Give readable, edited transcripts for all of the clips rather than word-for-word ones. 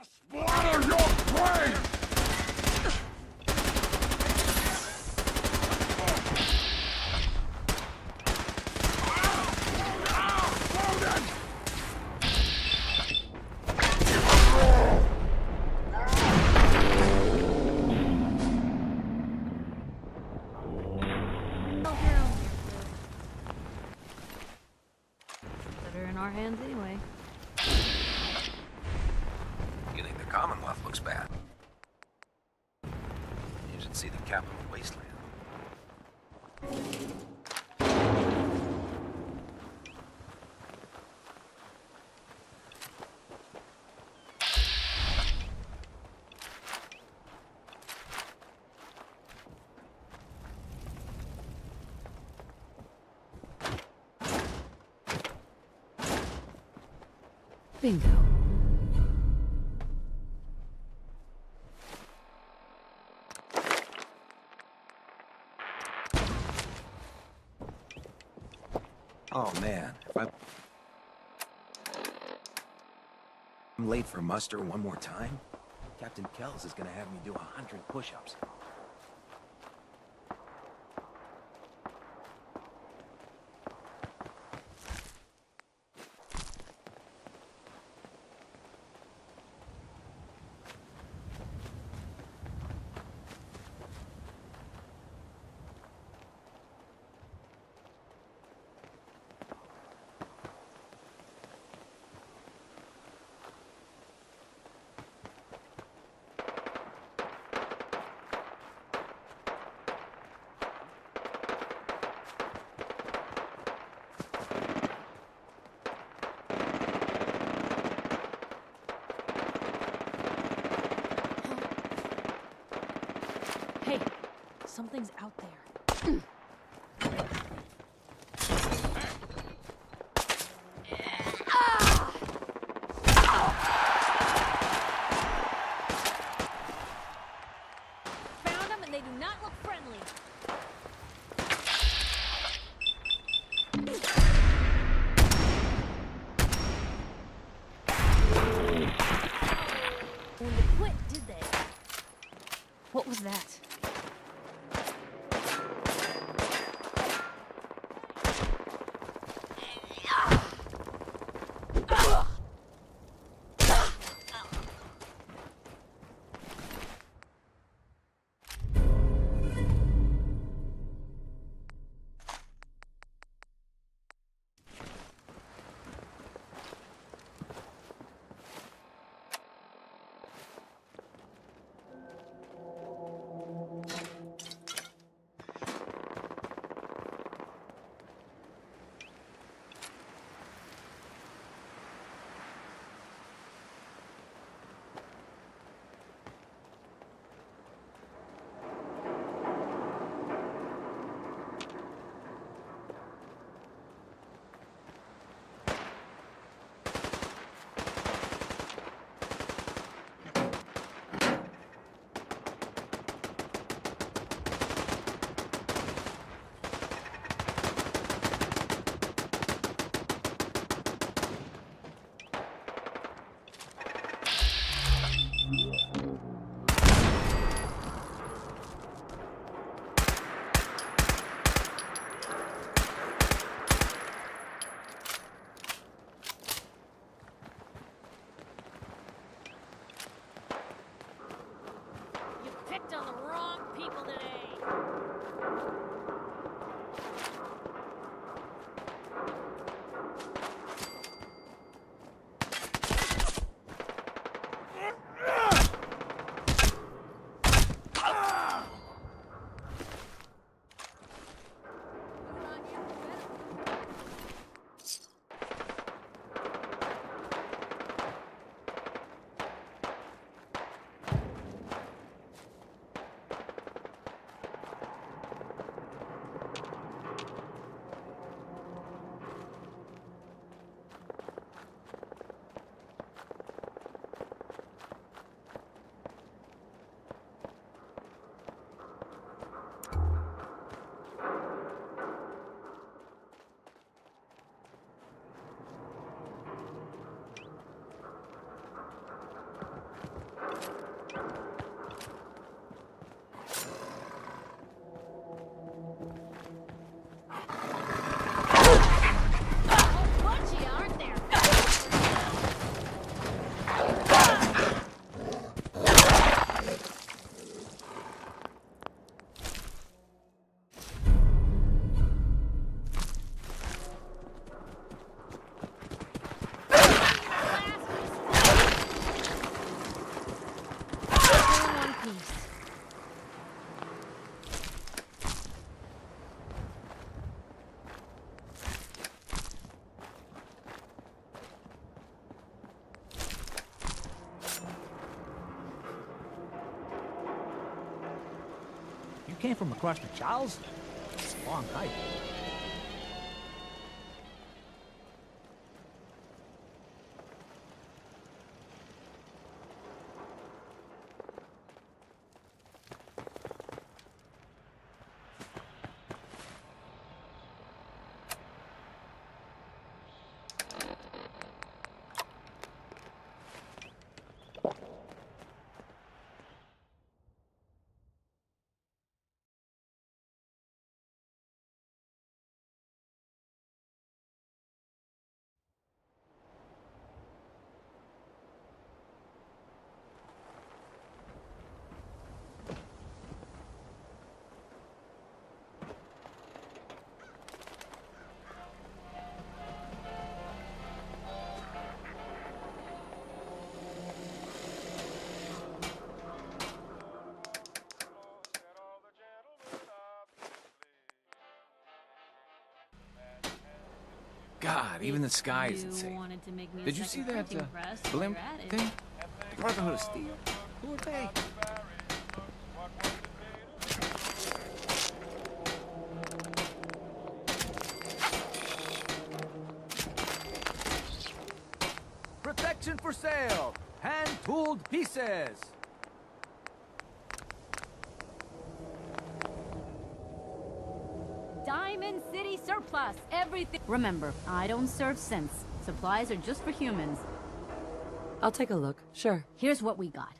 Splatter your brain! Better in our hands anyway. You think the Commonwealth looks bad? You should see the capital wasteland. Bingo. Oh man, if I'm late for muster one more time, Captain Kells is gonna have me do 100 push-ups. Hey, something's out there. Found them and they do not look friendly. When they quit, did they? What was that? came from across the Charles? It's a long hike. God, even the sky is You insane. wanted to make me a Did you see second that printing press while blimp you're at it. thing? The Brotherhood of Steel? Who are they? Protection for sale! Hand-tooled pieces! Diamond City surplus, everything. Remember, I don't serve synths. Supplies are just for humans. I'll take a look, sure. Here's what we got.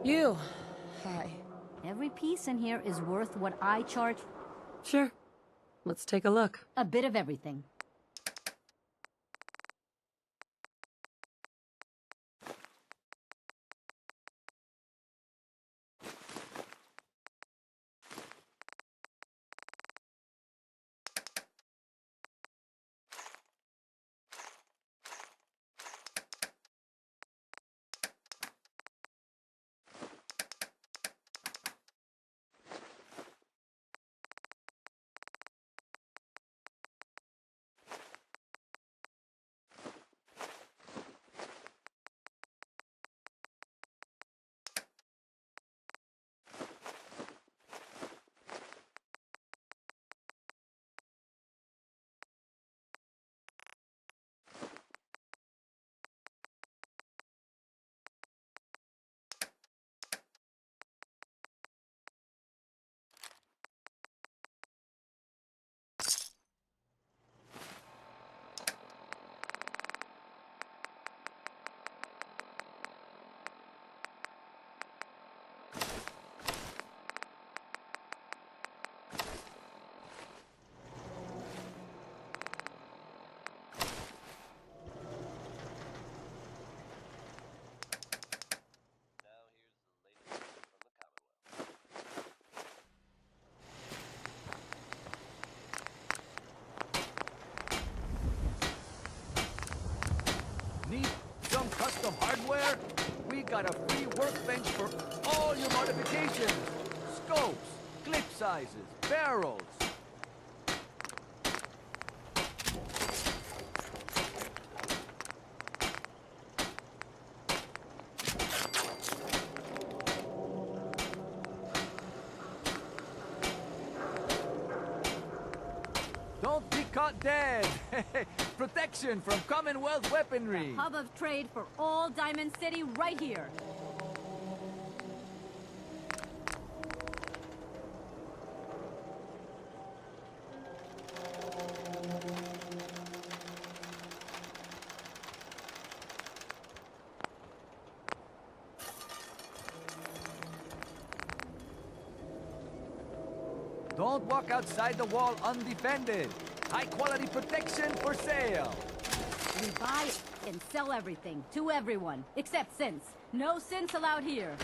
You. Hi. Every piece in here is worth what I charge. Sure. Let's take a look. A bit of everything. Need some custom hardware? We got a free workbench for all your modifications. Scopes, clip sizes, barrels. Don't be caught dead. Protection from Commonwealth weaponry. Hub of trade for all Diamond City right here. Don't walk outside the wall undefended. High-quality protection for sale. We buy and sell everything to everyone, except synths. No synths allowed here.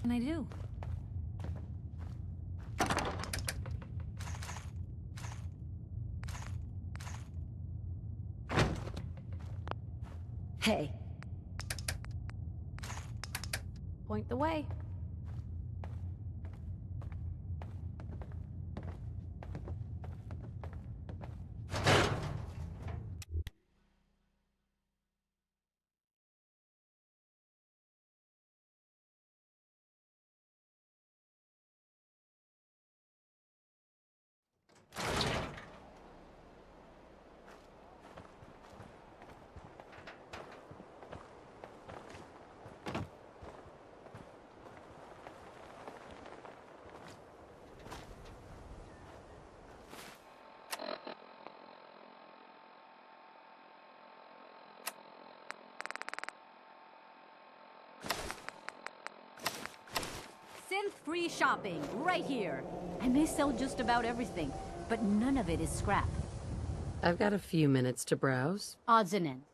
can I do? Hey. Point the way. Synth-free shopping, right here. I may sell just about everything, but none of it is scrap. I've got a few minutes to browse. Odds and ends.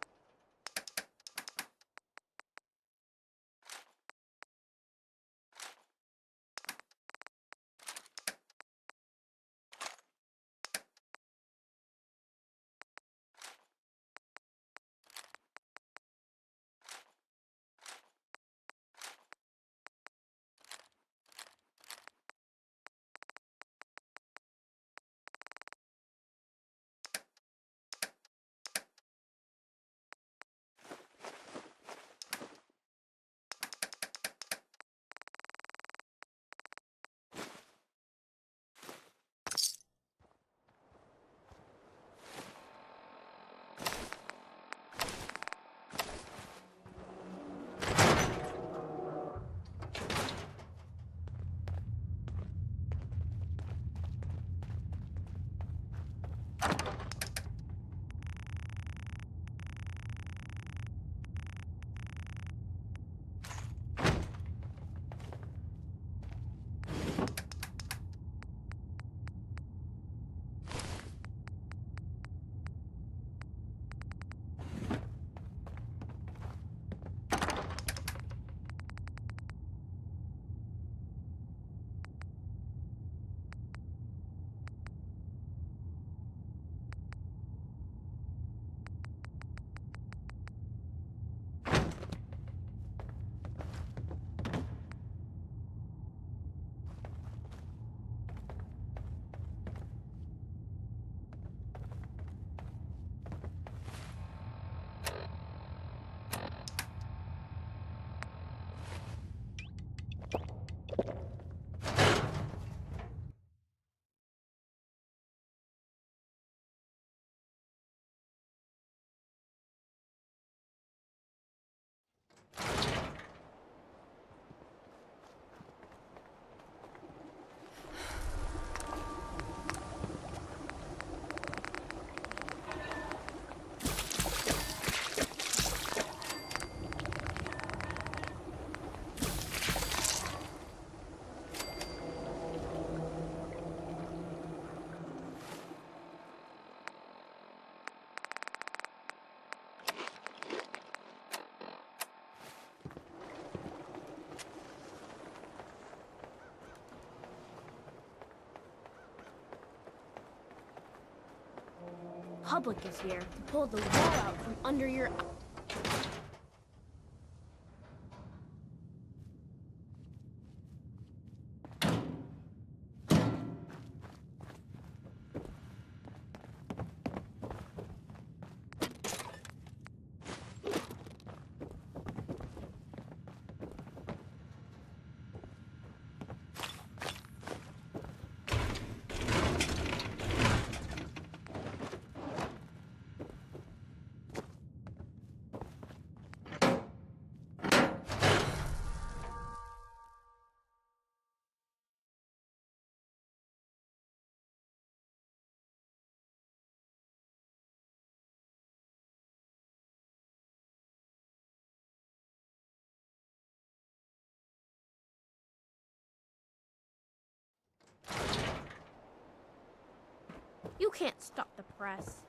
Public is here to pull the wool out from under your... You can't stop the press.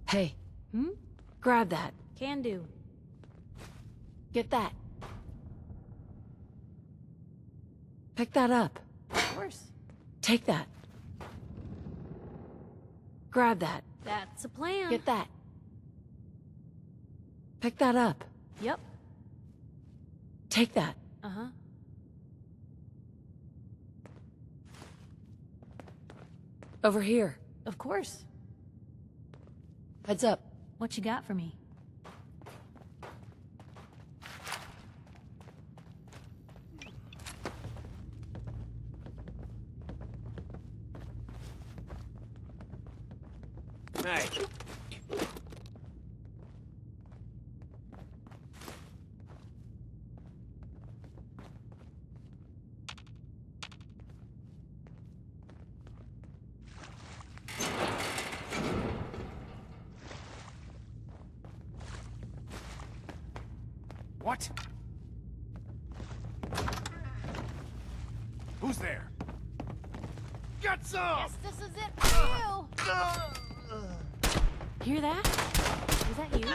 Hey. Hmm? Grab that. Can do. Get that. Pick that up. Of course. Take that. Grab that. That's a plan. Get that. Pick that up. Yep. Take that. Uh-huh. Over here. Of course. Heads up. What you got for me? Hey. What? Who's there? Get some! Guess this is it for you! Hear that? Was that you?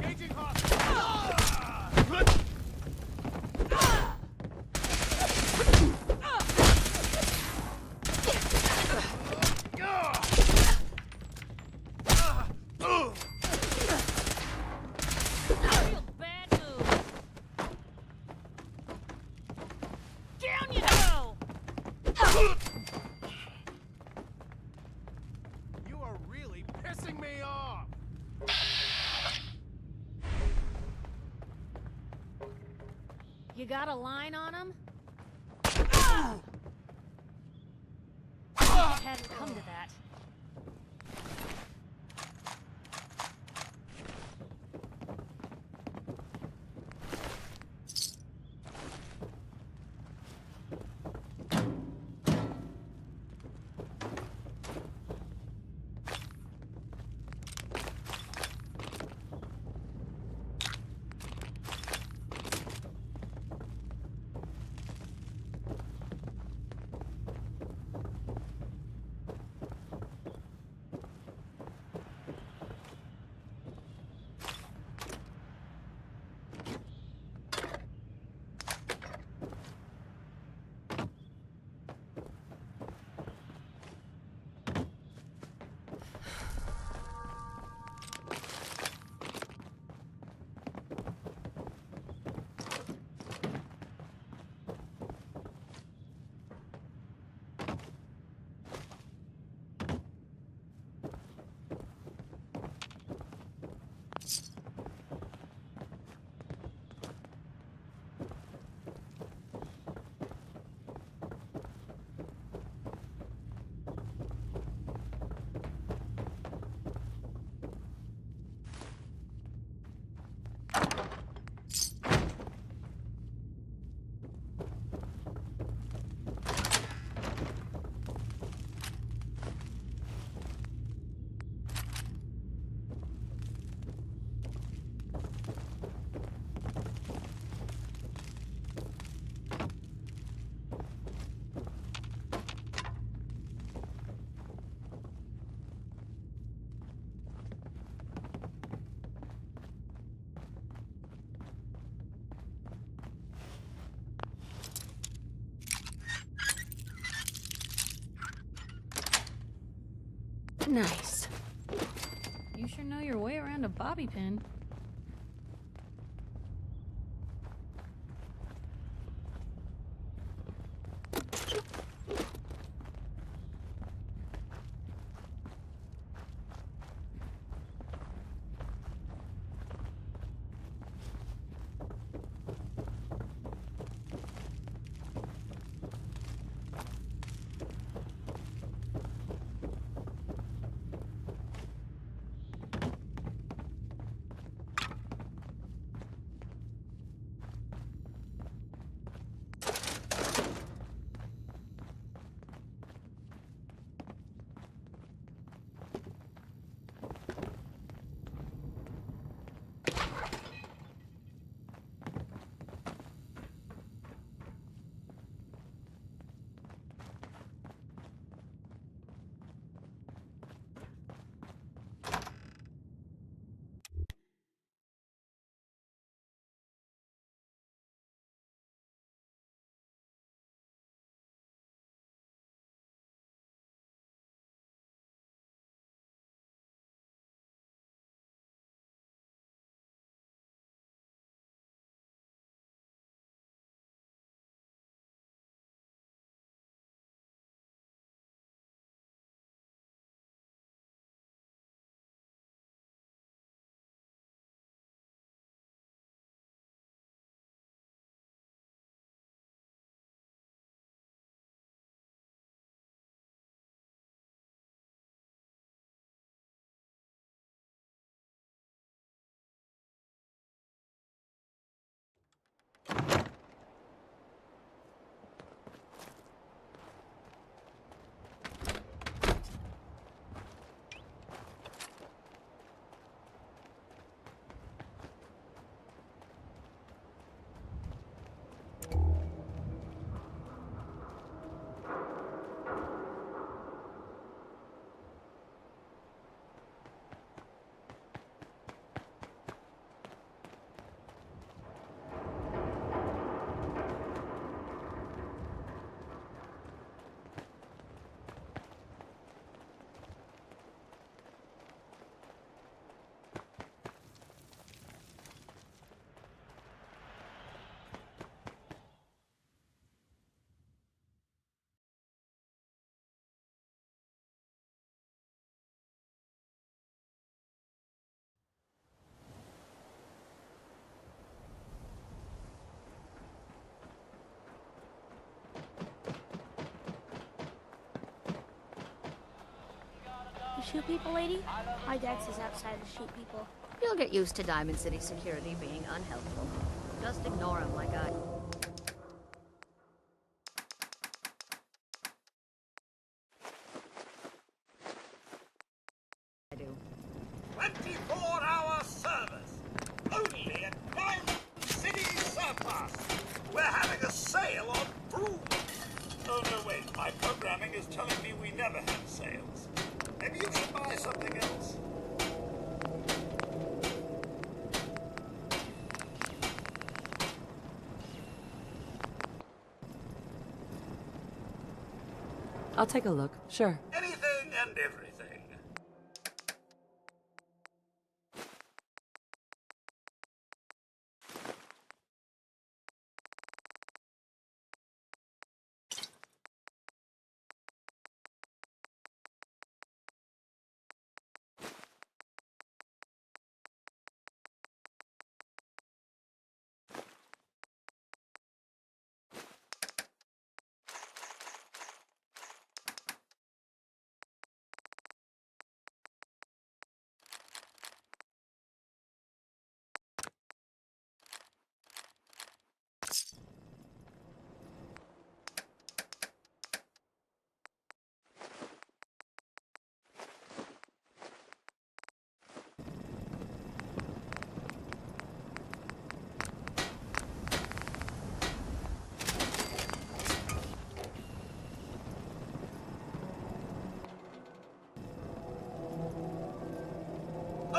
Aging hot! Real bad move. Down you go! You are really pissing me off! You got a line on him? Hadn't come to that. Nice. You sure know your way around a bobby pin. shoot people, lady? My dad says outside to shoot people. You'll get used to Diamond City security being unhelpful. Just ignore him like I do. 24-hour service. Only at Diamond City Surplus. We're having a sale on brooms. Oh, no, wait. My programming is telling me we never have sales. Maybe you should buy something else. I'll take a look, sure. Anything and everything.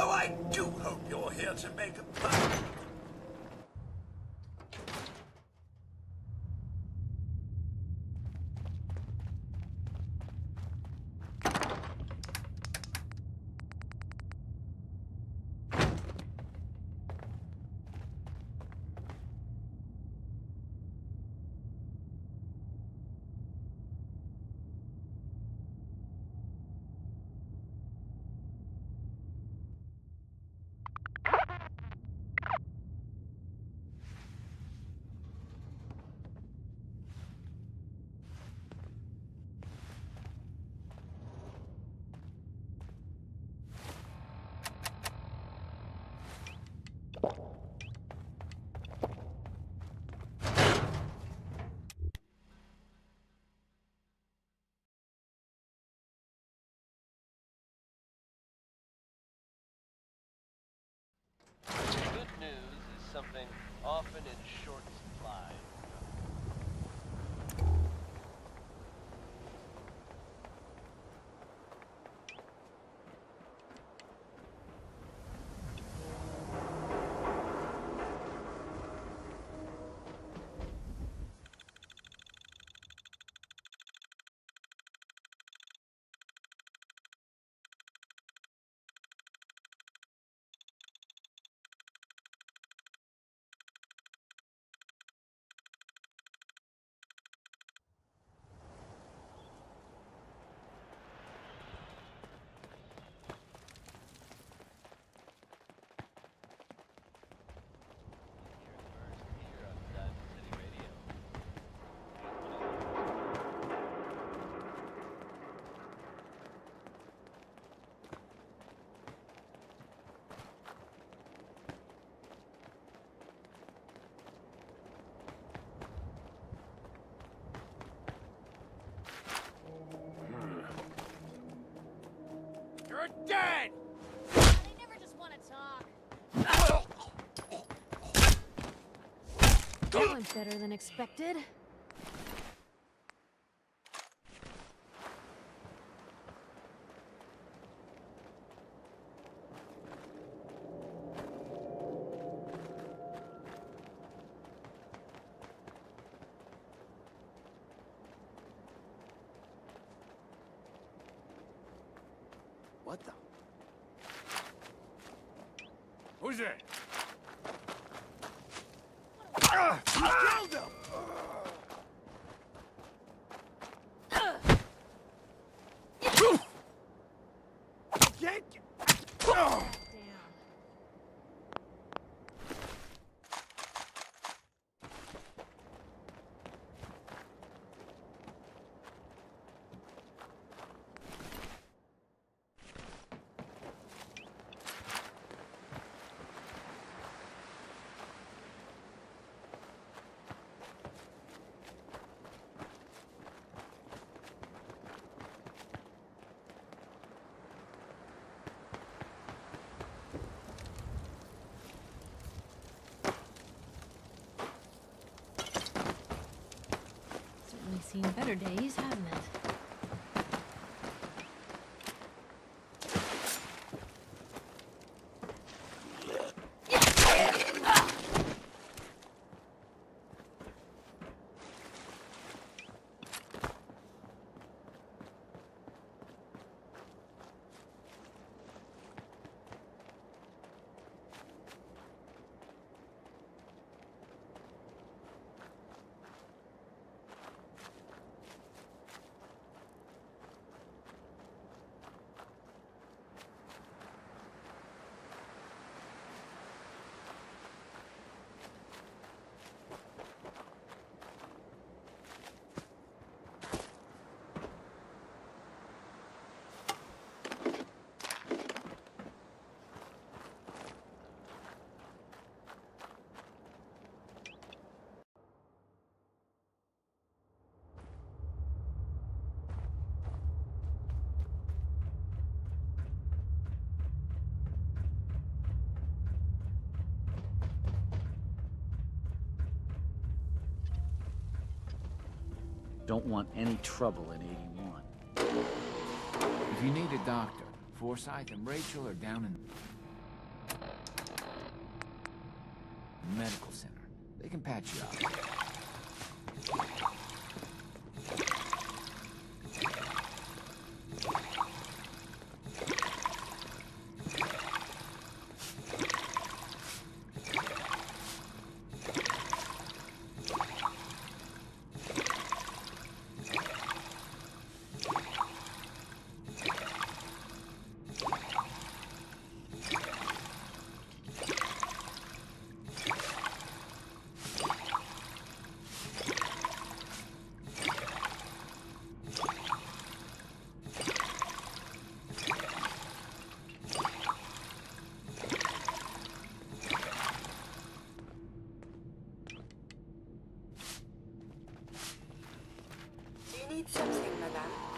Oh, I do hope you're here to make a point. Good news is something often in short supply. Here on Diamond City Radio. You're dead! They never just want to talk. That went better than expected. What the? Who's it? Killed him! seen better days, hasn't it? Don't want any trouble in 81. If you need a doctor, Forsyth and Rachel are down in the medical center. They can patch you up. Do you need something, madame?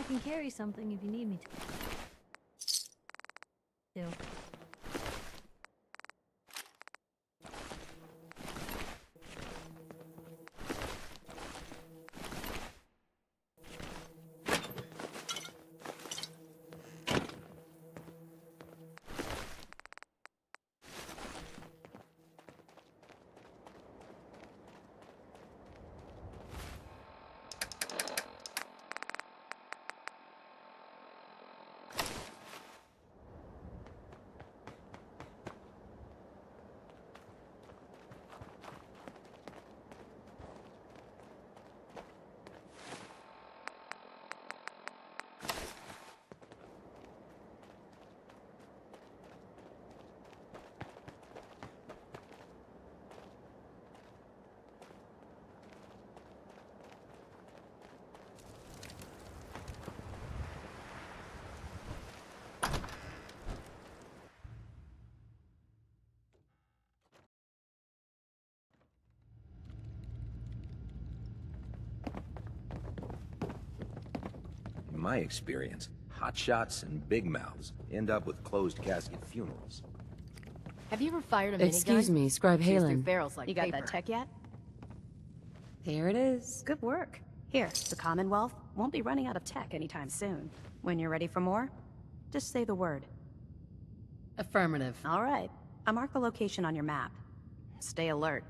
can carry something if you need me to. In my experience, hotshots and big mouths end up with closed casket funerals. Have you ever fired a minigun? Excuse me, Scribe Shoots through Halen. barrels like You got paper. that tech yet? Here it is. Good work. Here, the Commonwealth won't be running out of tech anytime soon. When you're ready for more, just say the word. Affirmative. All right. I marked the location on your map. Stay alert.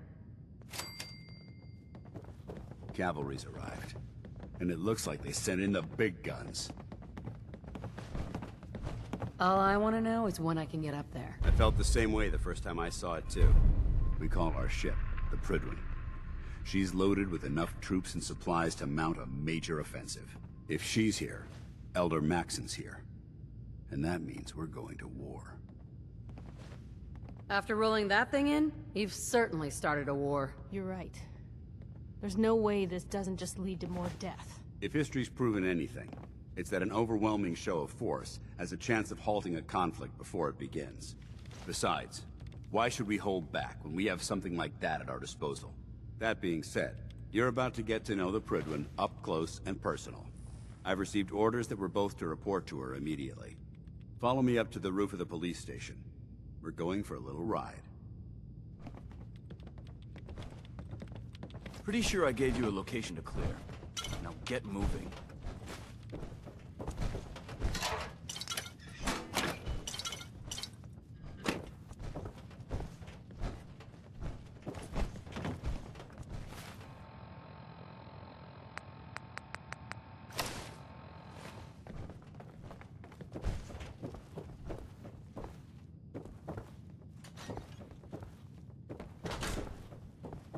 Cavalry's arrived. And it looks like they sent in the big guns. All I want to know is when I can get up there. I felt the same way the first time I saw it, too. We call our ship the Prydwen. She's loaded with enough troops and supplies to mount a major offensive. If she's here, Elder Maxon's here. And that means we're going to war. After rolling that thing in, you've certainly started a war. You're right. There's no way this doesn't just lead to more death. If history's proven anything, it's that an overwhelming show of force has a chance of halting a conflict before it begins. Besides, why should we hold back when we have something like that at our disposal? That being said, you're about to get to know the Prydwen up close and personal. I've received orders that we're both to report to her immediately. Follow me up to the roof of the police station. We're going for a little ride. Pretty sure I gave you a location to clear. Now get moving.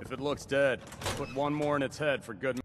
If it looks dead, put one more in its head for good.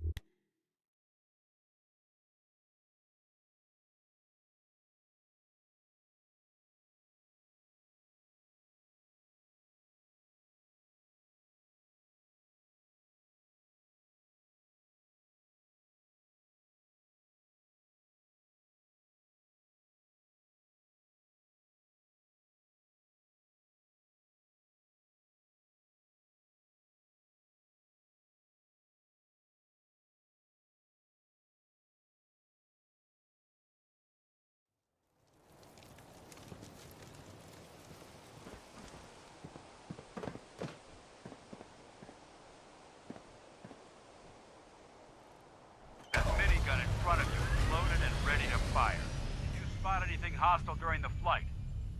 That minigun in front of you is loaded and ready to fire. If you spot anything hostile during the flight,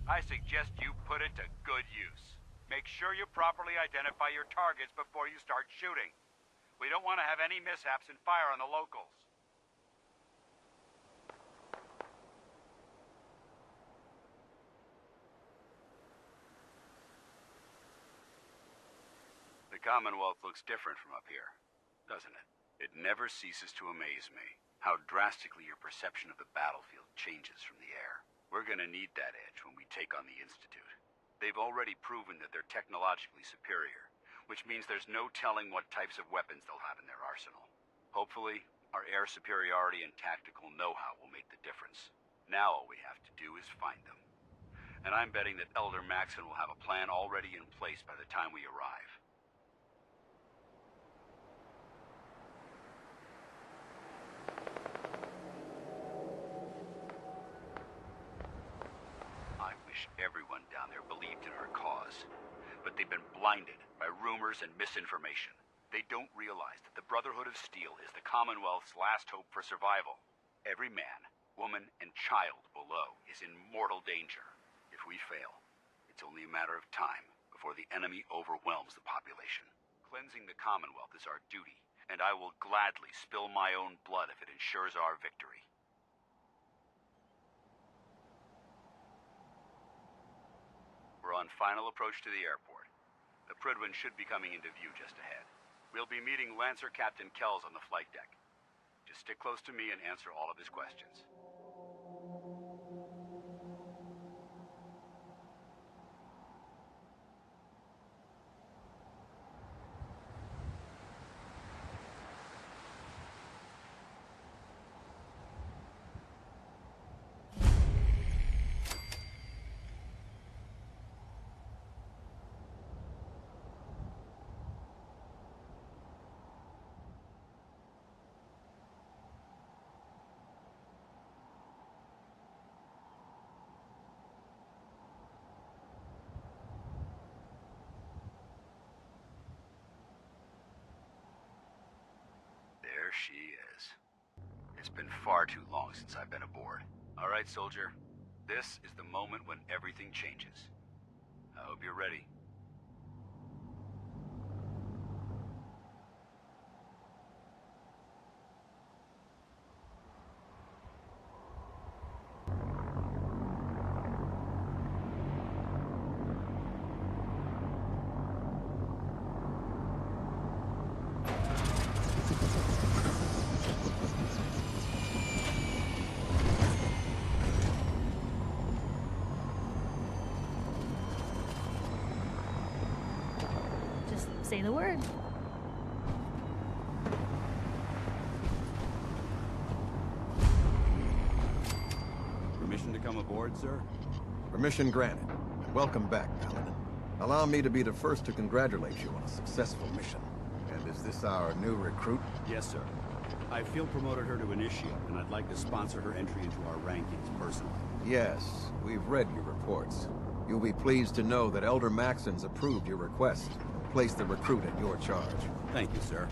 I suggest you put it to good use. Make sure you properly identify your targets before you start shooting. We don't want to have any mishaps and fire on the locals. The Commonwealth looks different from up here, doesn't it? It never ceases to amaze me how drastically your perception of the battlefield changes from the air. We're gonna need that edge when we take on the Institute. They've already proven that they're technologically superior, which means there's no telling what types of weapons they'll have in their arsenal. Hopefully, our air superiority and tactical know-how will make the difference. Now all we have to do is find them. And I'm betting that Elder Maxon will have a plan already in place by the time we arrive. wish everyone down there believed in our cause. But they've been blinded by rumors and misinformation. They don't realize that the Brotherhood of Steel is the Commonwealth's last hope for survival. Every man, woman, and child below is in mortal danger. If we fail, it's only a matter of time before the enemy overwhelms the population. Cleansing the Commonwealth is our duty, and I will gladly spill my own blood if it ensures our victory. We're on final approach to the airport. The Prydwen should be coming into view just ahead. We'll be meeting Lancer Captain Kells on the flight deck. Just stick close to me and answer all of his questions. There she is. It's been far too long since I've been aboard. All right, soldier. This is the moment when everything changes. I hope you're ready. Just say the word. Permission to come aboard, sir? Permission granted. Welcome back, Paladin. Allow me to be the first to congratulate you on a successful mission. And is this our new recruit? Yes, sir. I field promoted her to Initiate, and I'd like to sponsor her entry into our rankings personally. Yes, we've read your reports. You'll be pleased to know that Elder Maxon's approved your request and placed the recruit in your charge. Thank you, sir.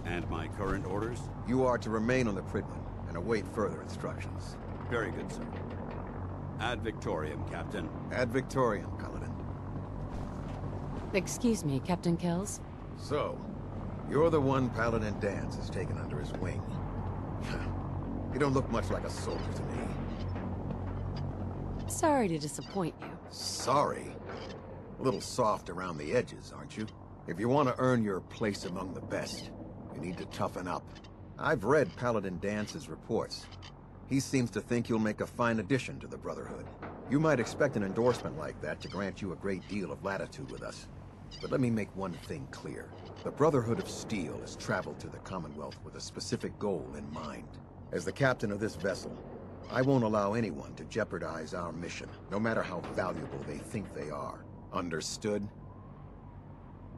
And my current orders? You are to remain on the Prydwen and await further instructions. Very good, sir. Ad Victoriam, Captain. Ad Victoriam, Paladin. Excuse me, Captain Kells? So, you're the one Paladin Danse has taken under his wing. You don't look much like a soldier to me. Sorry to disappoint you. Sorry? A little soft around the edges, aren't you? If you want to earn your place among the best, you need to toughen up. I've read Paladin Dance's reports. He seems to think you'll make a fine addition to the Brotherhood. You might expect an endorsement like that to grant you a great deal of latitude with us. But let me make one thing clear. The Brotherhood of Steel has traveled to the Commonwealth with a specific goal in mind. As the captain of this vessel, I won't allow anyone to jeopardize our mission, no matter how valuable they think they are. Understood?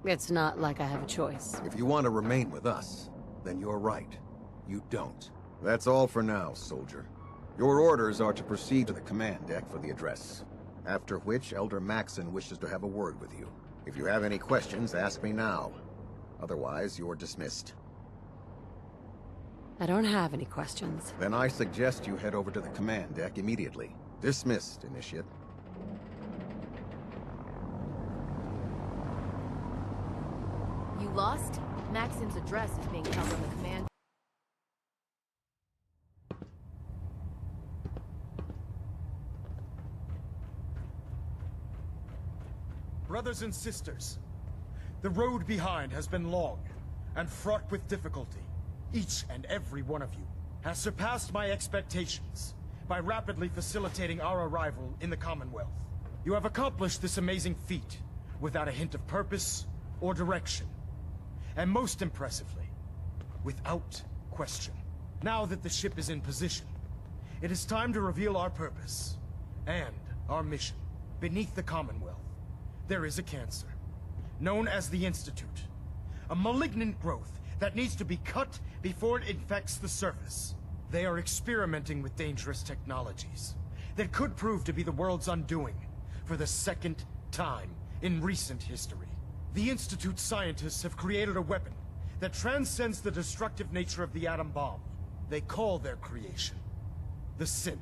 It's not like I have a choice. If you want to remain with us, then you're right. You don't. That's all for now, soldier. Your orders are to proceed to the command deck for the address. After which, Elder Maxon wishes to have a word with you. If you have any questions, ask me now. Otherwise, you're dismissed. I don't have any questions. Then I suggest you head over to the command deck immediately. Dismissed, Initiate. You lost? Maxon's address is being held on the command. Brothers and sisters, the road behind has been long and fraught with difficulty. Each and every one of you has surpassed my expectations by rapidly facilitating our arrival in the Commonwealth. You have accomplished this amazing feat without a hint of purpose or direction. And most impressively, without question. Now that the ship is in position, it is time to reveal our purpose and our mission. Beneath the Commonwealth, there is a cancer, known as the Institute. A malignant growth that needs to be cut before it infects the surface. They are experimenting with dangerous technologies that could prove to be the world's undoing, for the second time in recent history. The Institute scientists have created a weapon that transcends the destructive nature of the atom bomb. They call their creation the synth.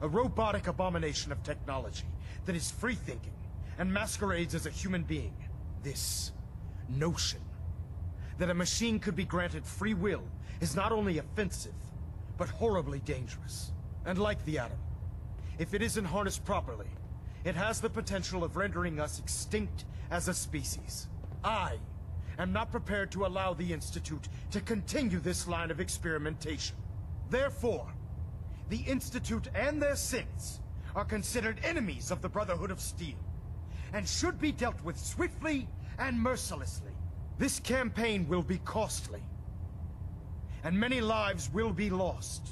A robotic abomination of technology that is free-thinking and masquerades as a human being. This notion that a machine could be granted free will is not only offensive, but horribly dangerous. And like the atom, if it isn't harnessed properly, it has the potential of rendering us extinct as a species. I am not prepared to allow the Institute to continue this line of experimentation. Therefore, the Institute and their synths are considered enemies of the Brotherhood of Steel, and should be dealt with swiftly and mercilessly. This campaign will be costly, and many lives will be lost.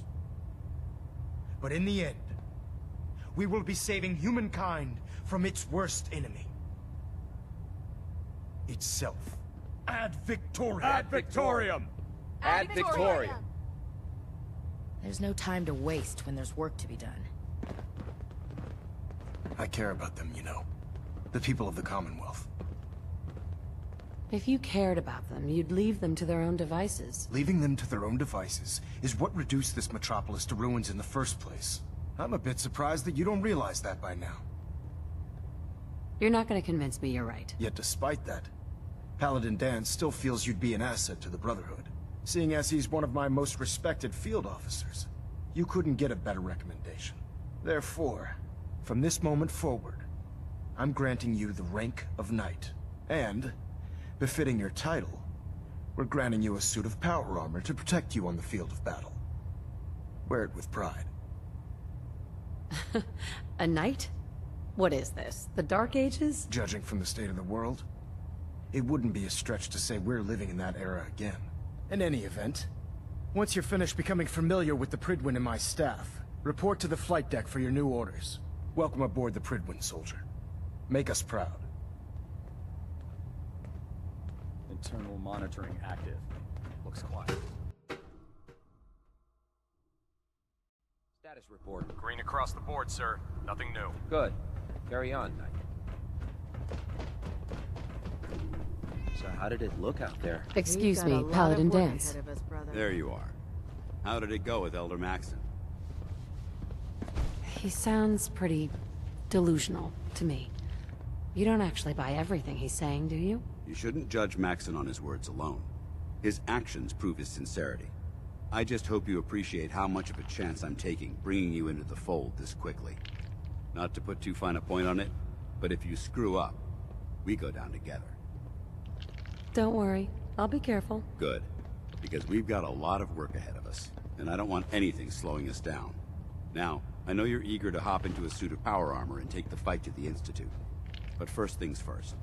But in the end, we will be saving humankind from its worst enemy. Itself. Ad Victoriam! Ad Victoriam! Ad Victoriam! There's no time to waste when there's work to be done. I care about them, you know. The people of the Commonwealth. If you cared about them, you'd leave them to their own devices. Leaving them to their own devices is what reduced this metropolis to ruins in the first place. I'm a bit surprised that you don't realize that by now. You're not going to convince me you're right. Yet despite that, Paladin Dan still feels you'd be an asset to the Brotherhood. Seeing as he's one of my most respected field officers, you couldn't get a better recommendation. Therefore, from this moment forward, I'm granting you the rank of Knight. And, befitting your title, we're granting you a suit of power armor to protect you on the field of battle. Wear it with pride. A knight? What is this? The Dark Ages? Judging from the state of the world, it wouldn't be a stretch to say we're living in that era again. In any event, once you're finished becoming familiar with the Pridwin and my staff, report to the flight deck for your new orders. Welcome aboard the Pridwin, soldier. Make us proud. Internal monitoring active. Looks quiet. Status report. Green across the board, sir. Nothing new. Good. Carry on, Knight. So how did it look out there? Excuse me, Paladin Dance. There you are. How did it go with Elder Maxon? He sounds pretty delusional to me. You don't actually buy everything he's saying, do you? You shouldn't judge Maxon on his words alone. His actions prove his sincerity. I just hope you appreciate how much of a chance I'm taking bringing you into the fold this quickly. Not to put too fine a point on it, but if you screw up, we go down together. Don't worry. I'll be careful. Good. Because we've got a lot of work ahead of us, and I don't want anything slowing us down. Now, I know you're eager to hop into a suit of power armor and take the fight to the Institute. But first things first.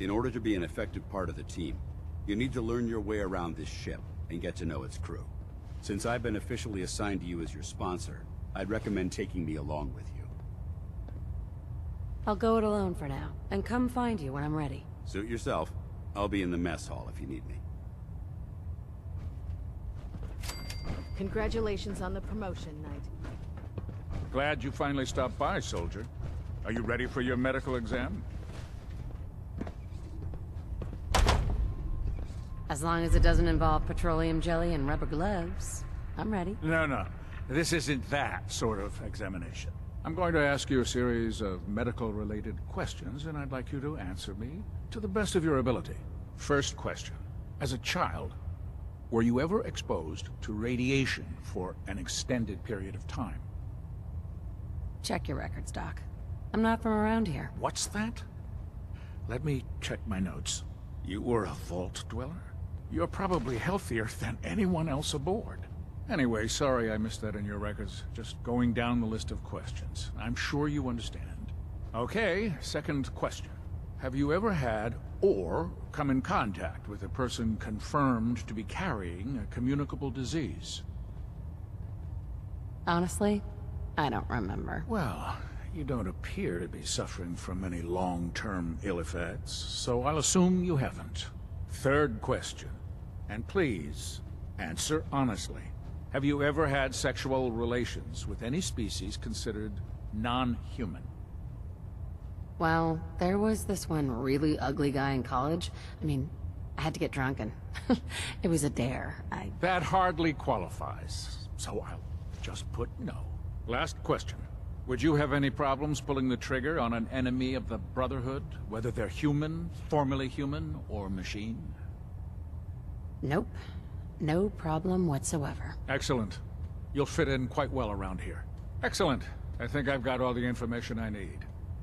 In order to be an effective part of the team, you need to learn your way around this ship and get to know its crew. Since I've been officially assigned to you as your sponsor, I'd recommend taking me along with you. I'll go it alone for now, and come find you when I'm ready. Suit yourself. I'll be in the mess hall if you need me. Congratulations on the promotion, Knight. Glad you finally stopped by, soldier. Are you ready for your medical exam? As long as it doesn't involve petroleum jelly and rubber gloves, I'm ready. No. This isn't that sort of examination. I'm going to ask you a series of medical-related questions, and I'd like you to answer me to the best of your ability. First question. As a child, were you ever exposed to radiation for an extended period of time? Check your records, Doc. I'm not from around here. What's that? Let me check my notes. You were a vault dweller? You're probably healthier than anyone else aboard. Anyway, sorry I missed that in your records. Just going down the list of questions. I'm sure you understand. Okay, second question. Have you ever had or come in contact with a person confirmed to be carrying a communicable disease? Honestly, I don't remember. Well, you don't appear to be suffering from any long-term ill effects, so I'll assume you haven't. Third question, and please, answer honestly. Have you ever had sexual relations with any species considered non-human? Well, there was this one really ugly guy in college. I mean, I had to get drunk and it was a dare. That hardly qualifies, so I'll just put no. Last question. Would you have any problems pulling the trigger on an enemy of the Brotherhood, whether they're human, formerly human, or machine? Nope. No problem whatsoever. Excellent. You'll fit in quite well around here. Excellent. I think I've got all the information I need.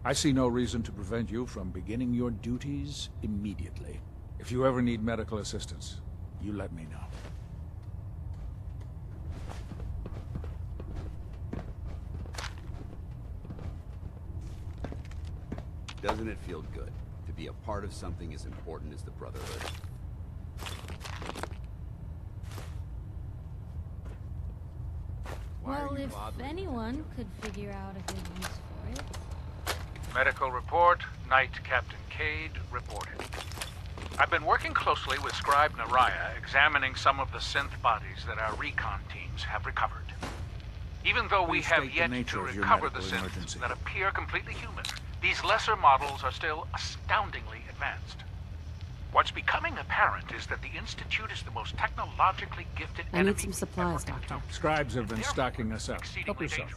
I see no reason to prevent you from beginning your duties immediately. If you ever need medical assistance, you let me know. Doesn't it feel good to be a part of something as important as the Brotherhood? Well, if anyone could figure out a good use for it. Medical report, Knight Captain Cade reported. I've been working closely with Scribe Naraya, examining some of the synth bodies that our recon teams have recovered. Even though we have yet to recover the synths that appear completely human, these lesser models are still astoundingly advanced. What's becoming apparent is that the Institute is the most technologically gifted I enemy need some supplies, Doctor. Scribes have been stocking us up. Help yourself.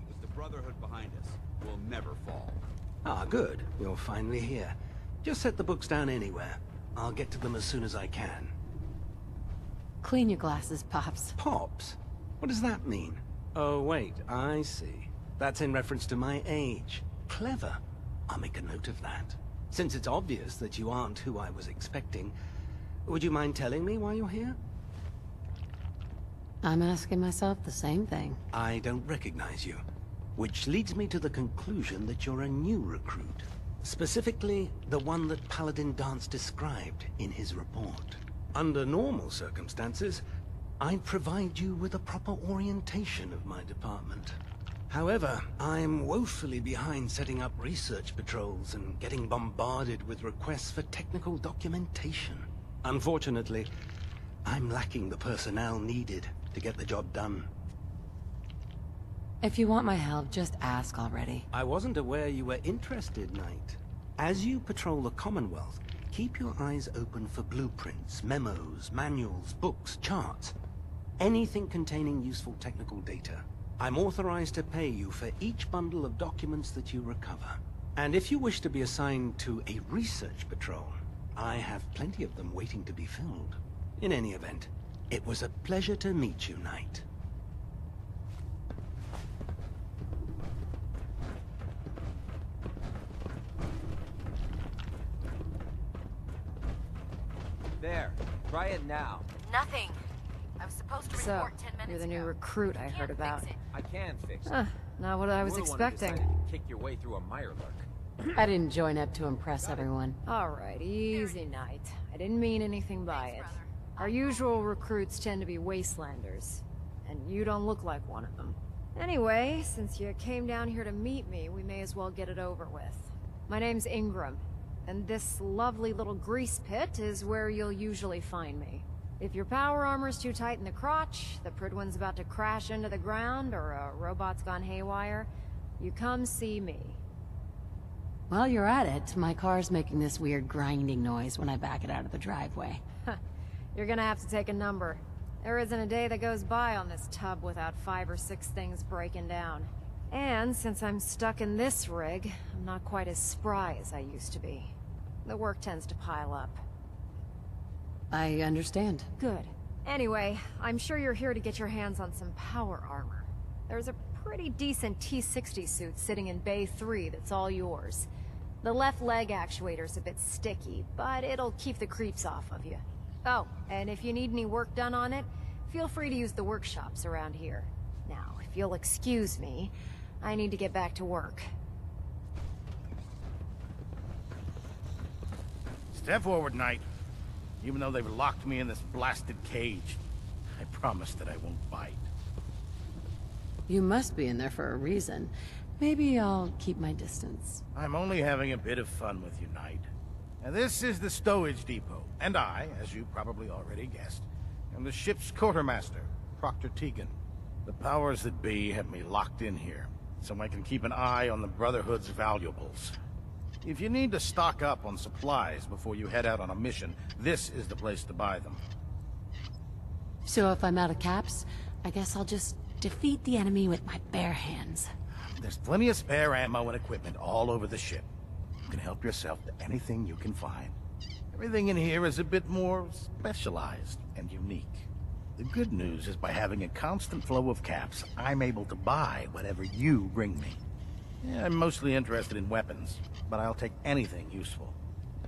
With the Brotherhood behind us, we'll never fall. Ah, good. You're finally here. Just set the books down anywhere. I'll get to them as soon as I can. Clean your glasses, Pops. Pops? What does that mean? Oh, wait, I see. That's in reference to my age. Clever. I'll make a note of that. Since it's obvious that you aren't who I was expecting, would you mind telling me why you're here? I'm asking myself the same thing. I don't recognize you. Which leads me to the conclusion that you're a new recruit. Specifically, the one that Paladin Dance described in his report. Under normal circumstances, I'd provide you with a proper orientation of my department. However, I'm woefully behind setting up research patrols and getting bombarded with requests for technical documentation. Unfortunately, I'm lacking the personnel needed to get the job done. If you want my help, just ask already. I wasn't aware you were interested, Knight. As you patrol the Commonwealth, keep your eyes open for blueprints, memos, manuals, books, charts. Anything containing useful technical data. I'm authorized to pay you for each bundle of documents that you recover. And if you wish to be assigned to a research patrol, I have plenty of them waiting to be filled. In any event, it was a pleasure to meet you, Knight. There. Try it now. Nothing. I was supposed to So, report 10 minutes you're the new ago. recruit I heard about. I can fix it. Not what I was You're the one who expecting. decided to kick your way through a mirelurk. I didn't join up to impress everyone. Alright, easy, Knight. I didn't mean anything by it. Our usual recruits tend to be wastelanders, and you don't look like one of them. Anyway, since you came down here to meet me, we may as well get it over with. My name's Ingram, and this lovely little grease pit is where you'll usually find me. If your power armor's too tight in the crotch, the Pridwan's about to crash into the ground, or a robot's gone haywire, you come see me. While you're at it, my car's making this weird grinding noise when I back it out of the driveway. You're gonna have to take a number. There isn't a day that goes by on this tub without 5 or 6 things breaking down. And since I'm stuck in this rig, I'm not quite as spry as I used to be. The work tends to pile up. I understand. Good. Anyway, I'm sure you're here to get your hands on some power armor. There's a pretty decent T-60 suit sitting in Bay 3 that's all yours. The left leg actuator's a bit sticky, but it'll keep the creeps off of you. Oh, and if you need any work done on it, feel free to use the workshops around here. Now, if you'll excuse me, I need to get back to work. Step forward, Knight. Even though they've locked me in this blasted cage, I promise that I won't bite. You must be in there for a reason. Maybe I'll keep my distance. I'm only having a bit of fun with you, Knight. Now, this is the stowage depot, and I, as you probably already guessed, I'm the ship's quartermaster, Proctor Tegan. The powers that be have me locked in here, so I can keep an eye on the Brotherhood's valuables. If you need to stock up on supplies before you head out on a mission, this is the place to buy them. So if I'm out of caps, I guess I'll just defeat the enemy with my bare hands. There's plenty of spare ammo and equipment all over the ship. You can help yourself to anything you can find. Everything in here is a bit more specialized and unique. The good news is by having a constant flow of caps, I'm able to buy whatever you bring me. Yeah, I'm mostly interested in weapons, but I'll take anything useful.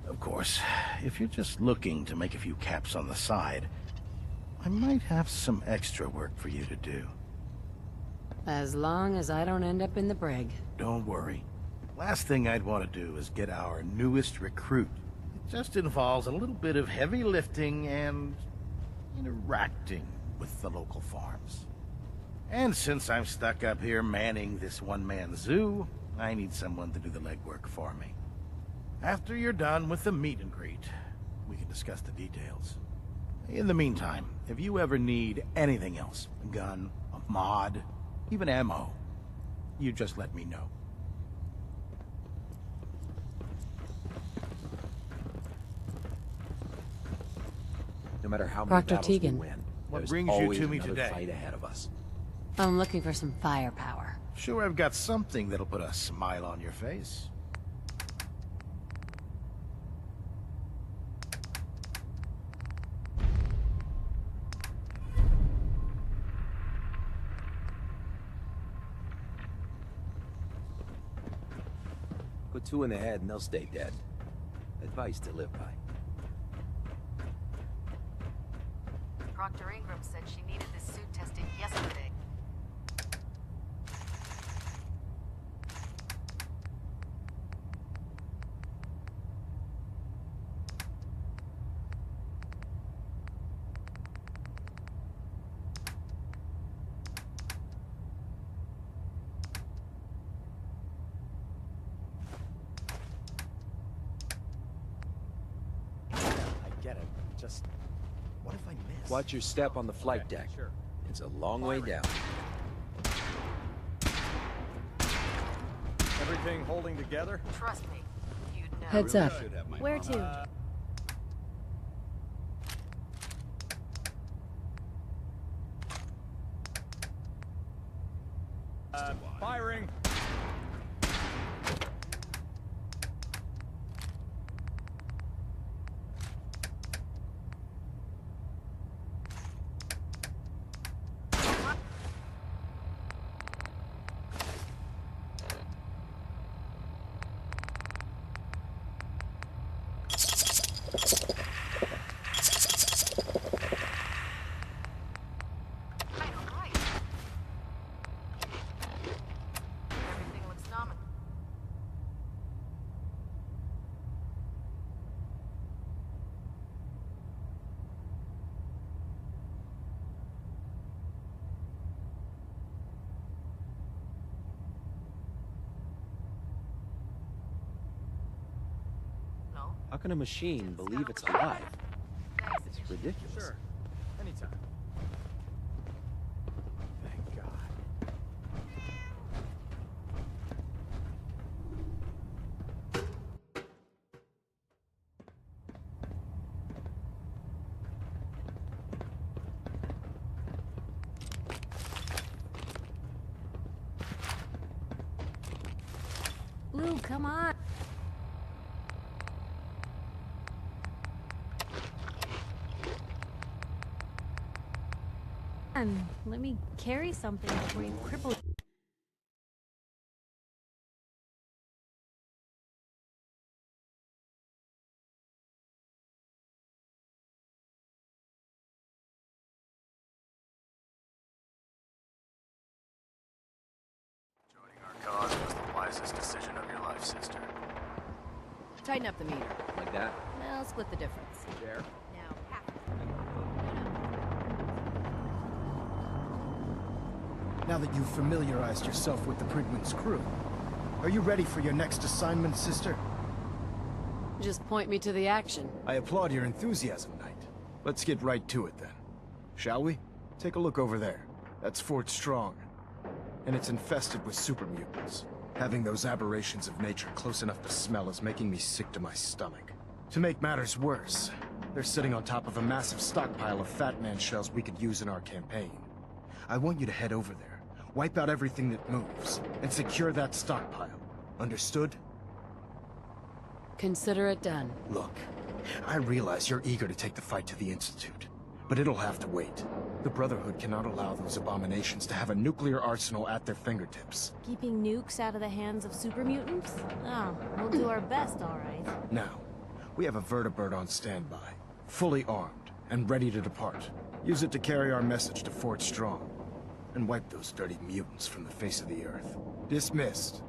Of course, if you're just looking to make a few caps on the side, I might have some extra work for you to do. As long as I don't end up in the brig. Don't worry. Last thing I'd want to do is get our newest recruit. It just involves a little bit of heavy lifting and interacting with the local farms. And since I'm stuck up here manning this one-man zoo, I need someone to do the legwork for me. After you're done with the meet and greet, we can discuss the details. In the meantime, if you ever need anything else, a gun, a mod, even ammo, you just let me know. No matter how many Proctor battles we Tegan. win, What there's brings you always to me another today? fight ahead of us. I'm looking for some firepower. Sure, I've got something that'll put a smile on your face. Put two in the head and they'll stay dead. Advice to live by. Proctor Ingram said she needed this suit tested yesterday. Get it. Just... what if I miss? Watch your step on the flight deck. Sure. It's a long way down. Everything holding together? Trust me, you'd know. Heads up. Where to? Firing! Everything looks nominal. No. How can a machine believe it's alive? It's ridiculous. Sure. Anytime. Thank God. Lou, come on. Let me carry something before you cripple. Joining our cause was the wisest decision of your life, sister. Tighten up the meter. Like that? I'll split the difference. There. Now, half. Now that you've familiarized yourself with the Prigman's crew, are you ready for your next assignment, sister? Just point me to the action. I applaud your enthusiasm, Knight. Let's get right to it, then. Shall we? Take a look over there. That's Fort Strong. And it's infested with super mutants. Having those aberrations of nature close enough to smell is making me sick to my stomach. To make matters worse, they're sitting on top of a massive stockpile of Fat Man shells we could use in our campaign. I want you to head over there, wipe out everything that moves, and secure that stockpile. Understood? Consider it done. Look, I realize you're eager to take the fight to the Institute, but it'll have to wait. The Brotherhood cannot allow those abominations to have a nuclear arsenal at their fingertips. Keeping nukes out of the hands of super mutants? Oh, we'll do our best, all right. Now, we have a vertibird on standby, fully armed and ready to depart. Use it to carry our message to Fort Strong, and wipe those dirty mutants from the face of the earth. Dismissed.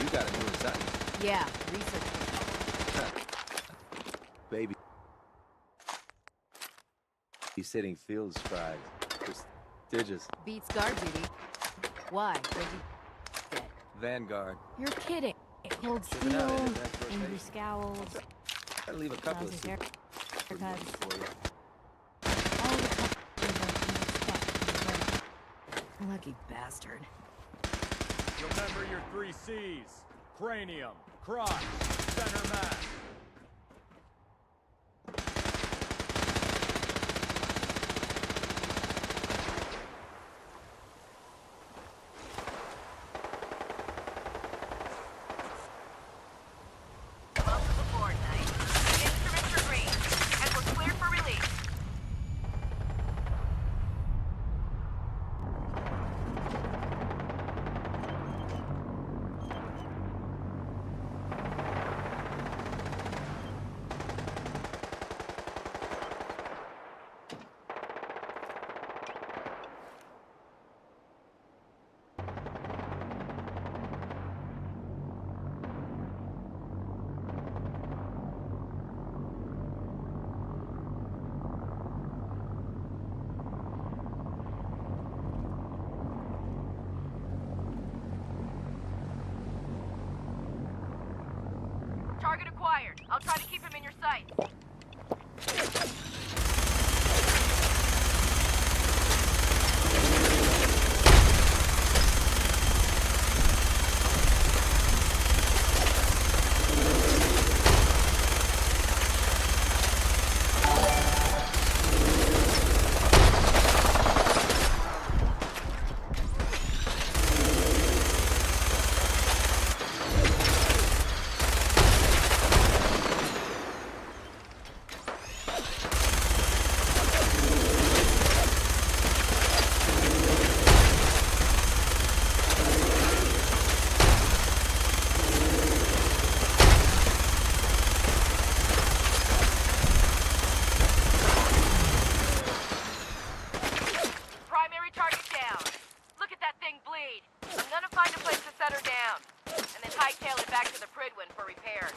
You gotta do something. Yeah, research. Baby. Sitting field scribes. Prestigious. Beats guard duty. Why? What'd you get? Vanguard. You're kidding. Cold Shipping steel, out in advance rotation. angry scowls, Gotta leave a couple of lousy secrets haircuts. for you. All the customers are lucky bastard. Remember your 3 C's. Cranium, crotch, center mass. Welcome aboard, Knight. The instruments are green, and we're clear for release. Target acquired. I'll try to keep him in your sight. Primary target down. Look at that thing bleed. I'm gonna find a place to set her down, and then hightail it back to the Pridwin for repairs.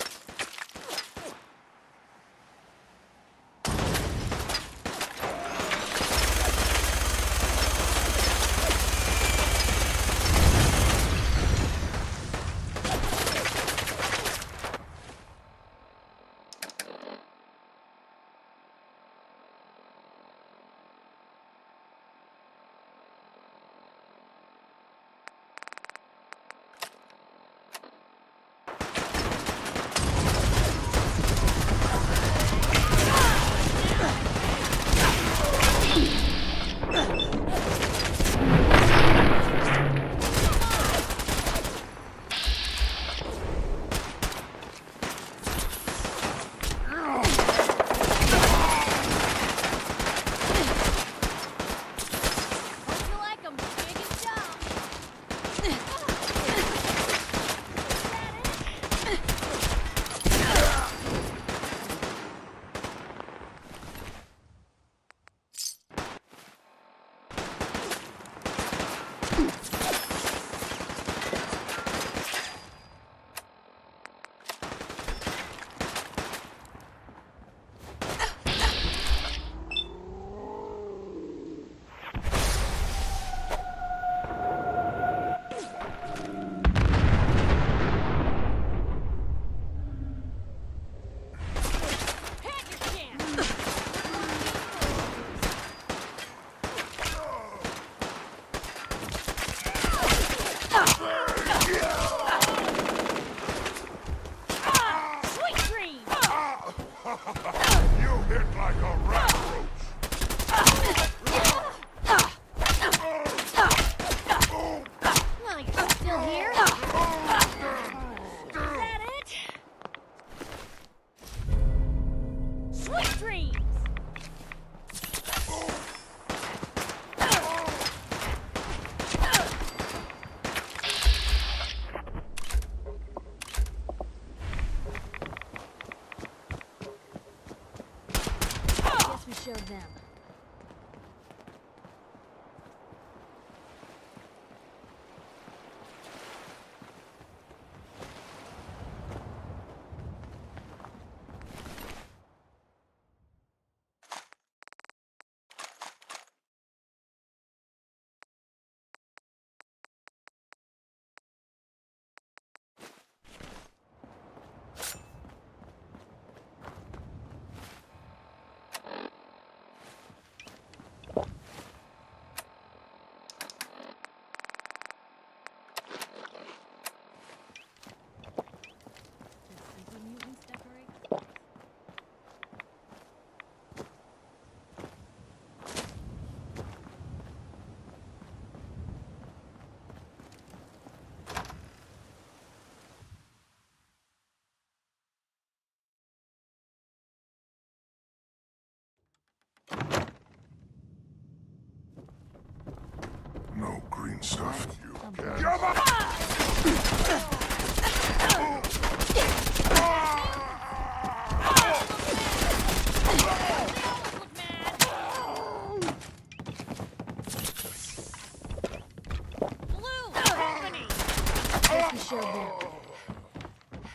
stuff.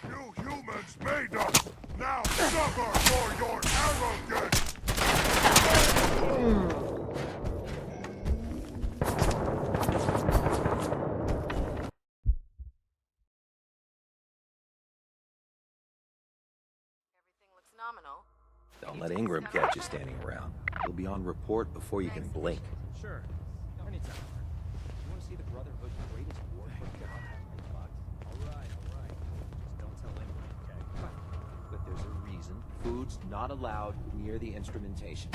You humans made us! Now suffer for your arrogance! Nominal. Don't let Ingram catch you standing around. He'll be on report before you can blink. Sure. Anytime. You want to see the Brotherhood's greatest war? Alright. Just don't tell anyone, okay? But there's a reason. Food's not allowed near the instrumentation.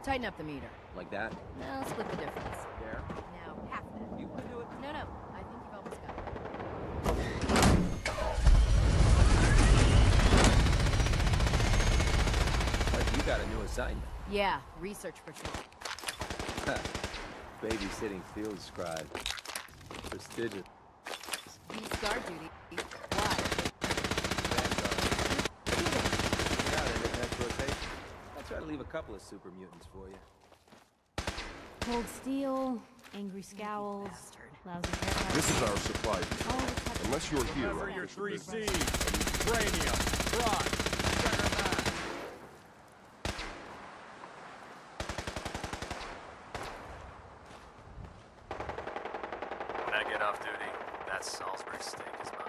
Tighten up the meter. Like that? Now split the difference. There. Now half that. You want to do it? No. I think you've almost got it. But you got a new assignment. Yeah, research patrol. Babysitting field scribe. Prestigious. Beats guard duty. I'll try to leave a couple of super mutants for you. Cold steel, angry scowls, lousy haircuts. This is our supply depot. Unless you're here. Remember your 3 C's. Cranium, trot, When I get off duty, that Salisbury steak is mine.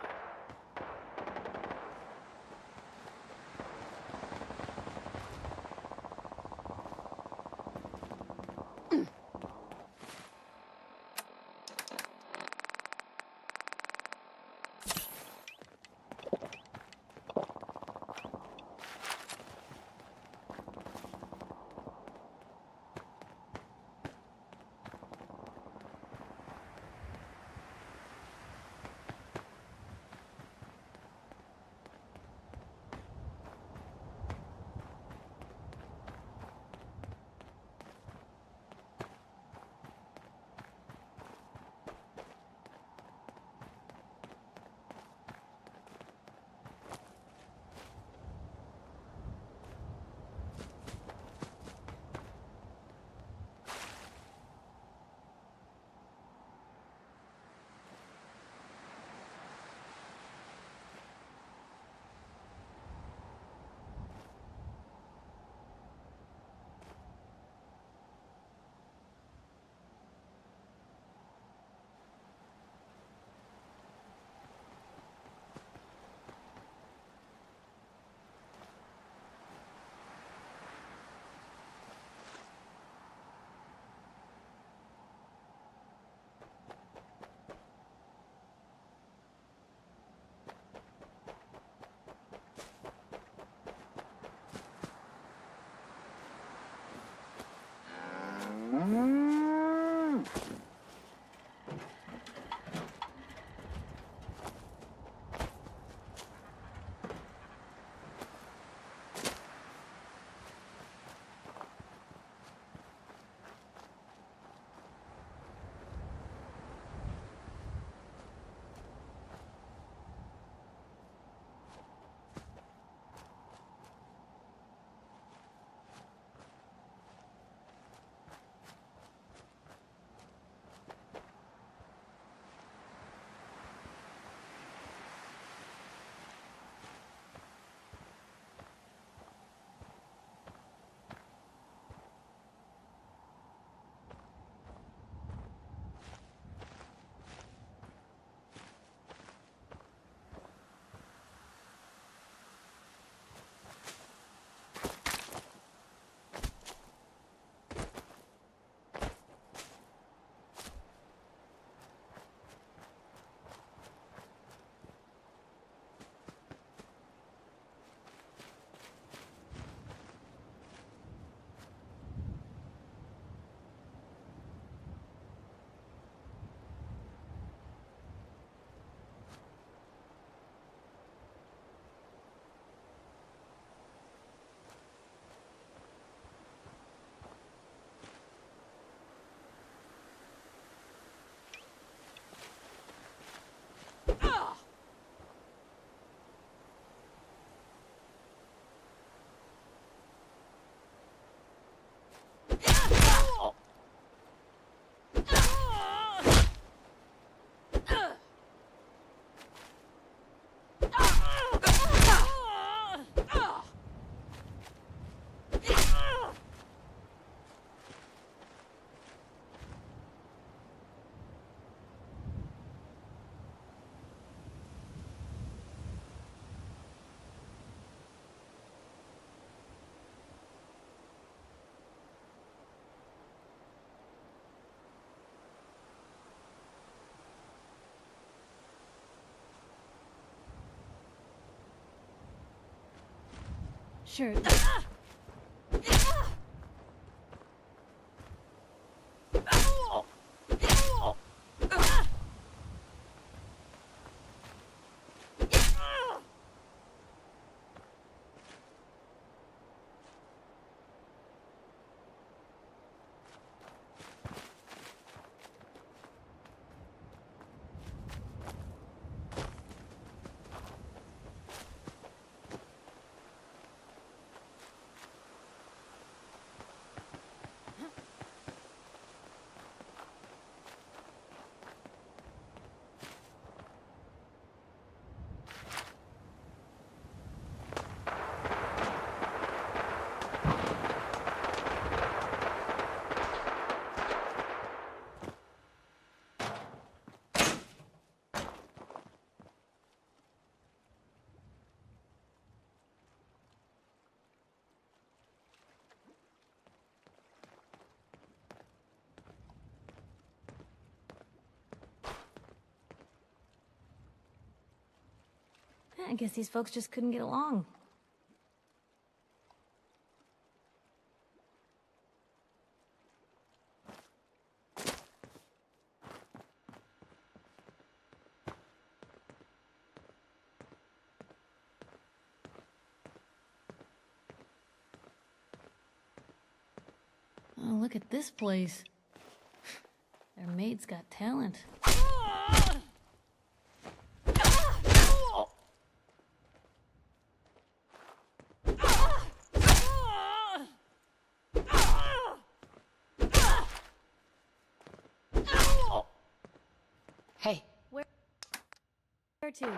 Sure. I guess these folks just couldn't get along. Oh, look at this place. Their maid's got talent. Hey. Where to?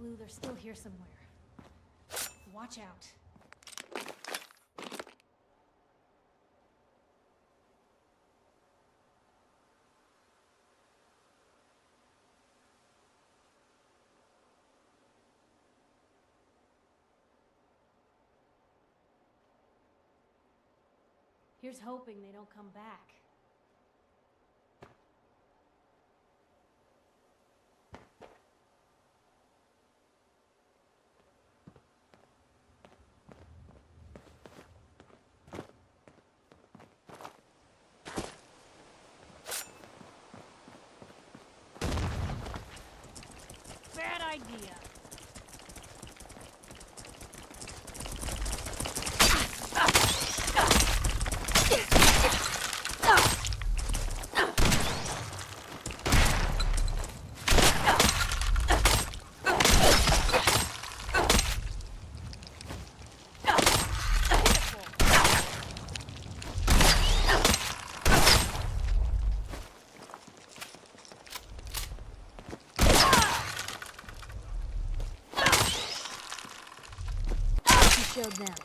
Blue, they're still here somewhere. Watch out. Here's hoping they don't come back. idea. Showed them.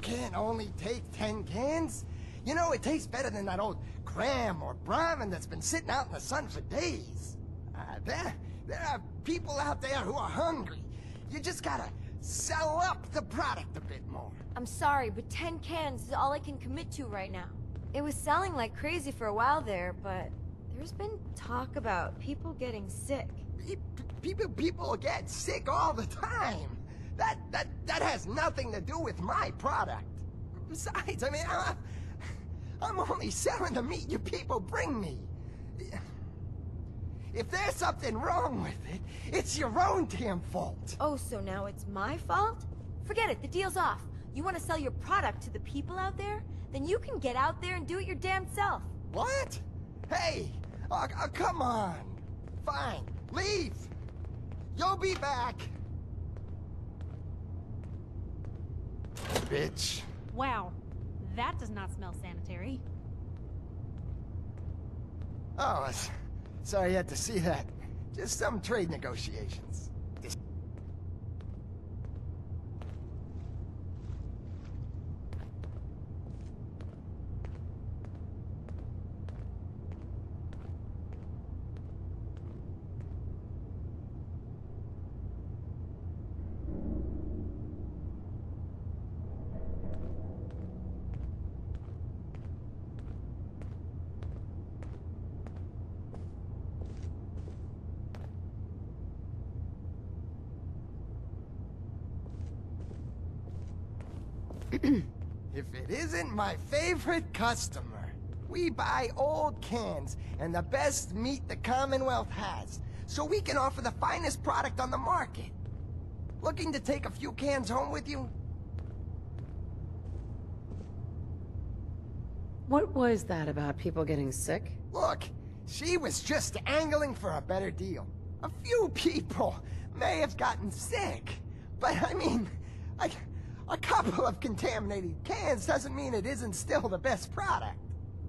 can't only take 10 cans? You know, it tastes better than that old Graham or Brahmin that's been sitting out in the sun for days. There are people out there who are hungry. You just gotta sell up the product a bit more. I'm sorry, but 10 cans is all I can commit to right now. It was selling like crazy for a while there, but there's been talk about people getting sick. People get sick all the time. That has nothing to do with my product. Besides, I mean, I'm only selling the meat you people bring me. If there's something wrong with it, it's your own damn fault. Oh, so now it's my fault? Forget it, the deal's off. You want to sell your product to the people out there? Then you can get out there and do it your damn self. What? Hey, come on. Fine, leave. You'll be back. Bitch. Wow, that does not smell sanitary. Oh, sorry you had to see that. Just some trade negotiations. If it isn't my favorite customer. We buy old cans and the best meat the Commonwealth has, so we can offer the finest product on the market. Looking to take a few cans home with you? What was that about people getting sick? Look, she was just angling for a better deal. A few people may have gotten sick, but I mean, a couple of contaminated cans doesn't mean it isn't still the best product.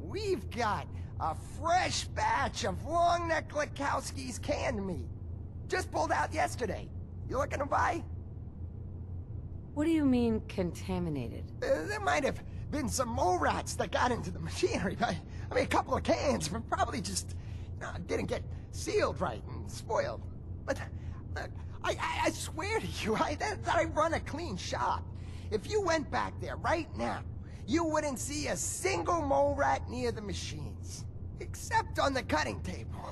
We've got a fresh batch of Longneck Lekowski's canned meat. Just pulled out yesterday. You looking to buy? What do you mean, contaminated? There might have been some mole rats that got into the machinery. I mean, a couple of cans, but probably just didn't get sealed right and spoiled. But I swear to you, that I run a clean shop. If you went back there right now, you wouldn't see a single mole rat near the machines. Except on the cutting table.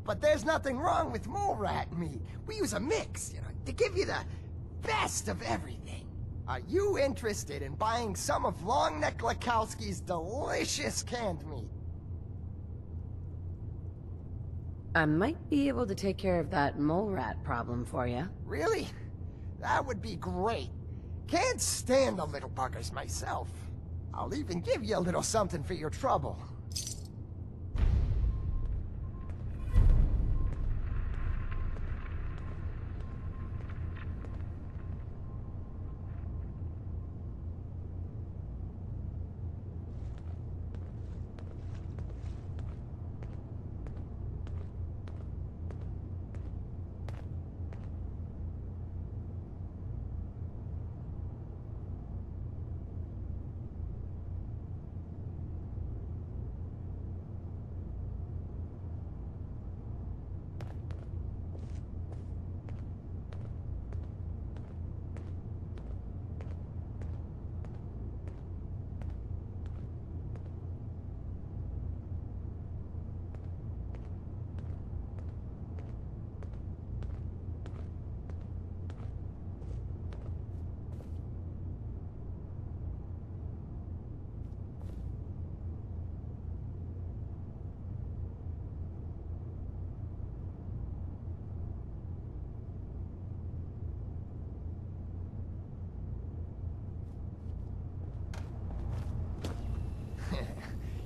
But there's nothing wrong with mole rat meat. We use a mix, to give you the best of everything. Are you interested in buying some of Longneck Lekowski's delicious canned meat? I might be able to take care of that mole rat problem for you. Really? That would be great. Can't stand the little buggers myself. I'll even give you a little something for your trouble.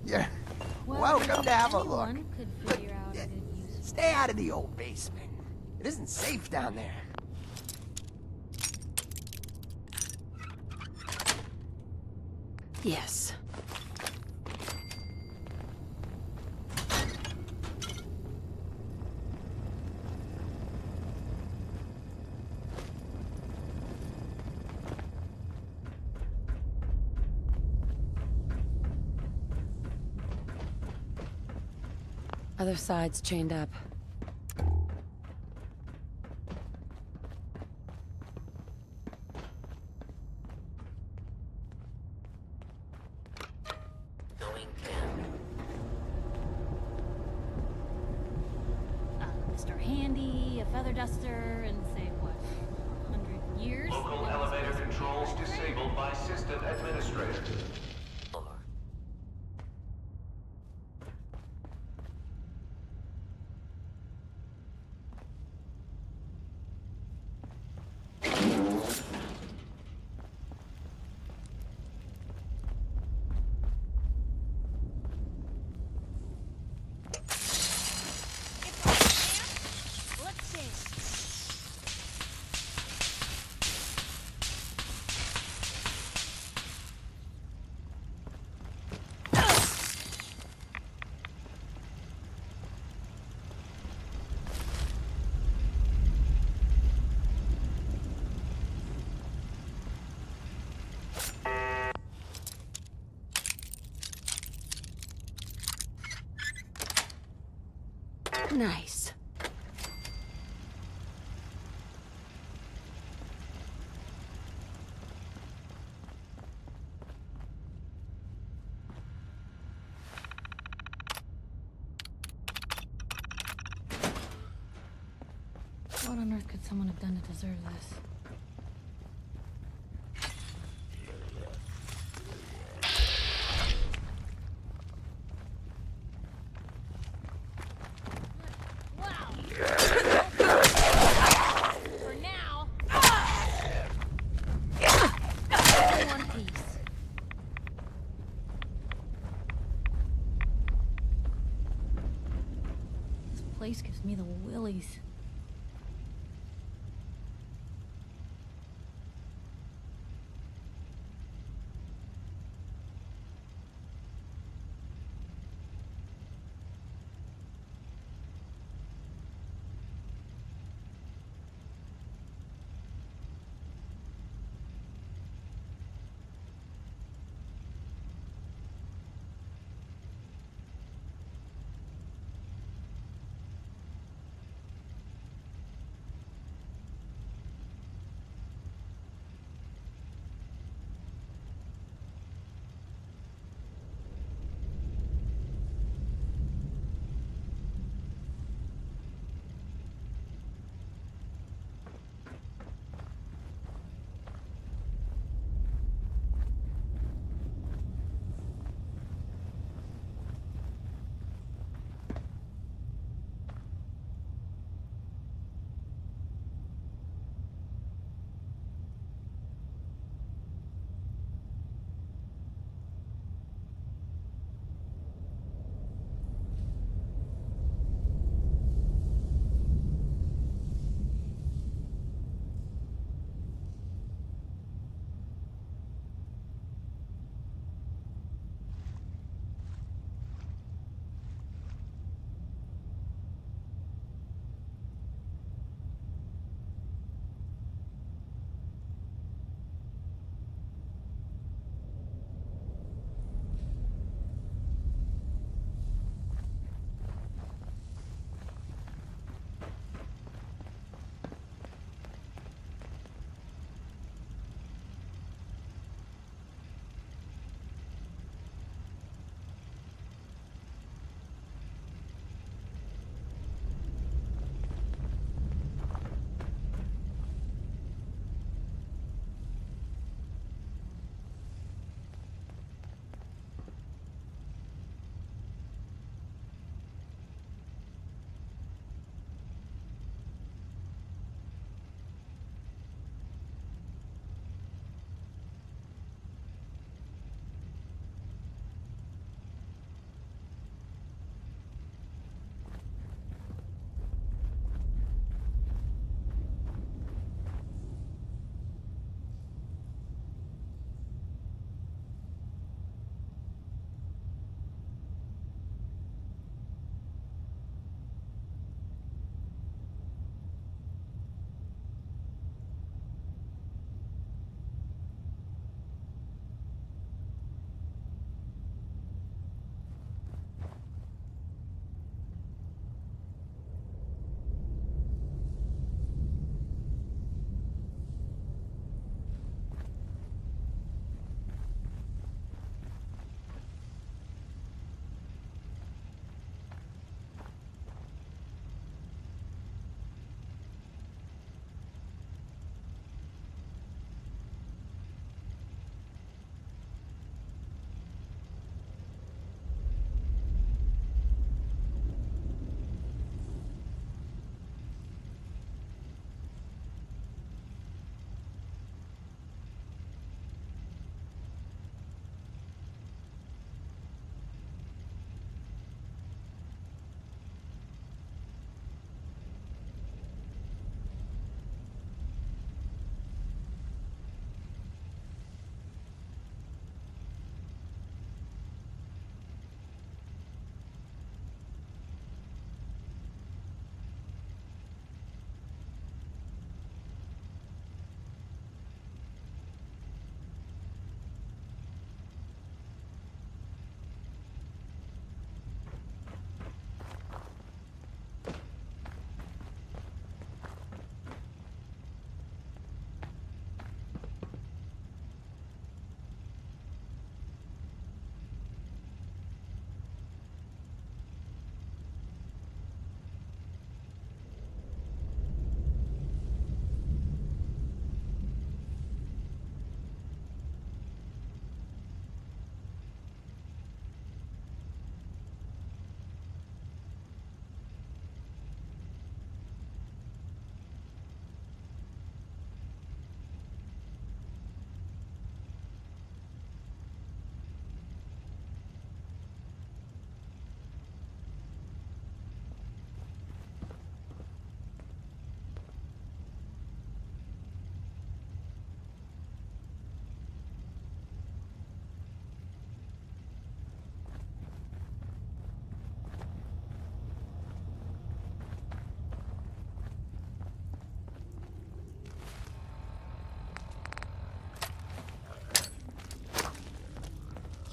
You're welcome to have a look. But stay out of the old basement. It isn't safe down there. Yes. Other side's chained up. Mr. Handy, a feather duster, and say what, 100 years? Local elevator controls disabled by system administrator. Nice. What on earth could someone have done to deserve this? For now. One piece. This place gives me the willies.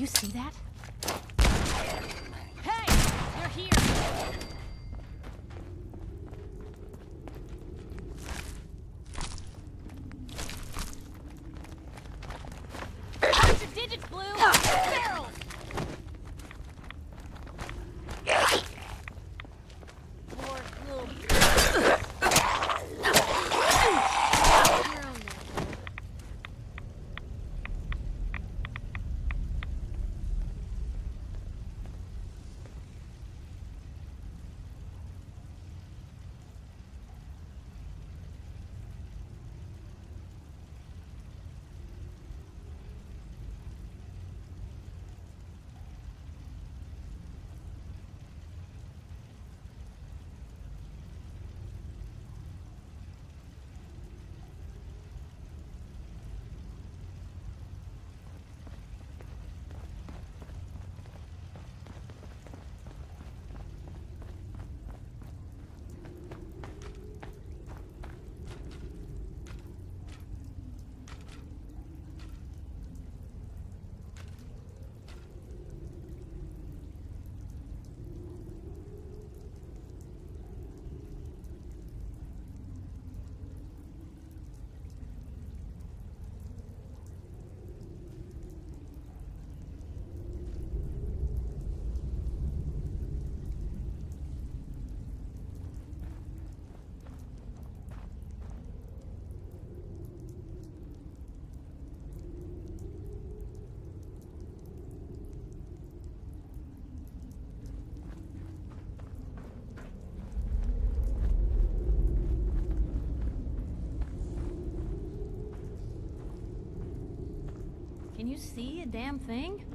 You see that? Hey! You're here! Watch your digits, Blue! Barrels! Poor little... Can you see a damn thing?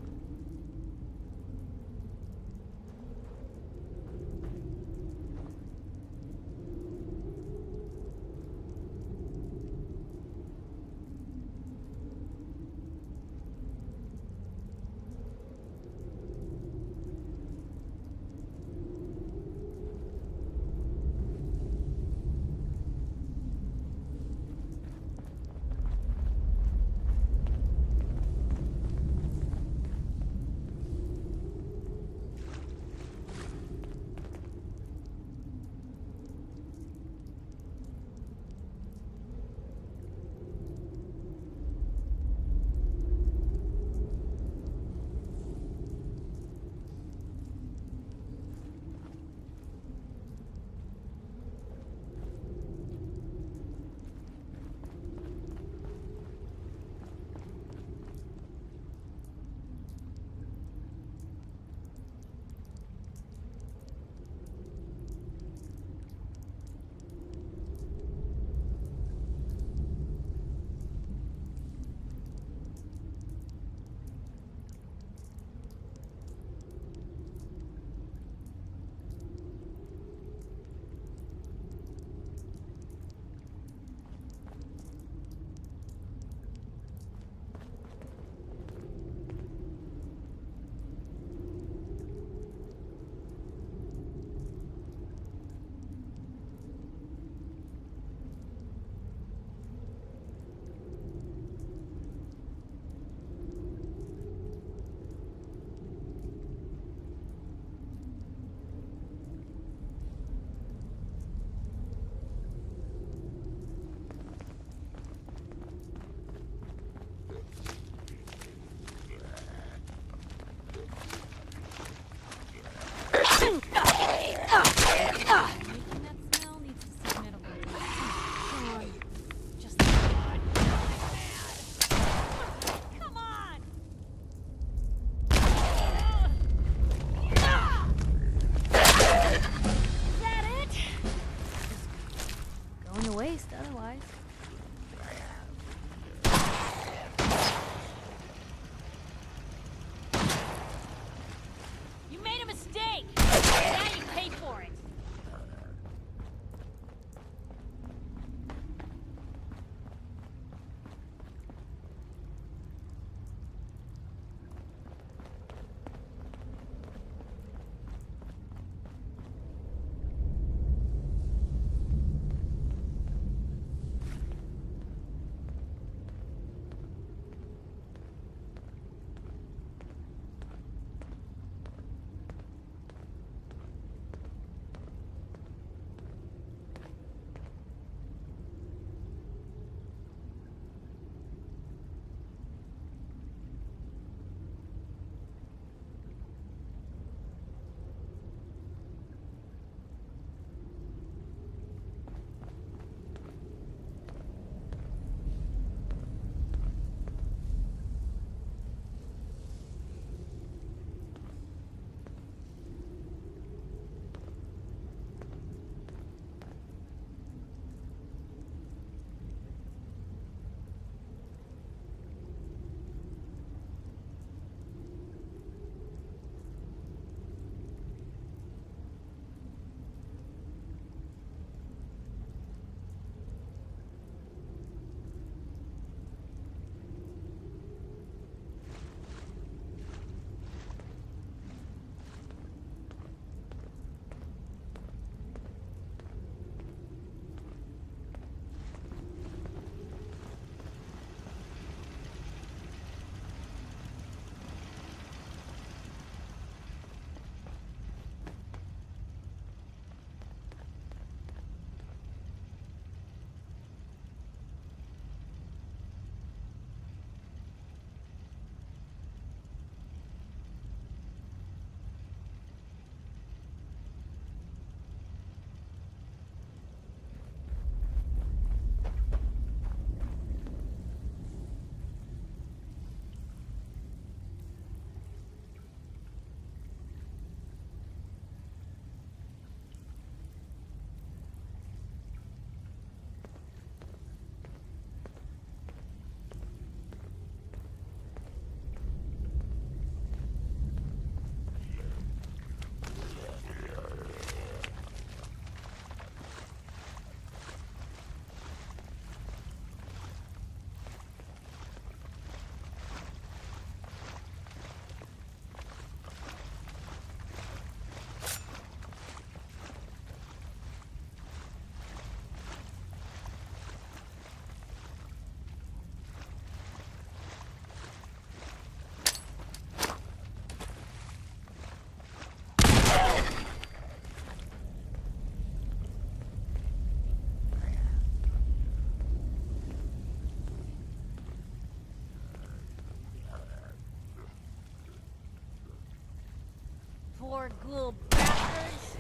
more ghoul bastards.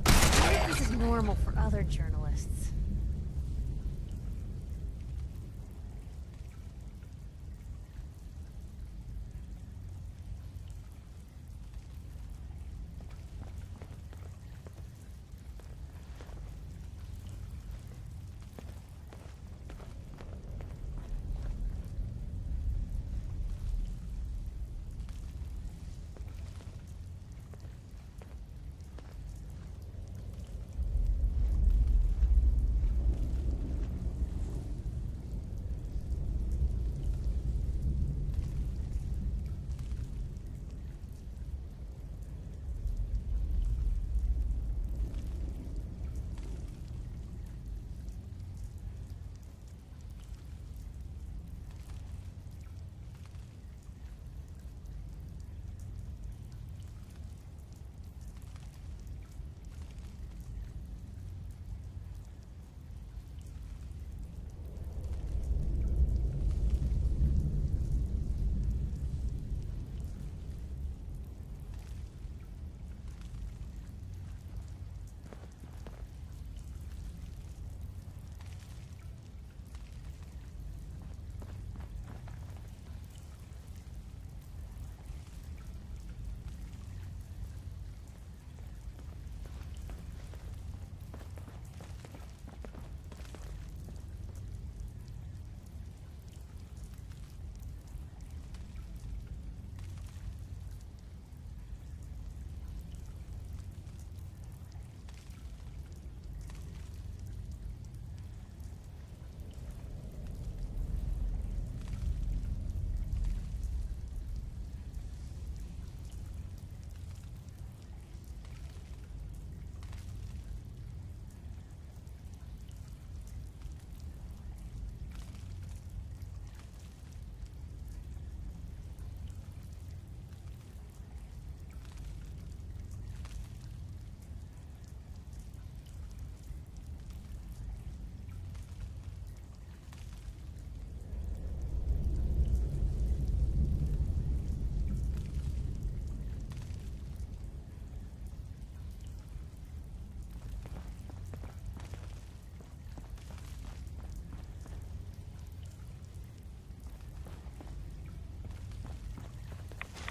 I wonder if this is normal for other journalists.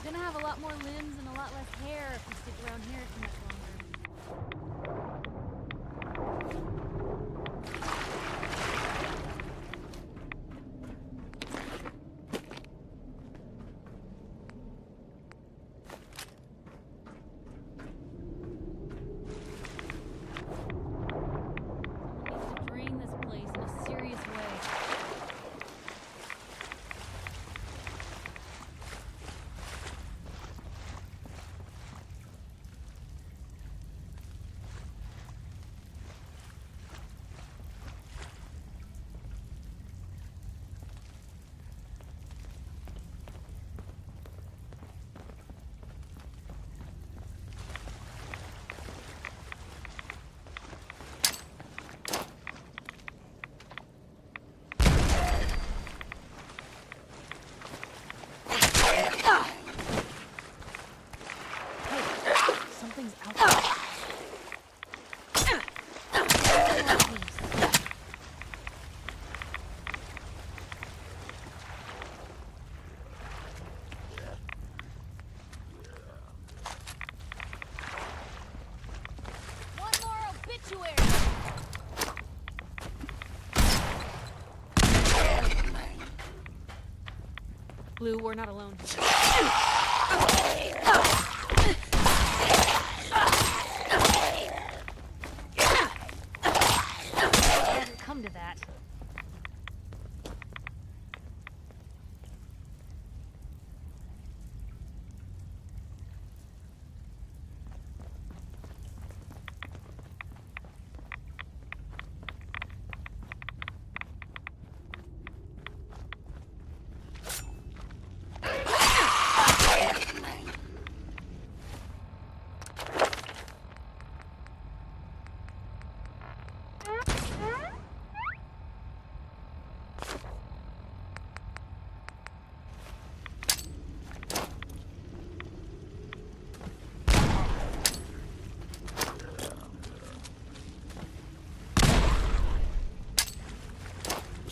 Gonna have a lot more limbs and a lot less hair if you stick around here too much longer. Needs to drain this place in a serious way. Something's out there. One more obituary. Blue, we're not alone. Come to that.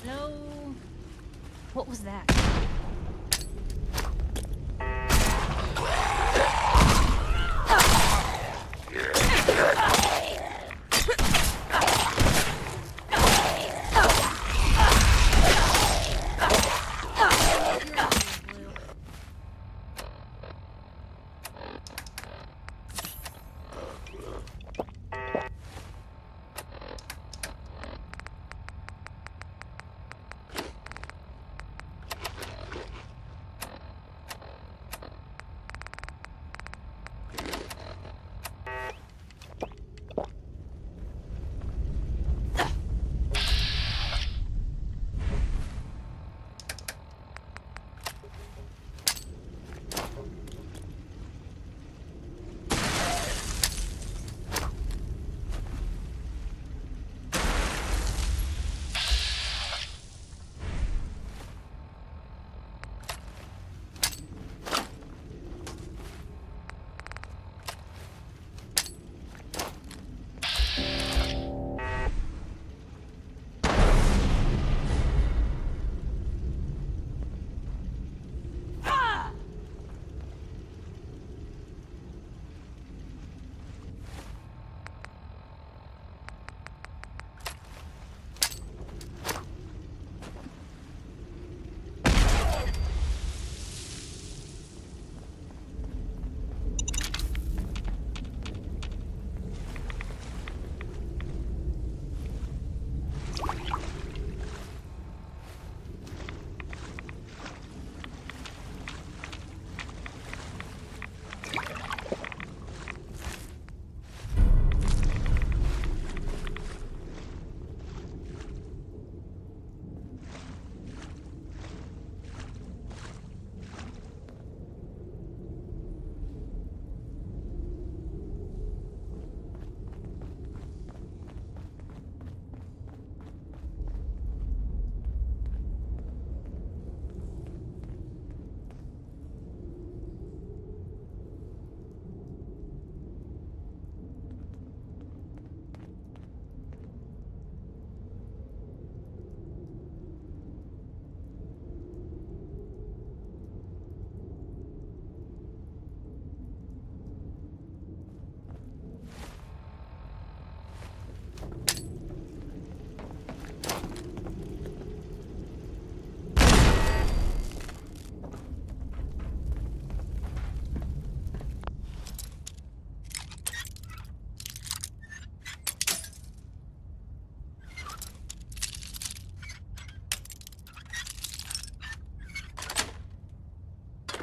Hello? What was that?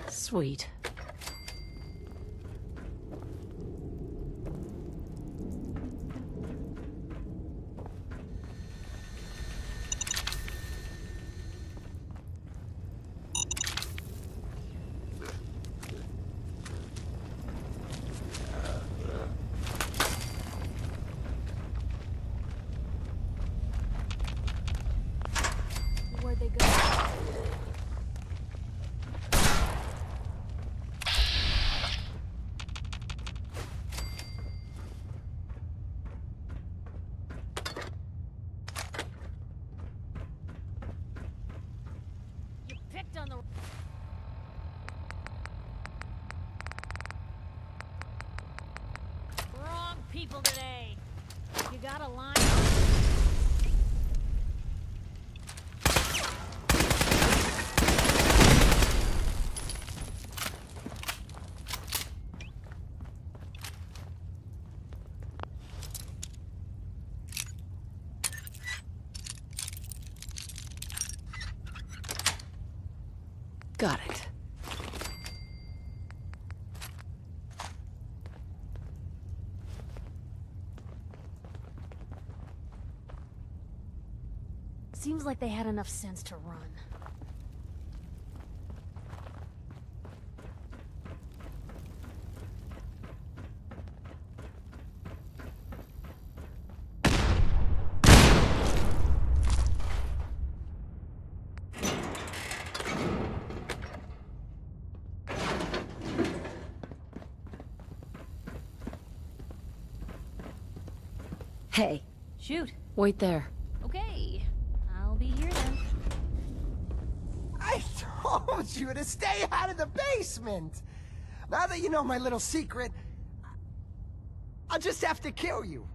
Sweet. Where'd they go? You picked on the wrong people today. You got a line? Got it. Seems like they had enough sense to run. Hey. Shoot. Wait there. Okay. I'll be here then. told you to stay out of the basement. Now that you know my little secret, I'll just have to kill you.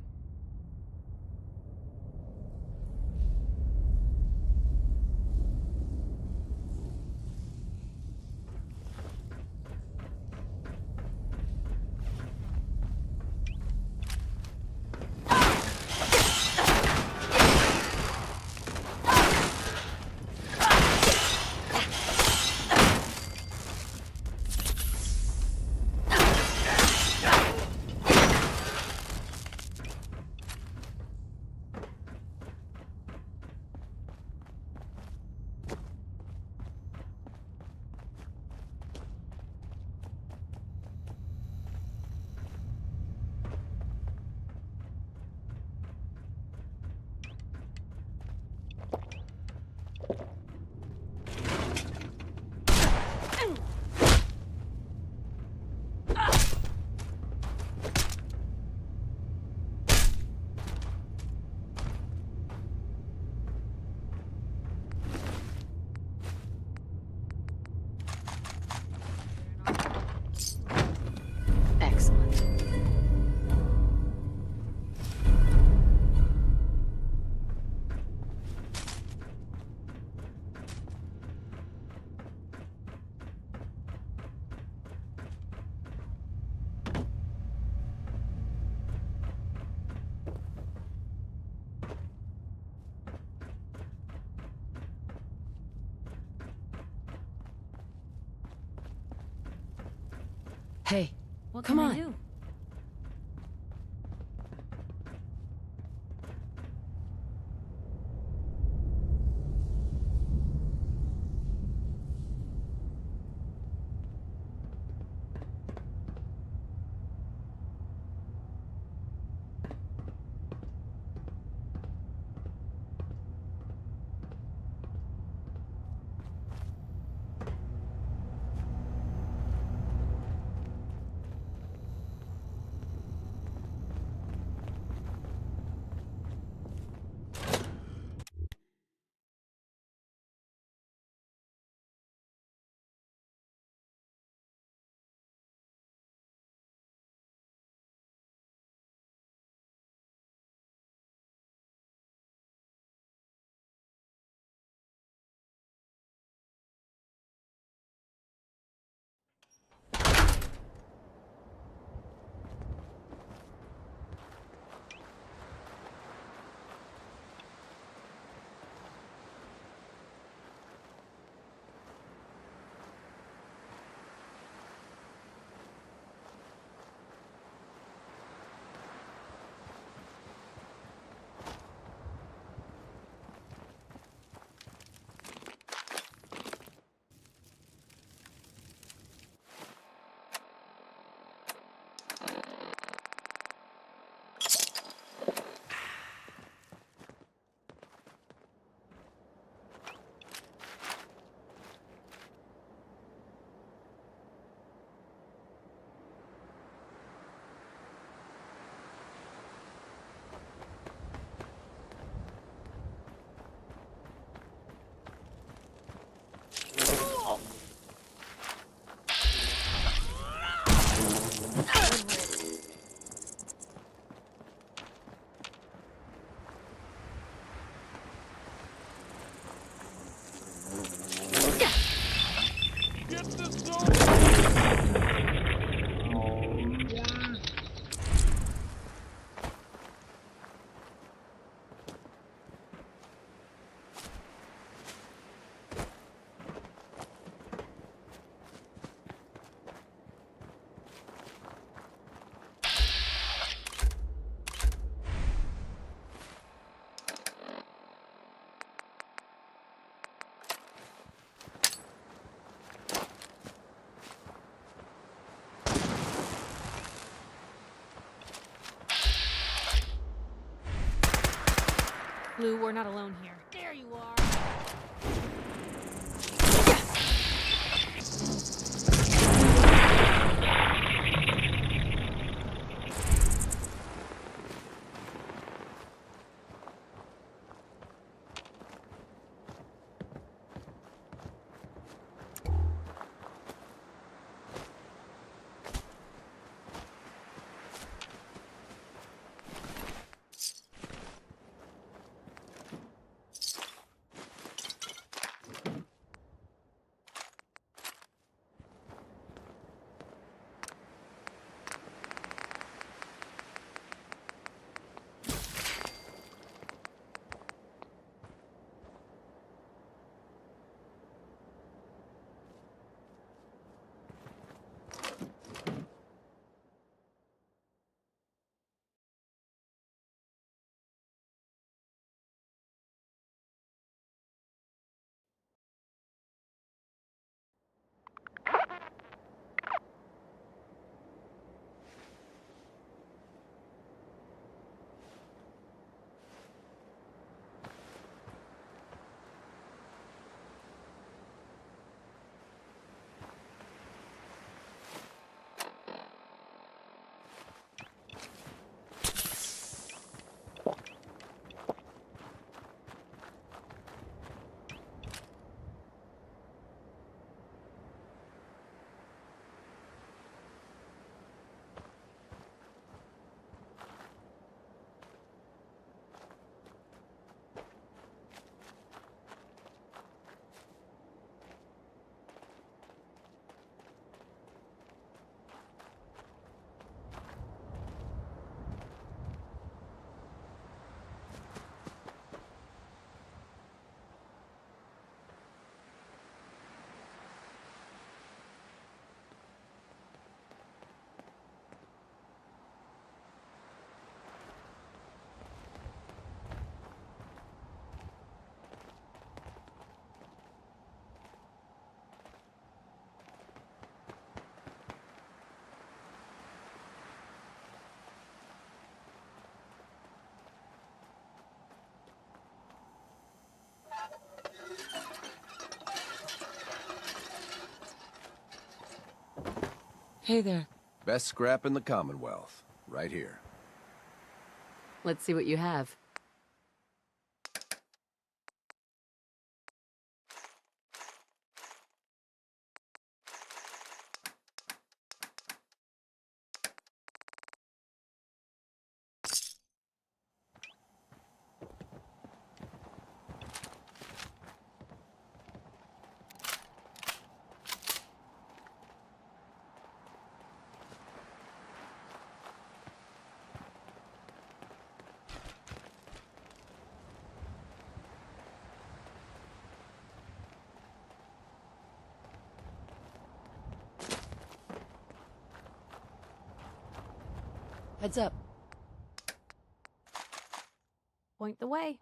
Excellent. Hey, What come can on. I do? Blue, we're not alone here. There you are. Hey there. Best scrap in the Commonwealth. Right here. Let's see what you have. Heads up. Point the way.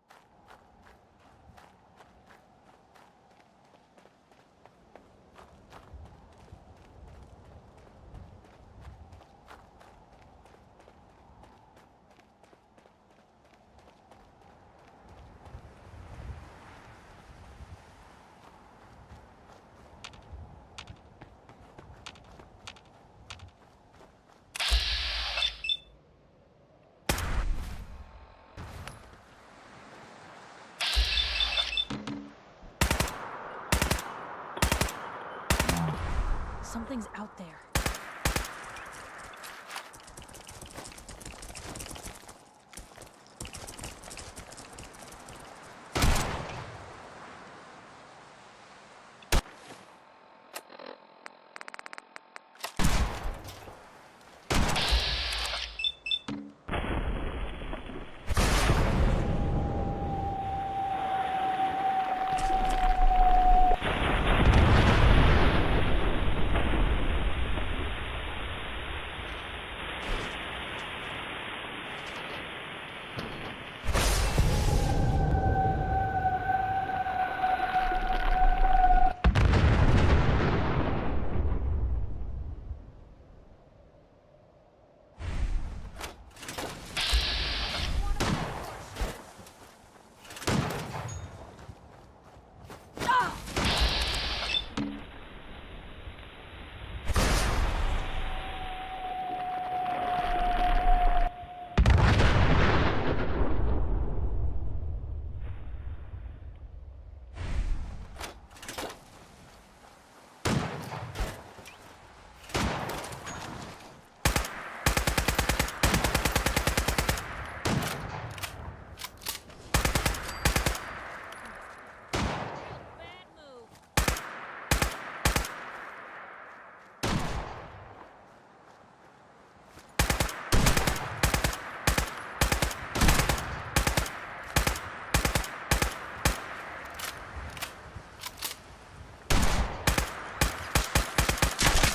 Something's out there.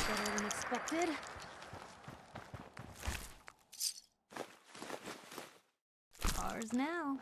Better than expected. Ours now.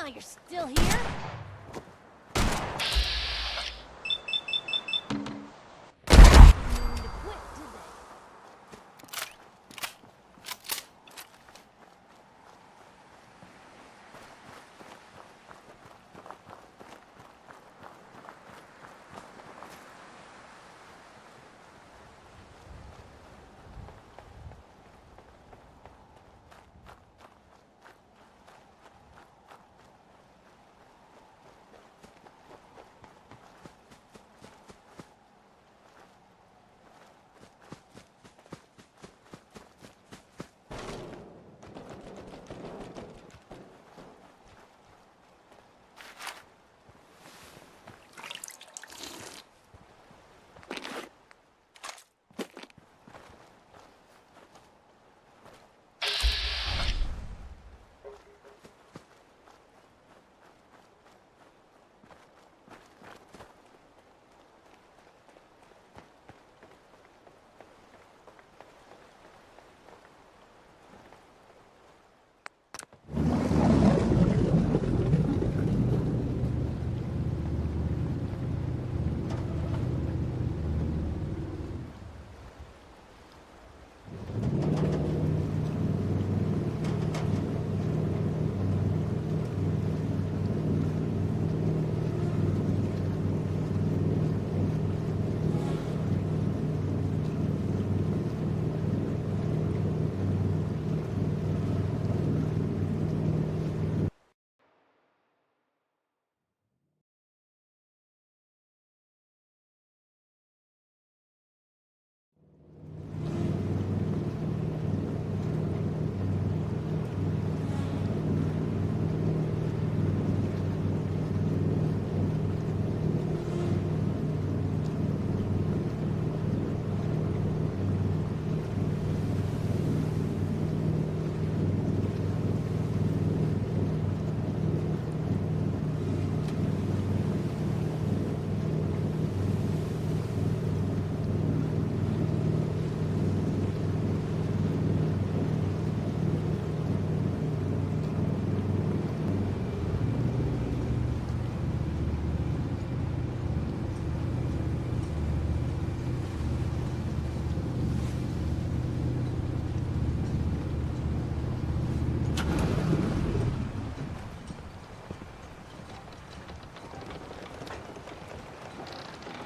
Ah, you're still here?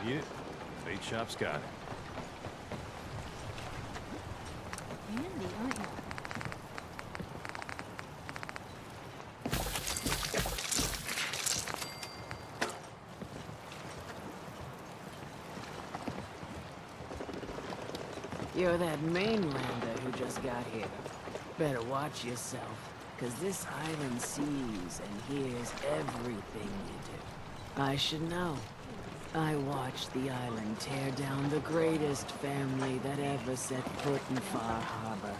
Yeah, bait shop's got it. Handy, aren't you? You're that mainlander who just got here. Better watch yourself, 'cause this island sees and hears everything you do. I should know. I watched the island tear down the greatest family that ever set foot in Far Harbor.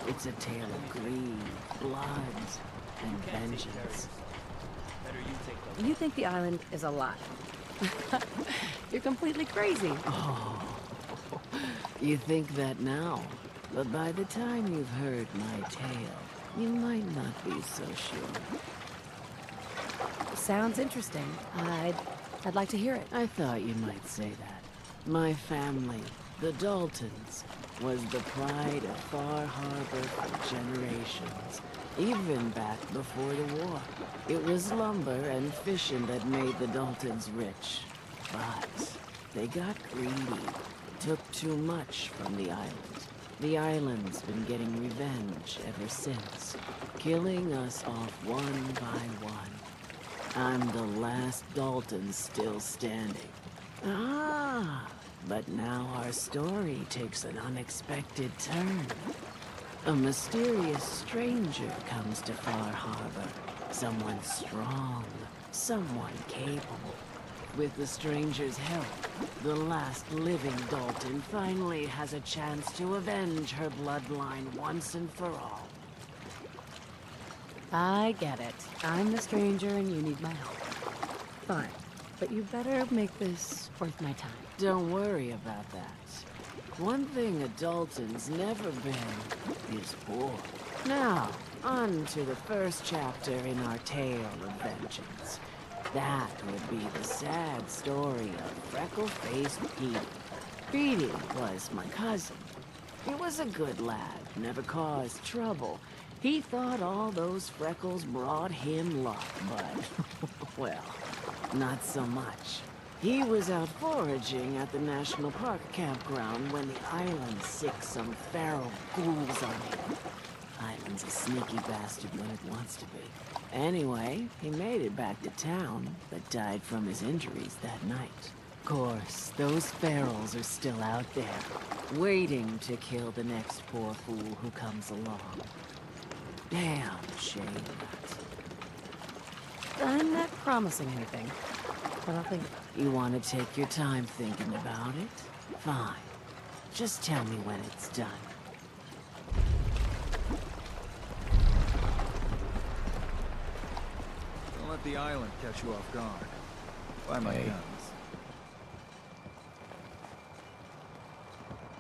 It's a tale of greed, blood, and vengeance. You think the island is alive? You're completely crazy. Oh, you think that now, but by the time you've heard my tale, you might not be so sure. Sounds interesting. I'd like to hear it. I thought you might say that. My family, the Daltons, was the pride of Far Harbor for generations, even back before the war. It was lumber and fishing that made the Daltons rich. But they got greedy, took too much from the island. The island's been getting revenge ever since, killing us off one by one. I'm the last Dalton still standing. Ah, but now our story takes an unexpected turn. A mysterious stranger comes to Far Harbor. Someone strong, someone capable. With the stranger's help, the last living Dalton finally has a chance to avenge her bloodline once and for all. I get it. I'm the stranger and you need my help. Fine. But you better make this worth my time. Don't worry about that. One thing a Dalton's never been is poor. Now, On to the first chapter in our tale of vengeance. That would be the sad story of Freckle-Faced Petey. Petey was my cousin. He was a good lad, never caused trouble. He thought all those freckles brought him luck, but, well, not so much. He was out foraging at the National Park campground when the island sicked some feral ghouls on him. Island's a sneaky bastard when it wants to be. Anyway, he made it back to town, but died from his injuries that night. Of course, those ferals are still out there, waiting to kill the next poor fool who comes along. Damn shame that. I'm not promising anything, but I'll think. You want to take your time thinking about it? Fine. Just tell me when it's done. Don't let the island catch you off guard. Find my guns.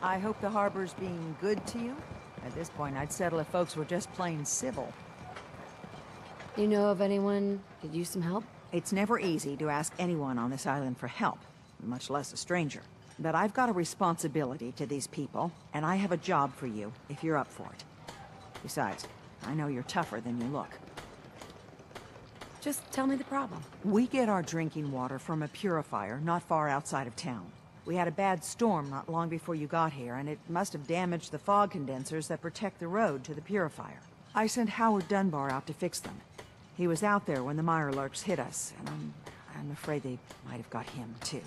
I hope the harbor's being good to you. At this point, I'd settle if folks were just plain civil. Do you know of anyone could use some help? It's never easy to ask anyone on this island for help, much less a stranger. But I've got a responsibility to these people, and I have a job for you, if you're up for it. Besides, I know you're tougher than you look. Just tell me the problem. We get our drinking water from a purifier not far outside of town. We had a bad storm not long before you got here, and it must have damaged the fog condensers that protect the road to the purifier. I sent Howard Dunbar out to fix them. He was out there when the Mirelurks hit us, and I'm afraid they might have got him, too.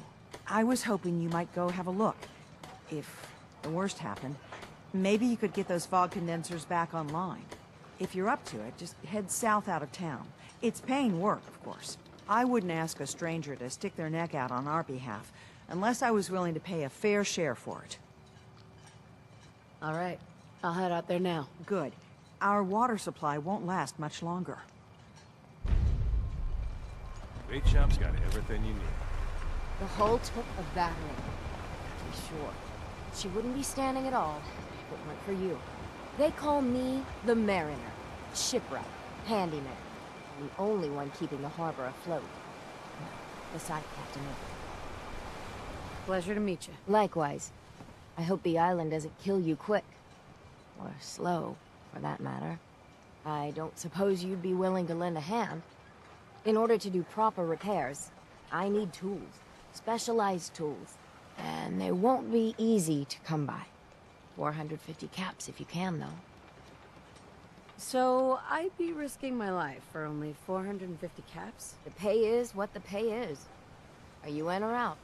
I was hoping you might go have a look. If the worst happened, maybe you could get those fog condensers back online. If you're up to it, just head south out of town. It's paying work, of course. I wouldn't ask a stranger to stick their neck out on our behalf, unless I was willing to pay a fair share for it. All right. I'll head out there now. Good. Our water supply won't last much longer. Bait shop's got everything you need. The hull took a battering, to be sure. She wouldn't be standing at all if it weren't for you. They call me the Mariner, shipwright, handyman, and the only one keeping the harbor afloat. Beside Captain Avery. Pleasure to meet you. Likewise. I hope the island doesn't kill you quick. Or slow, for that matter. I don't suppose you'd be willing to lend a hand. In order to do proper repairs, I need tools. Specialized tools. And they won't be easy to come by. 450 caps if you can, though. So, I'd be risking my life for only 450 caps? The pay is what the pay is. Are you in or out?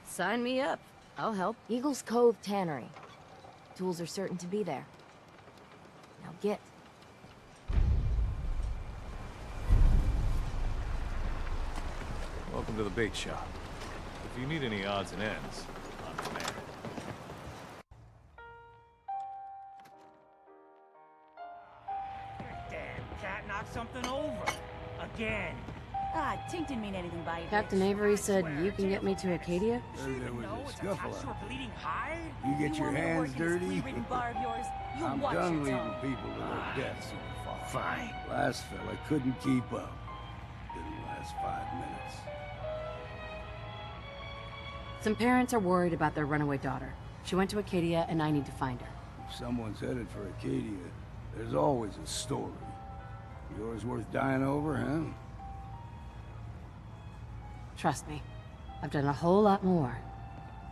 Sign me up. I'll help. Eagles Cove Tannery. Tools are certain to be there. Now get. Welcome to the bait shop. If you need any odds and ends, I'm the man. Damn cat knocked something over. Again. Tink didn't mean anything by it. Captain Avery said you can get me to Acadia? There was a scuffle out there. Bleeding hide? You get your hands dirty, I'm watch done your leaving tongue. people to their deaths super far. Fine. Last fella couldn't keep up. Didn't last 5 minutes. Some parents are worried about their runaway daughter. She went to Acadia, and I need to find her. If someone's headed for Acadia, there's always a story. Yours worth dying over, huh? Trust me, I've done a whole lot more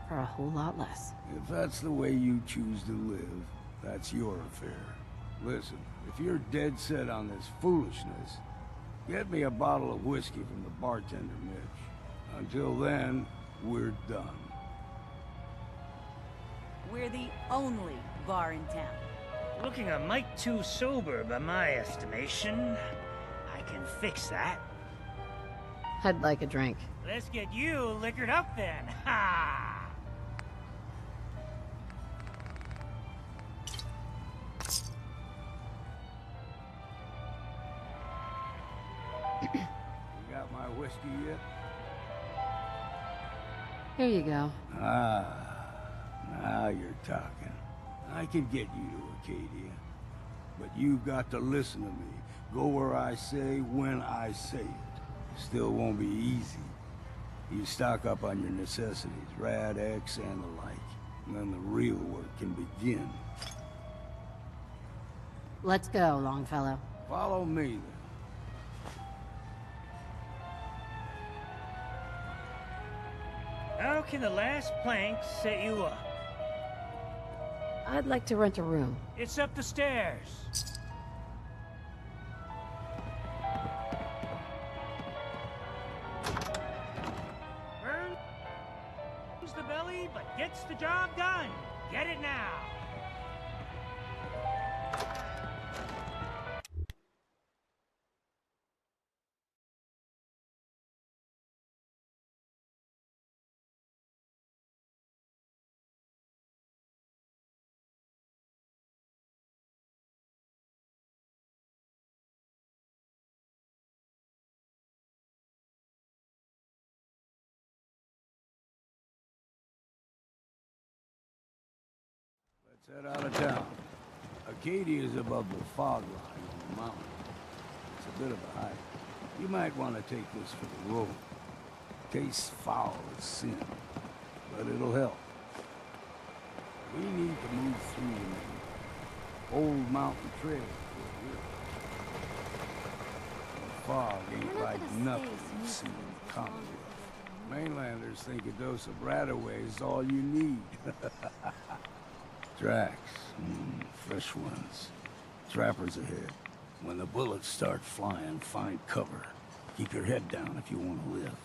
for a whole lot less. If that's the way you choose to live, that's your affair. Listen, if you're dead set on this foolishness, get me a bottle of whiskey from the bartender, Mitch. Until then, we're done. We're the only bar in town. Looking a mite too sober by my estimation. I can fix that. I'd like a drink. Let's get you liquored up then. Ha! You got my whiskey yet? Here you go. Ah, now you're talking. I can get you to Acadia. But you've got to listen to me. Go where I say, when I say it. Still won't be easy. You stock up on your necessities, Rad, X, and the like. And then the real work can begin. Let's go, Longfellow. Follow me, then. How can the last plank set you up? I'd like to rent a room. It's up the stairs. Burns the belly, but gets the job done. Get it now. Let's head out of town. Acadia is above the fog line on the mountain. It's a bit of a hike. You might want to take this for the road. Tastes foul as sin, but it'll help. We need to move through the old mountain trail for a bit. The fog ain't like nothing you've seen in the Commonwealth. Mainlanders think a dose of Radaway is all you need. Tracks, fresh ones. Trappers ahead. When the bullets start flying, find cover. Keep your head down if you want to live.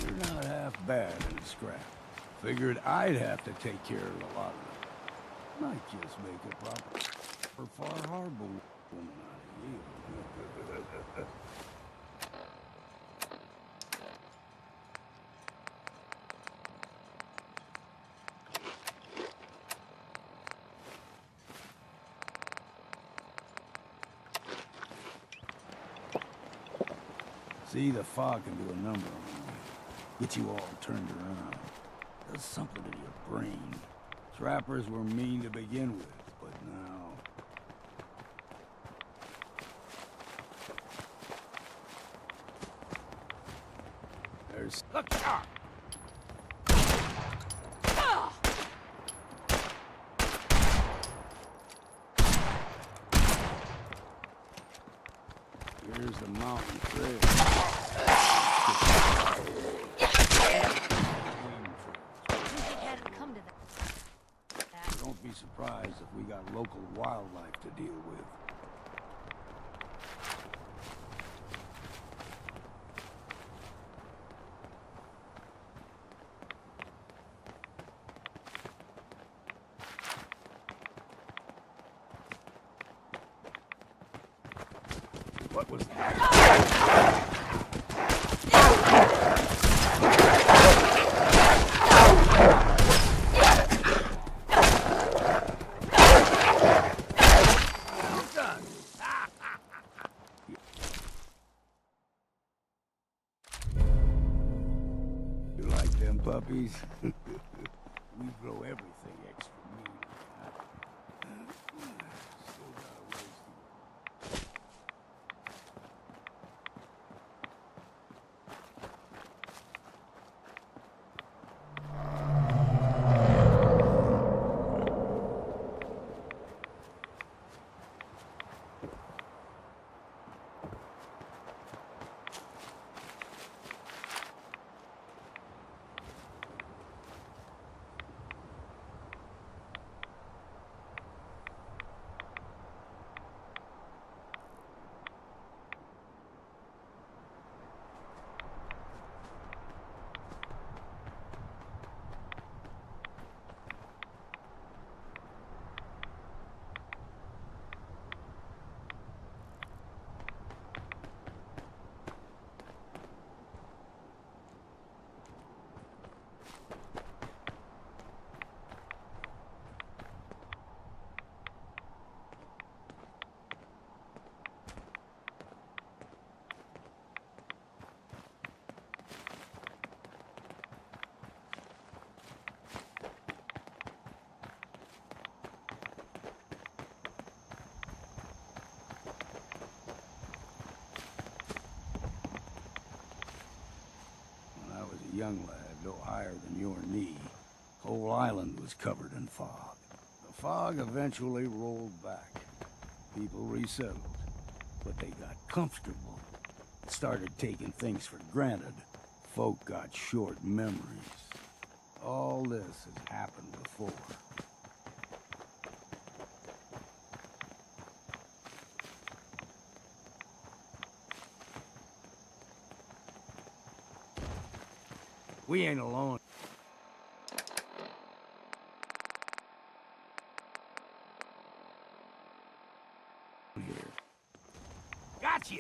You're not half bad in a scrap. Figured I'd have to take care of a lot of it. Might just make a proper for Far Harbor woman out of you. See, the fog can do a number on you. Get you all turned around. Does something to your brain. Trappers were mean to begin with, but now... There's... Look out! Here's the mountain trail. Don't be surprised if we got local wildlife to deal with. What was that? boys. We blow everything extra mean. Still got a ways to go. When I was a young lad, no higher than your knee, whole island was covered in fog. The fog eventually rolled back. People resettled, but they got comfortable. Started taking things for granted. Folk got short memories. All this has happened before. We ain't alone. Here. Gotcha!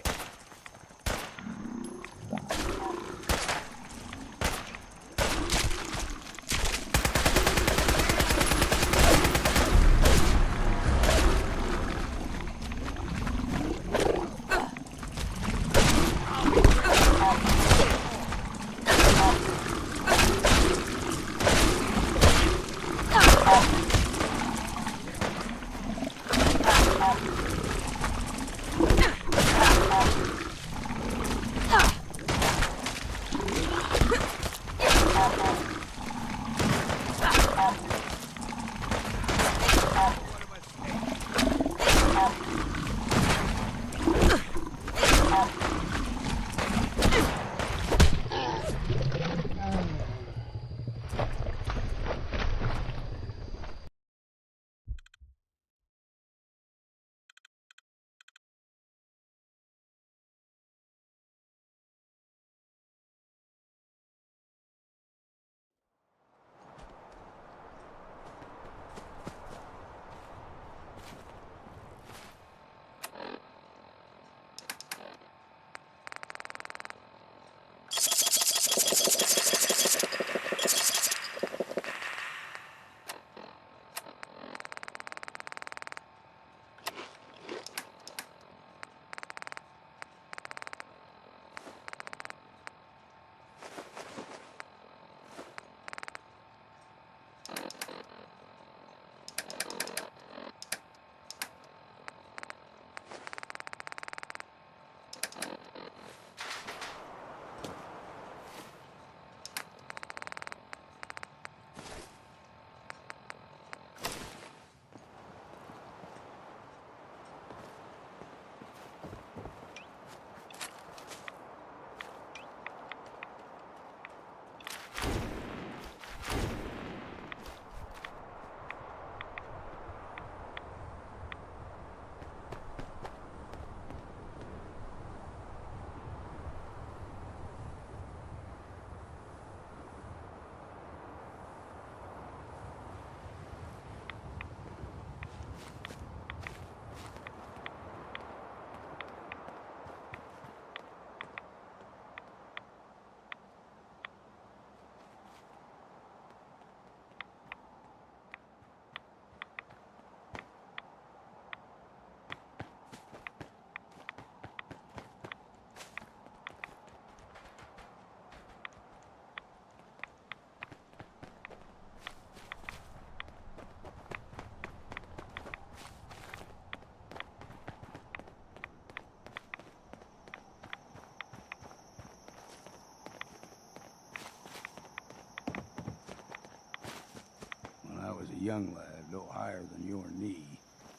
young lad, no higher than your knee,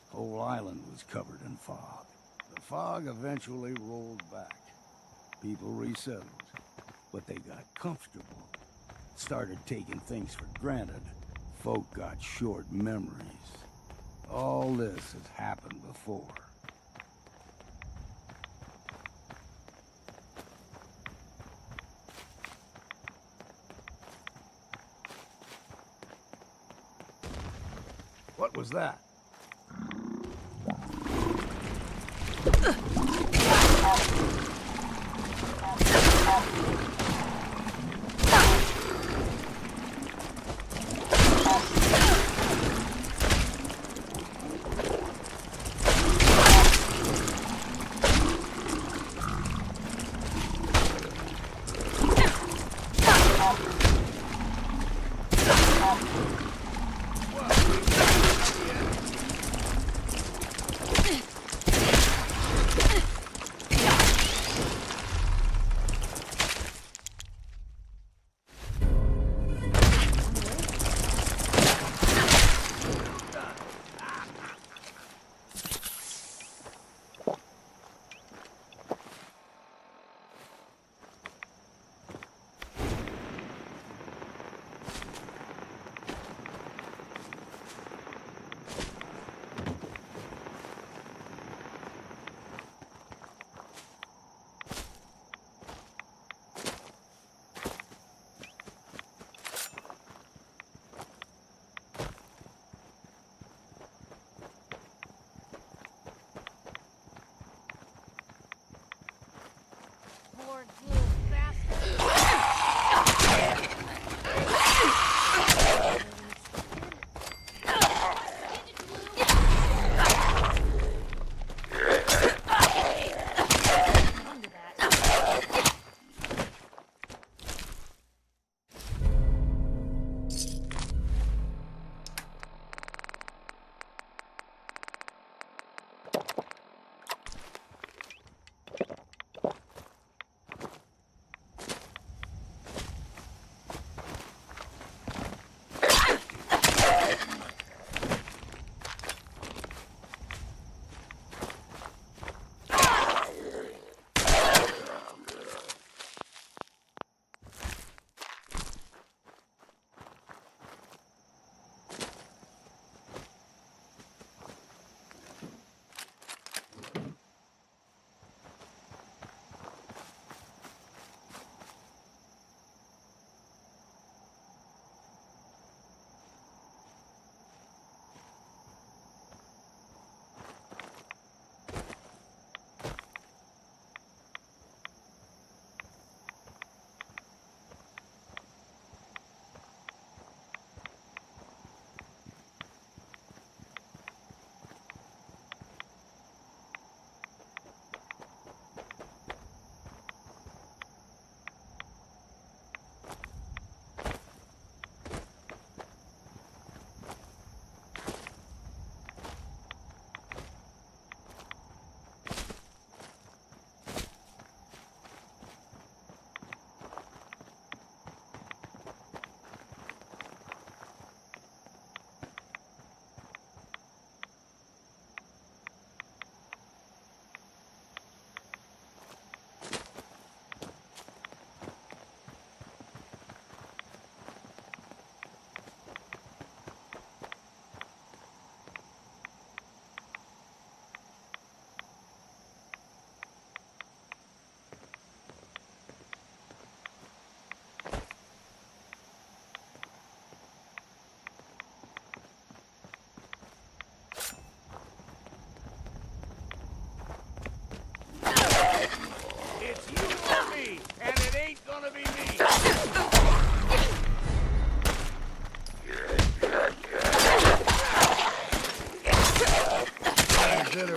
whole island was covered in fog. The fog eventually rolled back. People resettled, but they got comfortable. Started taking things for granted. Folk got short memories. All this has happened before. What was that? Poor little bastard.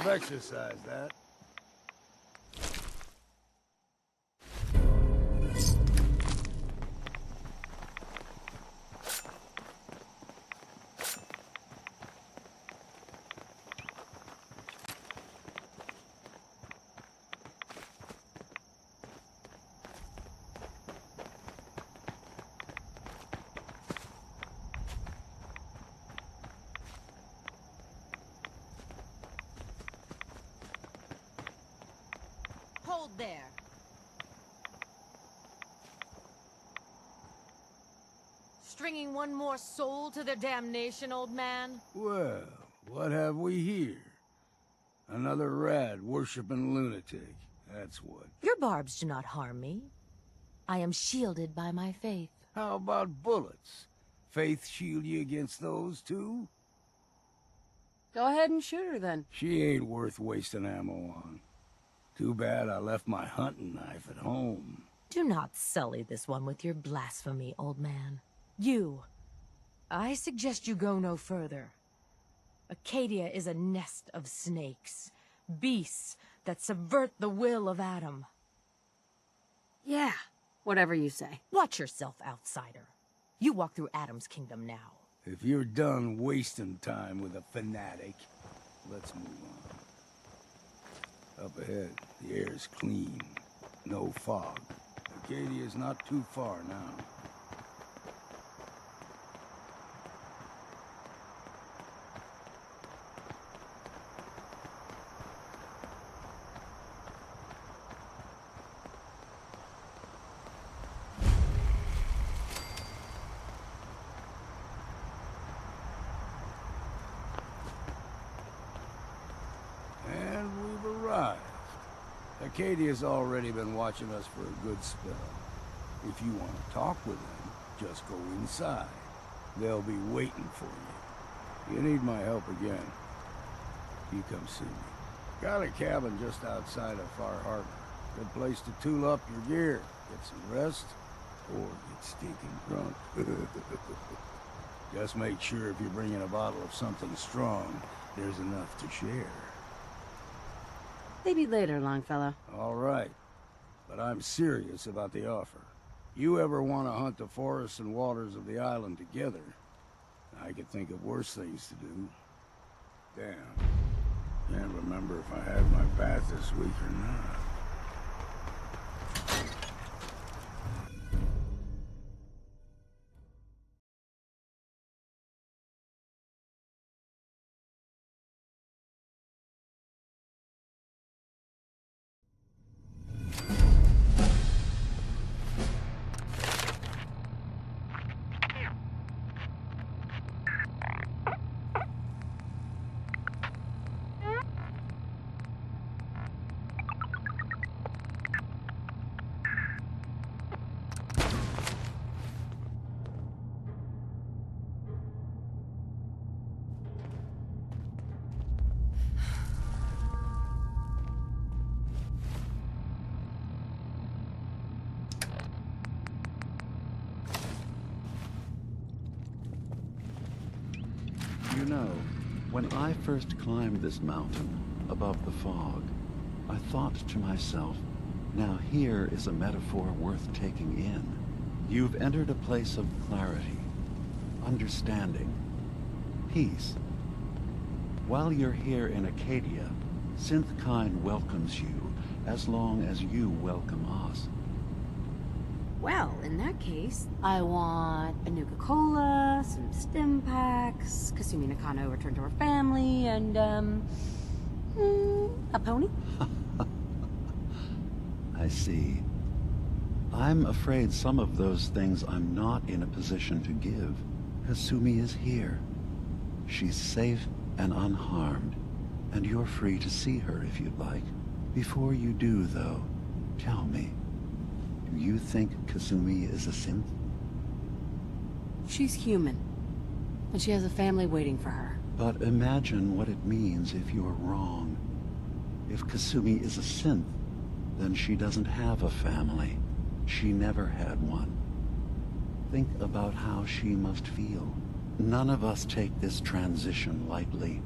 Exercise that. hold there. Stringing one more soul to their damnation, old man? Well, what have we here? Another rad worshipping lunatic, that's what. Your barbs do not harm me. I am shielded by my faith. How about bullets? Faith shield you against those, too? Go ahead and shoot her, then. She ain't worth wasting ammo on. Too bad I left my hunting knife at home. Do not sully this one with your blasphemy, old man. I suggest you go no further. Acadia is a nest of snakes, beasts that subvert the will of Adam. Yeah, whatever you say. Watch yourself, outsider. You walk through Adam's kingdom now. If you're done wasting time with a fanatic, let's move on. Up ahead, the air's clean. No fog. Acadia's not too far now. And we've arrived. Acadia's already been watching us for a good spell. If you want to talk with them, just go inside. They'll be waiting for you. You need my help again, you come see me. Got a cabin just outside of Far Harbor. Good place to tool up your gear, get some rest, or get stinking drunk. Just make sure if you're bringing a bottle of something strong, there's enough to share. Maybe later, Longfellow. All right, but I'm serious about the offer. You ever want to hunt the forests and waters of the island together, I could think of worse things to do. Damn. Can't remember if I had my bath this week or not. You know, when I first climbed this mountain above the fog, I thought to myself, now here is a metaphor worth taking in. You've entered a place of clarity, understanding, peace. While you're here in Acadia, Synthkind welcomes you as long as you welcome us. Well, in that case, I want a Nuka-Cola, some stim packs, Kasumi Nakano returned to her family, and, a pony? I see. I'm afraid some of those things I'm not in a position to give. Kasumi is here. She's safe and unharmed, and you're free to see her if you'd like. Before you do, though, tell me, do you think Kasumi is a synth? She's human, and she has a family waiting for her. But imagine what it means if you're wrong. If Kasumi is a synth, then she doesn't have a family. She never had one. Think about how she must feel. None of us take this transition lightly.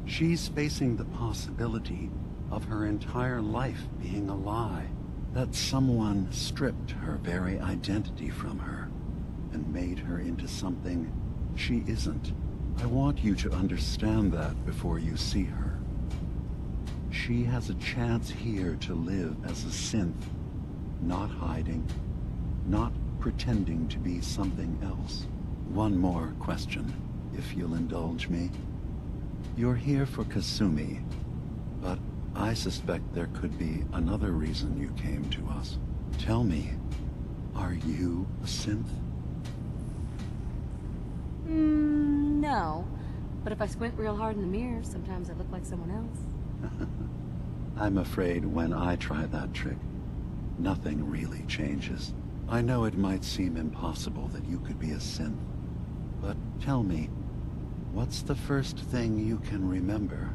She's facing the possibility of her entire life being a lie. That someone stripped her very identity from her and made her into something she isn't. I want you to understand that before you see her. She has a chance here to live as a synth, not hiding, not pretending to be something else. One more question, if you'll indulge me. You're here for Kasumi, but I suspect there could be another reason you came to us. Tell me, are you a synth? No. But if I squint real hard in the mirror, sometimes I look like someone else. I'm afraid when I try that trick, nothing really changes. I know it might seem impossible that you could be a synth, but tell me, what's the first thing you can remember?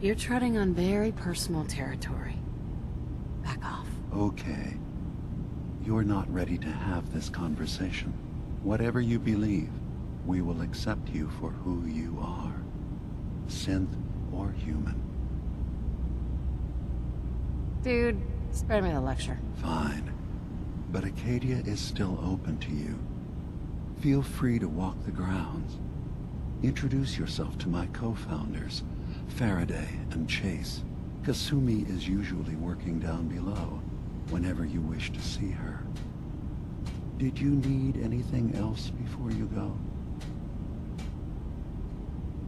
You're treading on very personal territory. Back off. Okay. You're not ready to have this conversation. Whatever you believe, we will accept you for who you are. Synth or human. Dude, spare me the lecture. Fine. But Acadia is still open to you. Feel free to walk the grounds. Introduce yourself to my co-founders, Faraday and Chase. Kasumi is usually working down below, whenever you wish to see her. Did you need anything else before you go?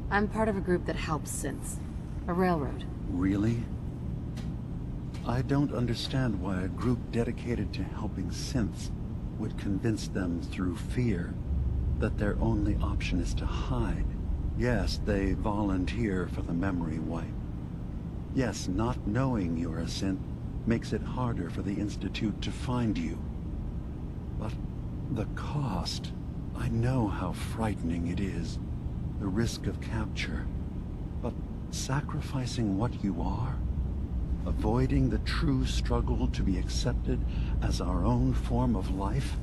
I'm part of a group that helps synths. A railroad. Really? I don't understand why a group dedicated to helping synths would convince them through fear that their only option is to hide. Yes, they volunteer for the memory wipe. Yes, not knowing you're a synth makes it harder for the Institute to find you. But the cost, I know how frightening it is. The risk of capture. But sacrificing what you are? Avoiding the true struggle to be accepted as our own form of life?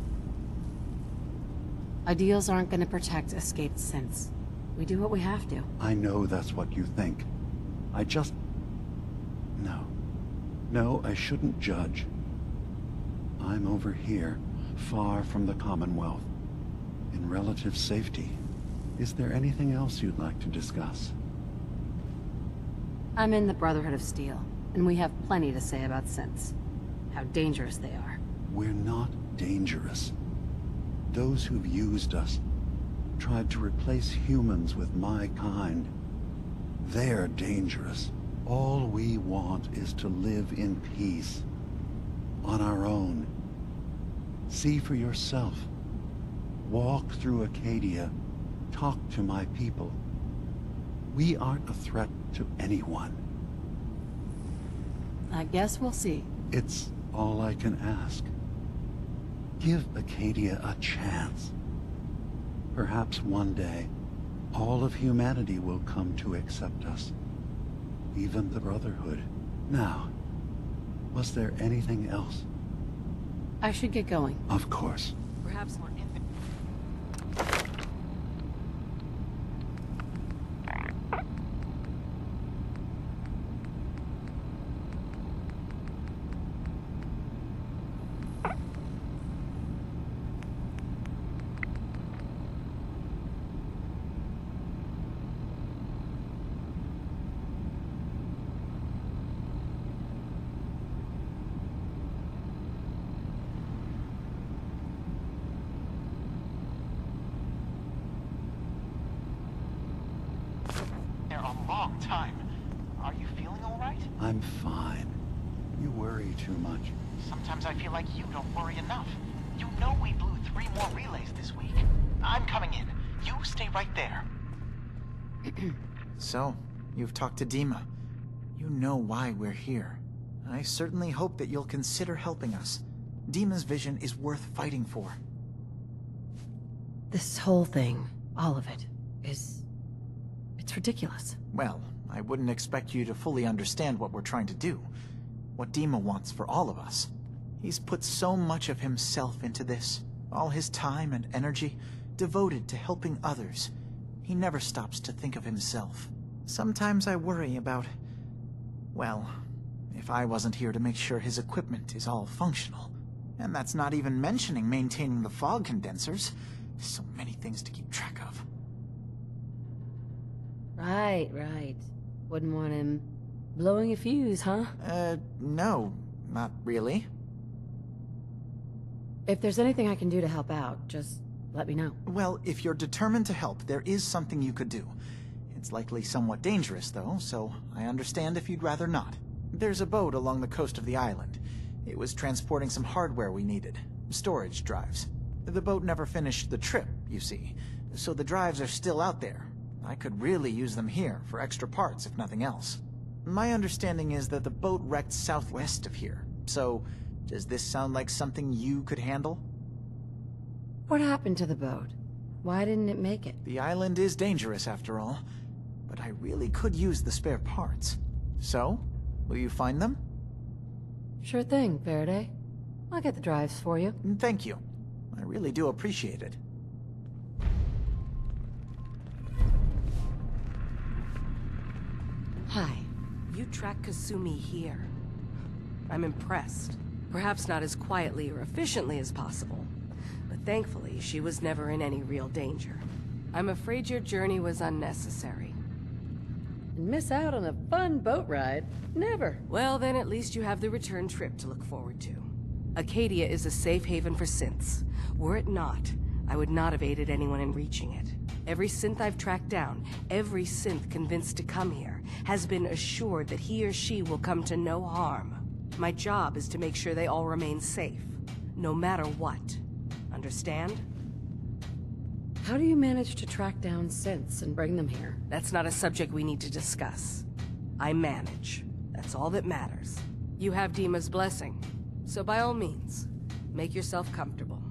Ideals aren't going to protect escaped synths. We do what we have to. I know that's what you think. I just... No, I shouldn't judge. I'm over here, far from the Commonwealth, in relative safety. Is there anything else you'd like to discuss? I'm in the Brotherhood of Steel, and we have plenty to say about synths. How dangerous they are. We're not dangerous. Those who've used us, tried to replace humans with my kind, they're dangerous. All we want is to live in peace. On our own. See for yourself. Walk through Acadia. Talk to my people. We aren't a threat to anyone. I guess we'll see. It's all I can ask. Give Acadia a chance. Perhaps one day, all of humanity will come to accept us. Even the Brotherhood. Now, was there anything else? I should get going. Of course. Perhaps more infinite. Time. Are you feeling all right? I'm fine. You worry too much. Sometimes I feel like you don't worry enough. You know we blew 3 more relays this week. I'm coming in. You stay right there. So, you've talked to Dima. You know why we're here. I certainly hope that you'll consider helping us. Dima's vision is worth fighting for. This whole thing, all of it, it's ridiculous. Well, I wouldn't expect you to fully understand what we're trying to do. What Dima wants for all of us. He's put so much of himself into this. All his time and energy devoted to helping others. He never stops to think of himself. Sometimes I worry about... well, if I wasn't here to make sure his equipment is all functional. And that's not even mentioning maintaining the fog condensers. So many things to keep track of. Right. Wouldn't want him blowing a fuse, huh? No, not really. If there's anything I can do to help out, just let me know. Well, if you're determined to help, there is something you could do. It's likely somewhat dangerous, though, so I understand if you'd rather not. There's a boat along the coast of the island. It was transporting some hardware we needed. Storage drives. The boat never finished the trip, you see, so the drives are still out there. I could really use them here for extra parts, if nothing else. My understanding is that the boat wrecked southwest of here, so does this sound like something you could handle? What happened to the boat? Why didn't it make it? The island is dangerous, after all, but I really could use the spare parts. So, will you find them? Sure thing, Faraday. I'll get the drives for you. Thank you. I really do appreciate it. Hi. You track Kasumi here. I'm impressed. Perhaps not as quietly or efficiently as possible, but thankfully she was never in any real danger. I'm afraid your journey was unnecessary. And miss out on a fun boat ride? Never. Well, then at least you have the return trip to look forward to. Acadia is a safe haven for synths. Were it not, I would not have aided anyone in reaching it. Every synth I've tracked down, every synth convinced to come here, has been assured that he or she will come to no harm. My job is to make sure they all remain safe, no matter what. Understand? How do you manage to track down synths and bring them here? That's not a subject we need to discuss. I manage. That's all that matters. You have Dima's blessing, so by all means, make yourself comfortable.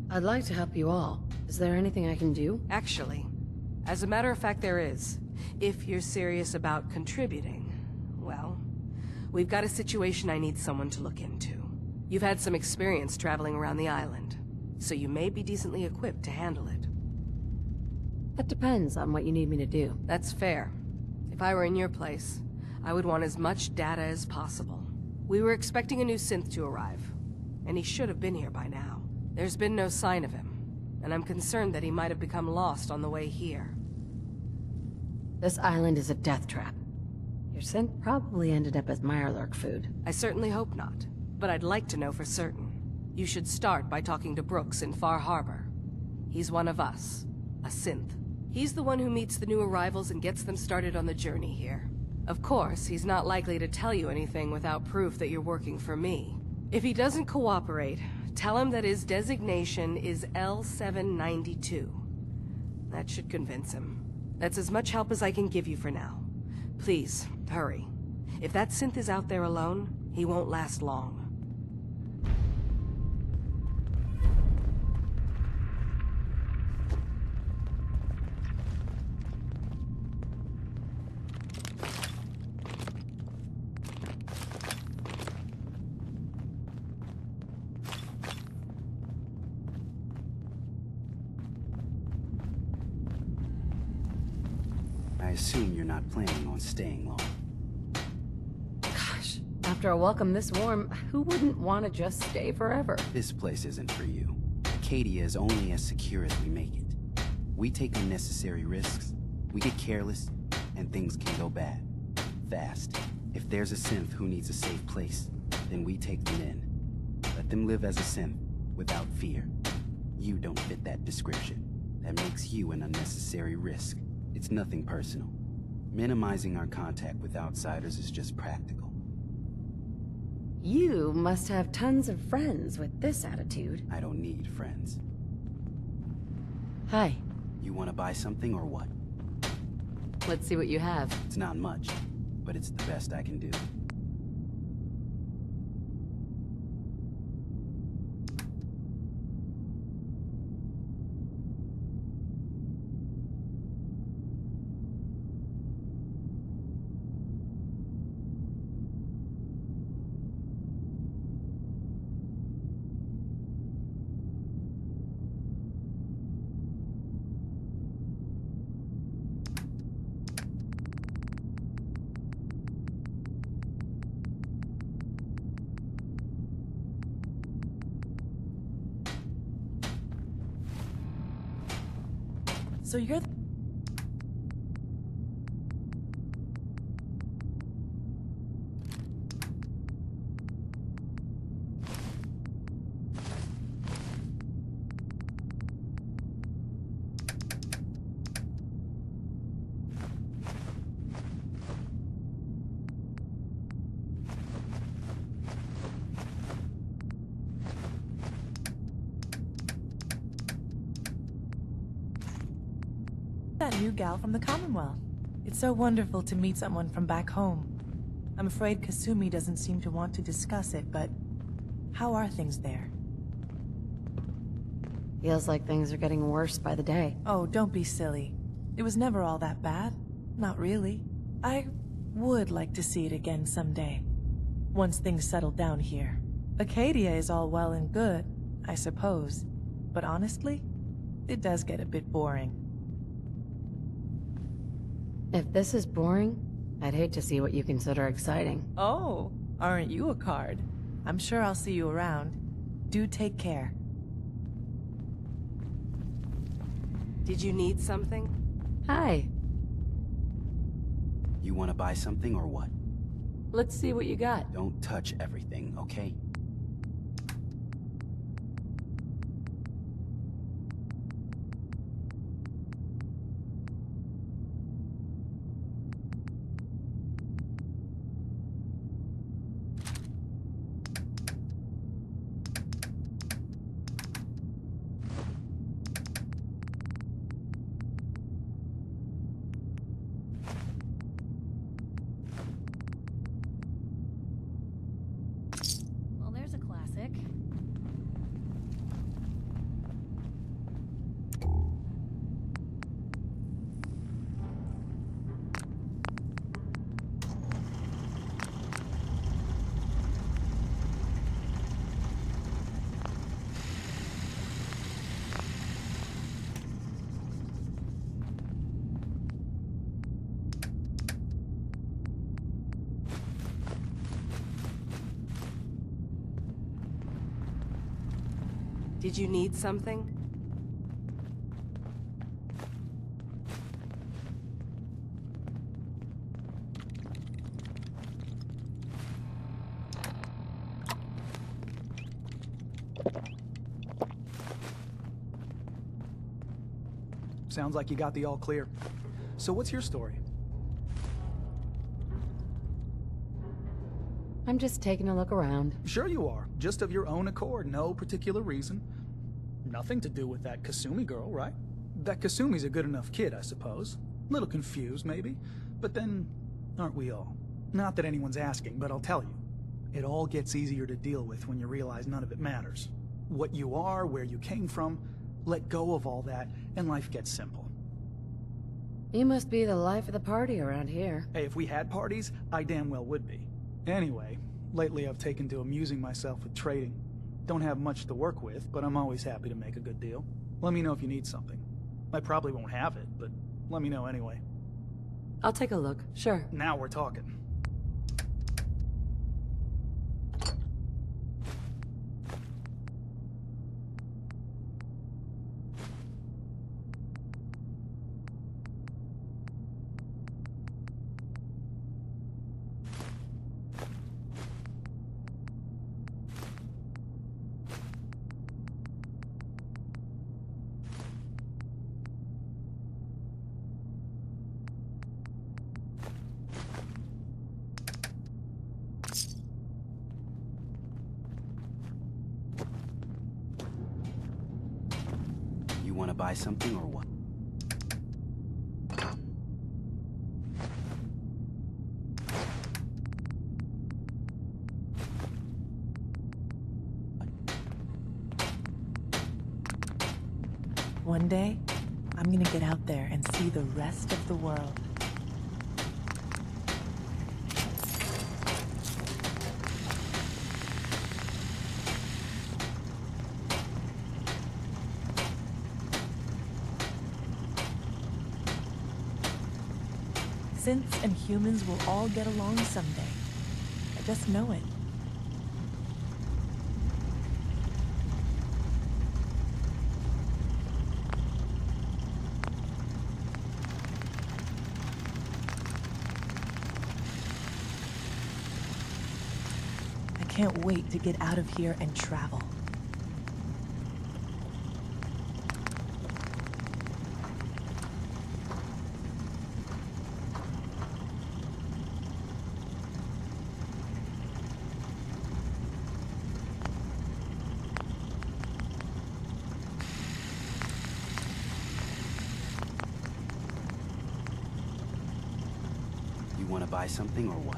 I'd like to help you all. Is there anything I can do? Actually, as a matter of fact, there is. If you're serious about contributing, well, we've got a situation I need someone to look into. You've had some experience traveling around the island, so you may be decently equipped to handle it. That depends on what you need me to do. That's fair. If I were in your place, I would want as much data as possible. We were expecting a new synth to arrive, and he should have been here by now. There's been no sign of him, and I'm concerned that he might have become lost on the way here. This island is a death trap. Your synth probably ended up as Mirelurk food. I certainly hope not, but I'd like to know for certain. You should start by talking to Brooks in Far Harbor. He's one of us, a synth. He's the one who meets the new arrivals and gets them started on the journey here. Of course, he's not likely to tell you anything without proof that you're working for me. If he doesn't cooperate, tell him that his designation is L792. That should convince him. That's as much help as I can give you for now. Please, hurry. If that synth is out there alone, he won't last long. I assume you're not planning on staying long. Gosh, after a welcome this warm, who wouldn't want to just stay forever? This place isn't for you. Acadia is only as secure as we make it. We take unnecessary risks, we get careless, and things can go bad. Fast. If there's a synth who needs a safe place, then we take them in. Let them live as a synth, without fear. You don't fit that description. That makes you an unnecessary risk. It's nothing personal. Minimizing our contact with outsiders is just practical. You must have tons of friends with this attitude. I don't need friends. Hi. You want to buy something or what? Let's see what you have. It's not much, but it's the best I can do. So you're That new gal from the Commonwealth. It's so wonderful to meet someone from back home. I'm afraid Kasumi doesn't seem to want to discuss it, but how are things there? Feels like things are getting worse by the day. Oh, don't be silly. It was never all that bad. Not really. I would like to see it again someday. Once things settle down here. Acadia is all well and good, I suppose. But honestly, it does get a bit boring. If this is boring, I'd hate to see what you consider exciting. Oh, aren't you a card? I'm sure I'll see you around. Do take care. Did you need something? Hi. You want to buy something or what? Let's see what you got. Don't touch everything, okay? Well, there's a classic. Did you need something? Sounds like you got the all clear. So what's your story? I'm just taking a look around. Sure you are. Just of your own accord, no particular reason. Nothing to do with that Kasumi girl, right? That Kasumi's a good enough kid, I suppose. Little confused, maybe. But then, aren't we all? Not that anyone's asking, but I'll tell you. It all gets easier to deal with when you realize none of it matters. What you are, where you came from, let go of all that, and life gets simple. You must be the life of the party around here. Hey, if we had parties, I damn well would be. Anyway, lately I've taken to amusing myself with trading. Don't have much to work with, but I'm always happy to make a good deal. Let me know if you need something. I probably won't have it, but let me know anyway. I'll take a look, sure. Now we're talking. You want to buy something or what? One day, I'm gonna get out there and see the rest of the world. Synths and humans will all get along someday. I just know it. I can't wait to get out of here and travel. want to buy something or what?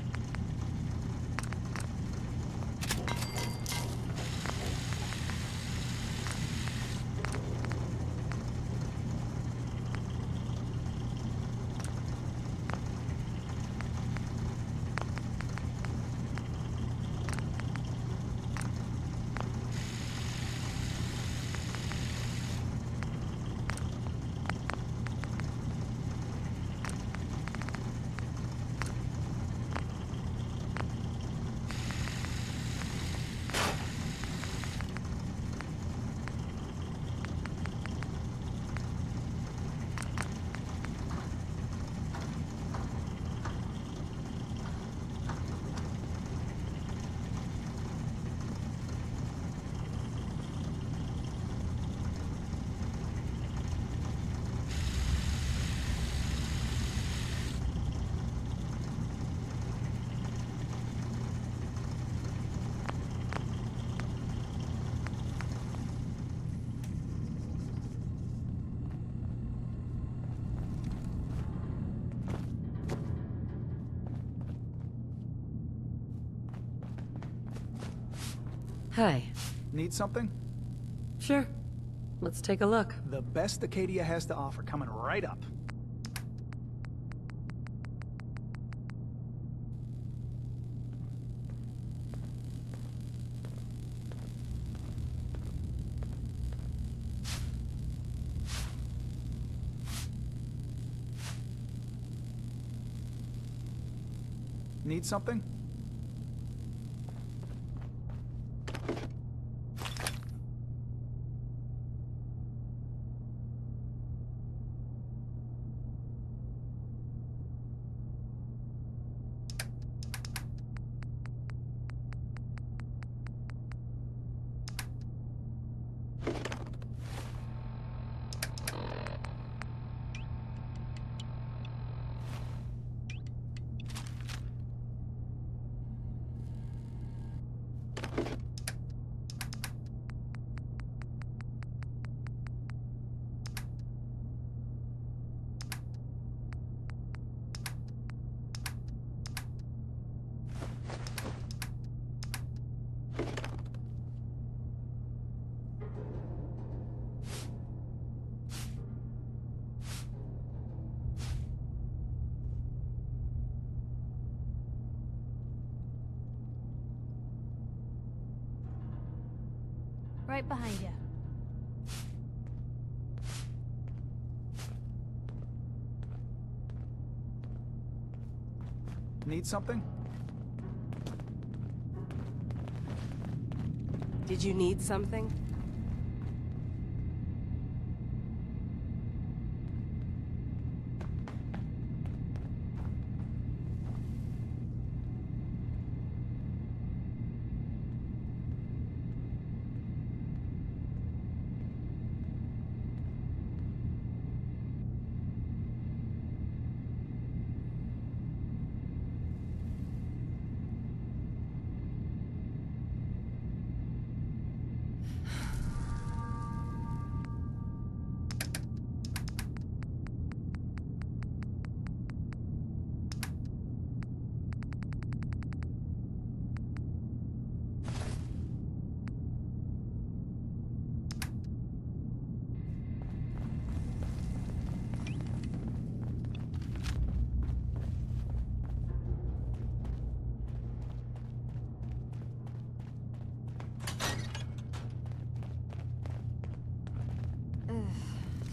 Hi. Need something? Sure. Let's take a look. The best Acadia has to offer, coming right up. Need something? Right behind you. Need something? Did you need something?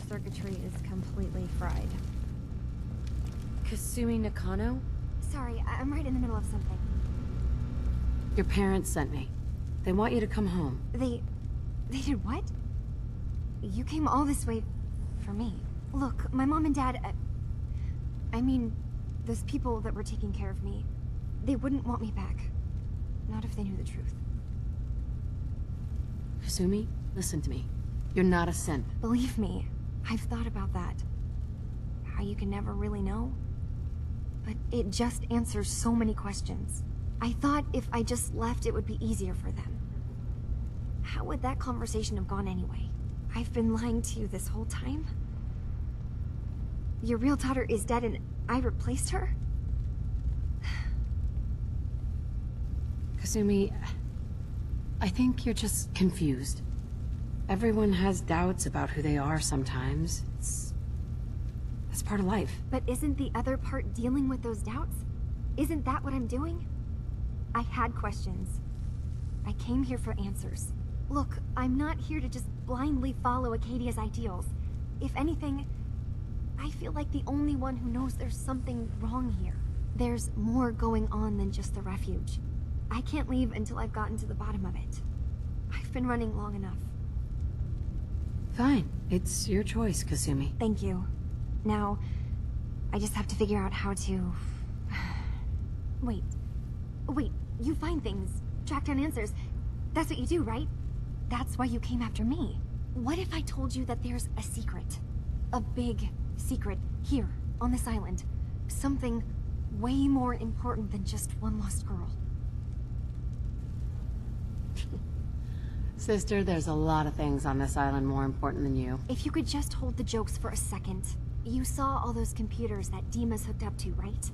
Circuitry is completely fried. Kasumi Nakano? Sorry, I'm right in the middle of something. Your parents sent me. They want you to come home. They did what? You came all this way for me. Look, my mom and dad, I mean, those people that were taking care of me, they wouldn't want me back. Not if they knew the truth. Kasumi, listen to me. You're not a synth. Believe me, I've thought about that. How you can never really know. But it just answers so many questions. I thought if I just left, it would be easier for them. How would that conversation have gone anyway? I've been lying to you this whole time? Your real daughter is dead and I replaced her? Kasumi, I think you're just confused. Everyone has doubts about who they are sometimes. It's part of life. But isn't the other part dealing with those doubts? Isn't that what I'm doing? I had questions. I came here for answers. Look, I'm not here to just blindly follow Acadia's ideals. If anything, I feel like the only one who knows there's something wrong here. There's more going on than just the refuge. I can't leave until I've gotten to the bottom of it. I've been running long enough. Fine. It's your choice, Kasumi. Thank you. Now, I just have to figure out how to... Wait. Wait, you find things, track down answers. That's what you do, right? That's why you came after me. What if I told you that there's a secret? A big secret here, on this island. Something way more important than just one lost girl. Sister, there's a lot of things on this island more important than you. If you could just hold the jokes for a second. You saw all those computers that Dima's hooked up to, right?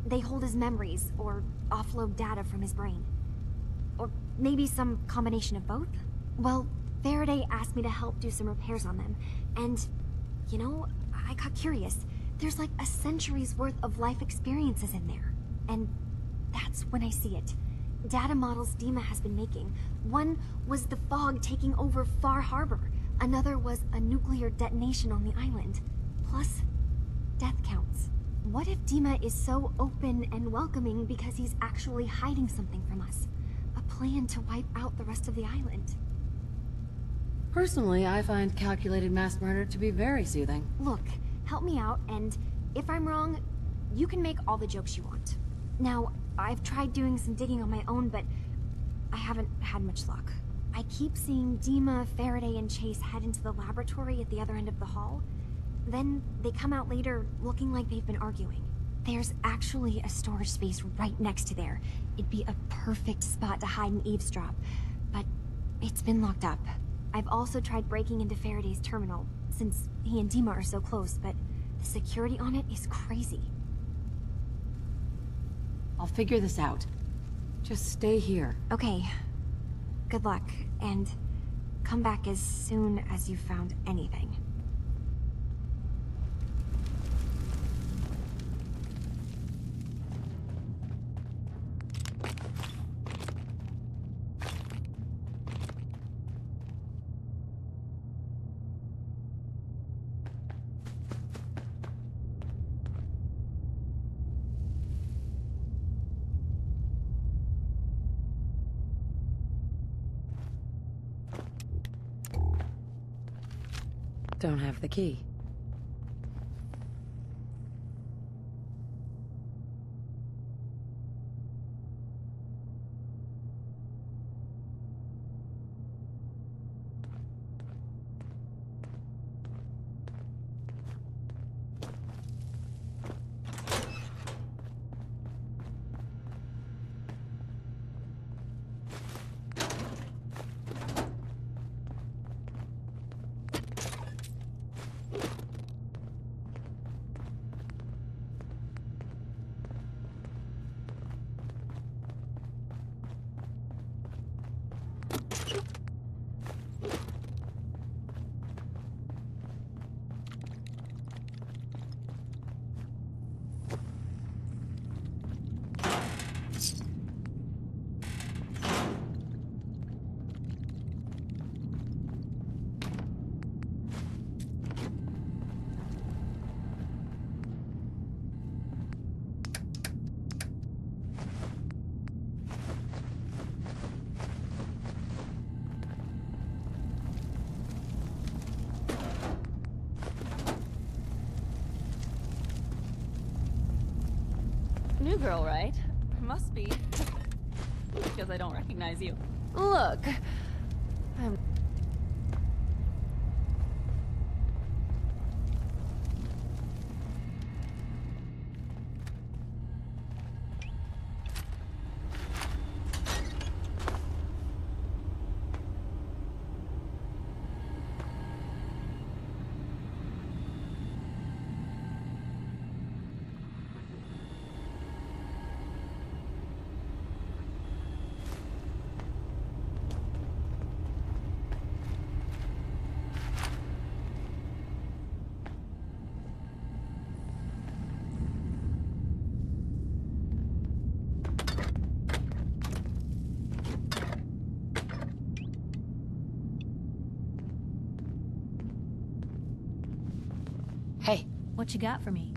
They hold his memories, or offload data from his brain. Or maybe some combination of both? Well, Faraday asked me to help do some repairs on them, and, you know, I got curious. There's like a century's worth of life experiences in there. And that's when I see it. Data models Dima has been making. One was the fog taking over Far Harbor. Another was a nuclear detonation on the island. Plus, death counts. What if Dima is so open and welcoming because he's actually hiding something from us? A plan to wipe out the rest of the island. Personally, I find calculated mass murder to be very soothing. Look, help me out, and if I'm wrong, you can make all the jokes you want. Now, I've tried doing some digging on my own, but I haven't had much luck. I keep seeing Dima, Faraday, and Chase head into the laboratory at the other end of the hall. Then they come out later looking like they've been arguing. There's actually a storage space right next to there. It'd be a perfect spot to hide and eavesdrop, but it's been locked up. I've also tried breaking into Faraday's terminal, since he and Dima are so close, but the security on it is crazy. I'll figure this out. Just stay here. Okay. Good luck, and come back as soon as you've found anything. Don't have the key. New girl, right? Must be. Because I don't recognize you. Look, I'm... Hey. What you got for me?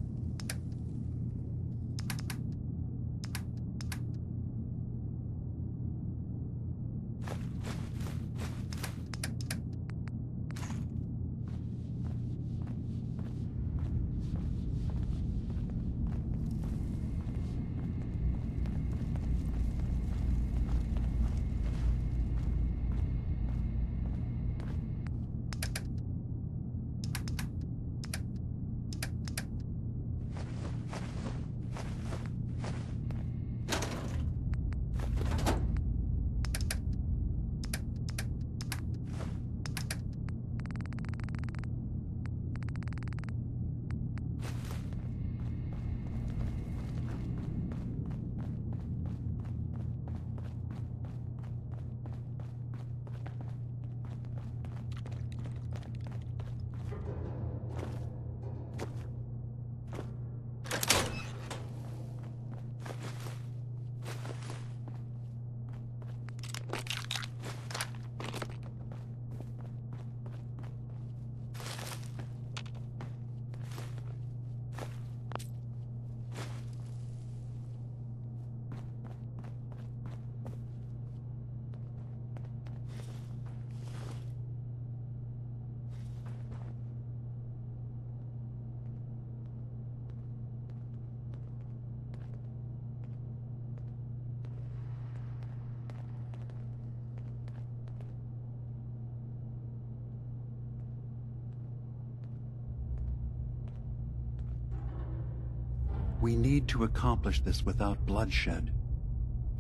We need to accomplish this without bloodshed.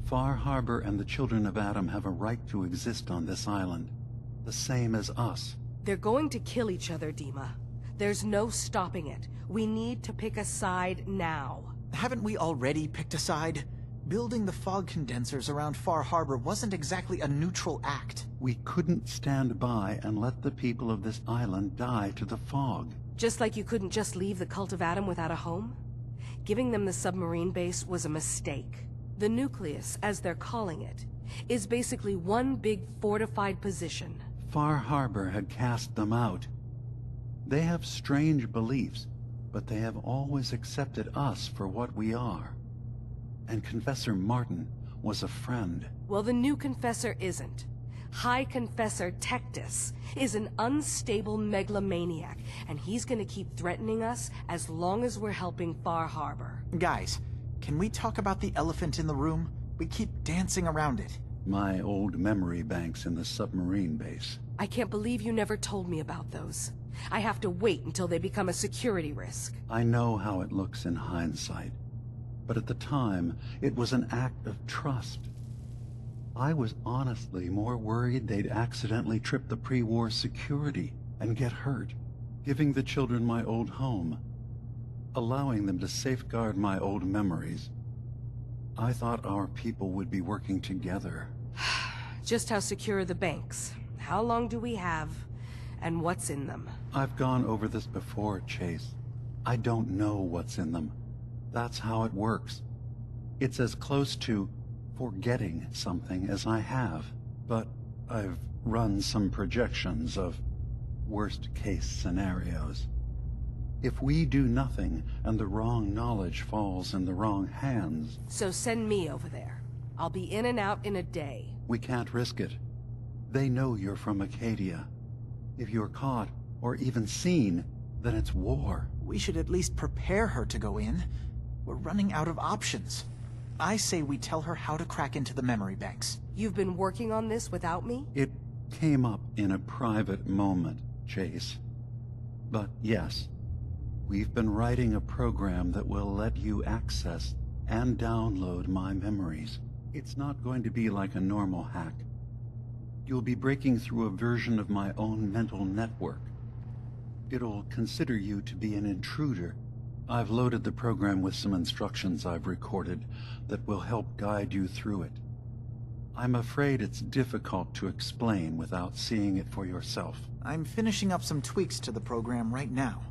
Far Harbor and the children of Adam have a right to exist on this island, the same as us. They're going to kill each other, Dima. There's no stopping it. We need to pick a side now. Haven't we already picked a side? Building the fog condensers around Far Harbor wasn't exactly a neutral act. We couldn't stand by and let the people of this island die to the fog. Just like you couldn't just leave the Cult of Adam without a home? Giving them the submarine base was a mistake. The nucleus, as they're calling it, is basically one big fortified position. Far Harbor had cast them out. They have strange beliefs, but they have always accepted us for what we are. And Confessor Martin was a friend. Well, the new Confessor isn't. High Confessor Tectus is an unstable megalomaniac, and he's gonna keep threatening us as long as we're helping Far Harbor. Guys, can we talk about the elephant in the room? We keep dancing around it. My old memory banks in the submarine base. I can't believe you never told me about those. I have to wait until they become a security risk. I know how it looks in hindsight, but at the time, it was an act of trust. I was honestly more worried they'd accidentally trip the pre-war security and get hurt, giving the children my old home, allowing them to safeguard my old memories. I thought our people would be working together. Just how secure are the banks? How long do we have? And what's in them? I've gone over this before, Chase. I don't know what's in them. That's how it works. It's as close to forgetting something as I have, but I've run some projections of worst-case scenarios. If we do nothing and the wrong knowledge falls in the wrong hands... So send me over there. I'll be in and out in a day. We can't risk it. They know you're from Acadia. If you're caught, or even seen, then it's war. We should at least prepare her to go in. We're running out of options. I say we tell her how to crack into the memory banks. You've been working on this without me? It came up in a private moment, Chase. But yes, we've been writing a program that will let you access and download my memories. It's not going to be like a normal hack. You'll be breaking through a version of my own mental network. It'll consider you to be an intruder. I've loaded the program with some instructions I've recorded that will help guide you through it. I'm afraid it's difficult to explain without seeing it for yourself. I'm finishing up some tweaks to the program right now.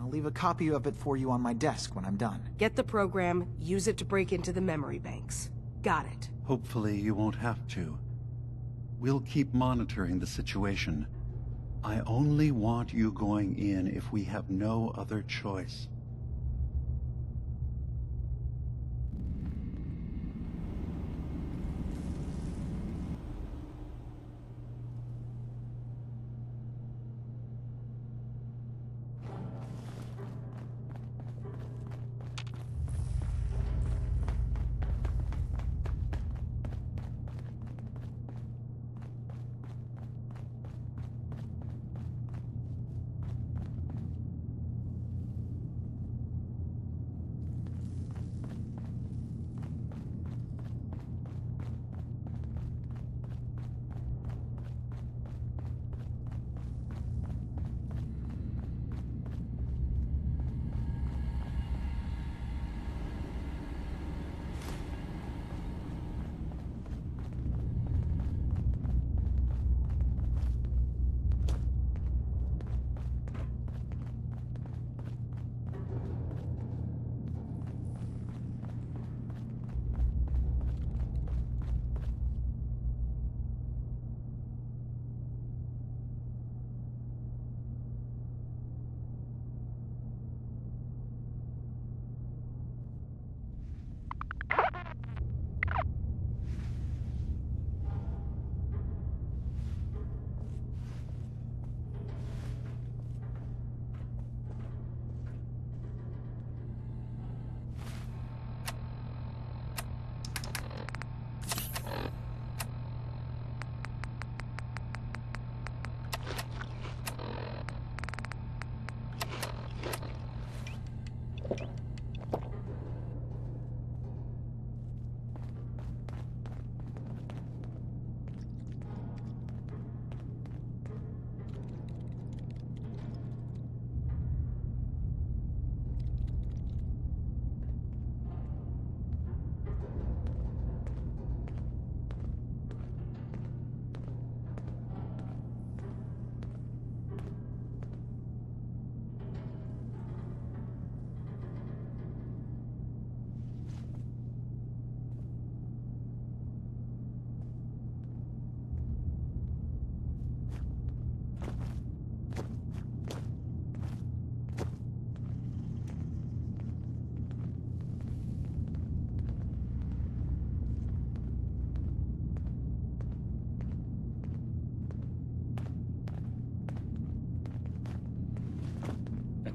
I'll leave a copy of it for you on my desk when I'm done. Get the program, use it to break into the memory banks. Got it. Hopefully you won't have to. We'll keep monitoring the situation. I only want you going in if we have no other choice.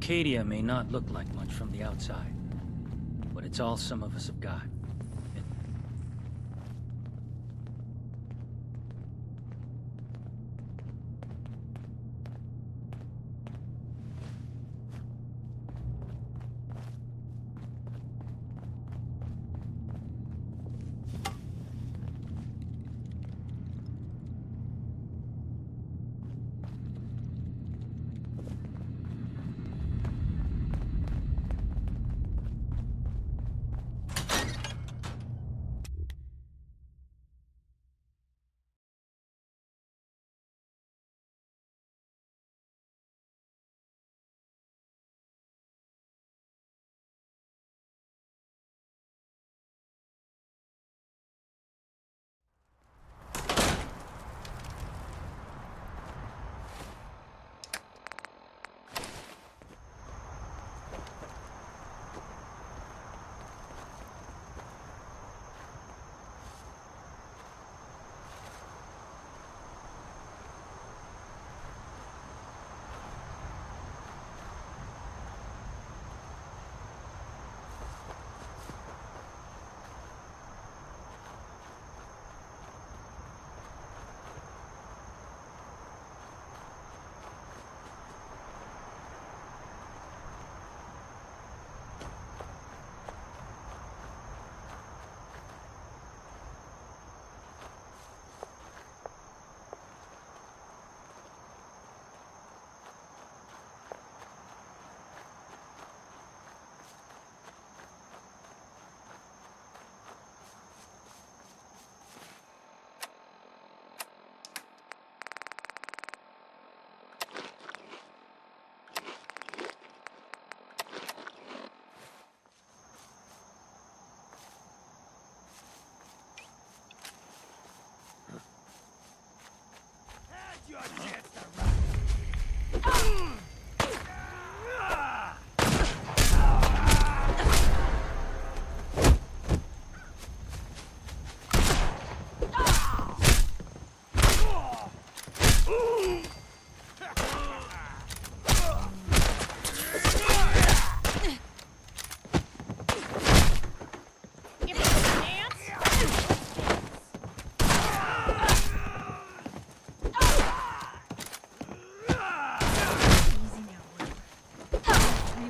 Acadia may not look like much from the outside, but it's all some of us have got.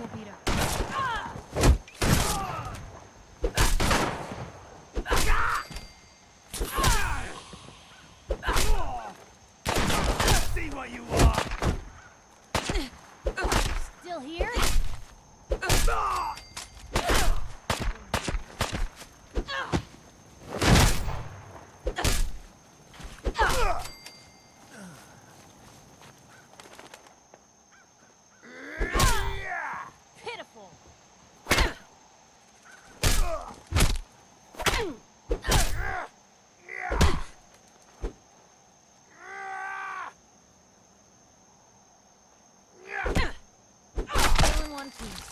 will beat up. See what you are! Still here? Pitiful. All in one piece.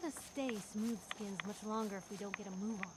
gonna stay smooth skins much longer if we don't get a move on.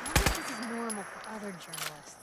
I wonder if this is normal for other journalists.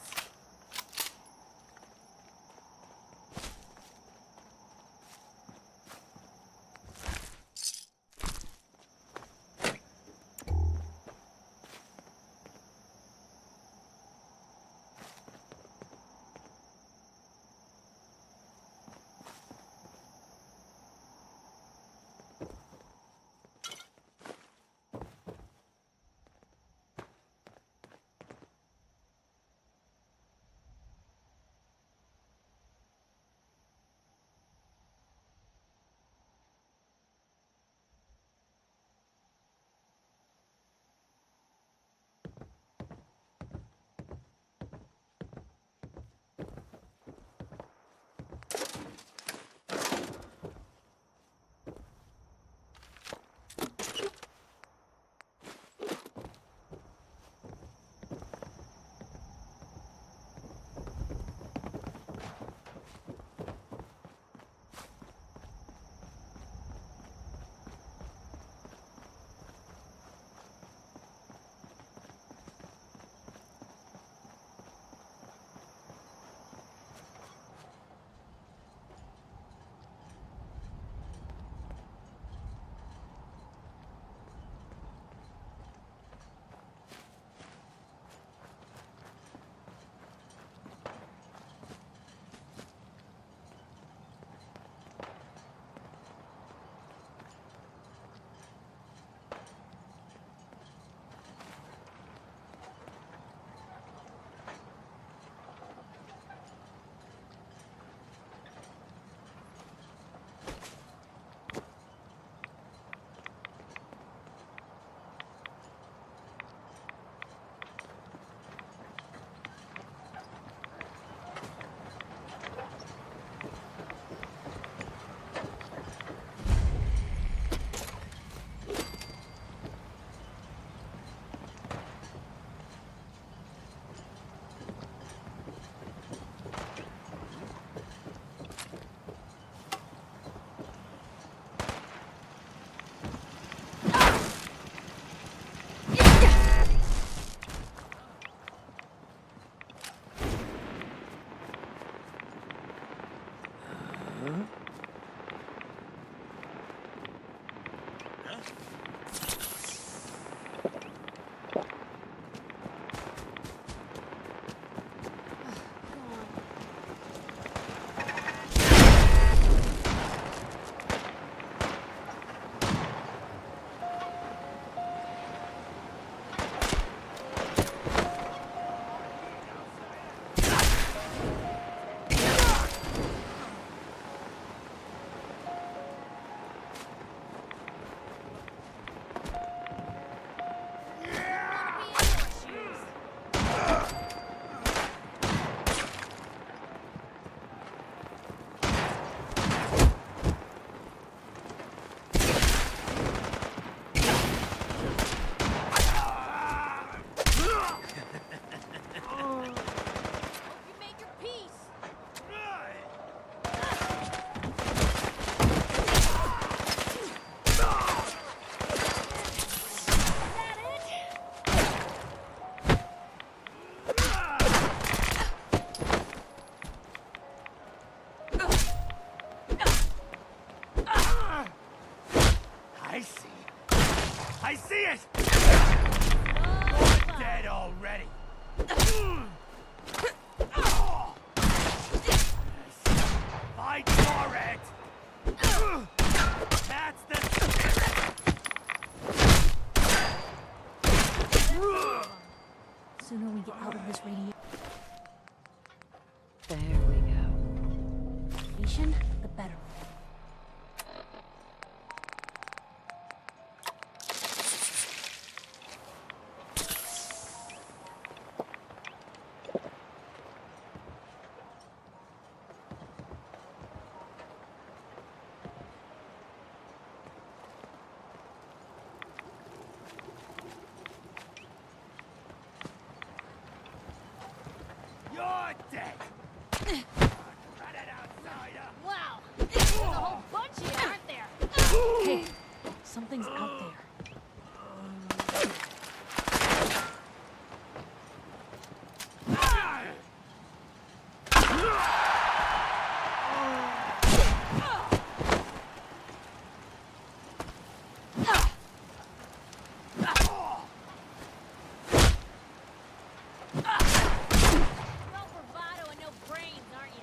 I see it! You're dead already. Fight for it! That's the spirit! Sooner we get out of this There we go. radiation, the better. You're dead! Wow! There's a whole bunch of you, aren't there? Hey, something's out there. You're all bravado and no brains, aren't you?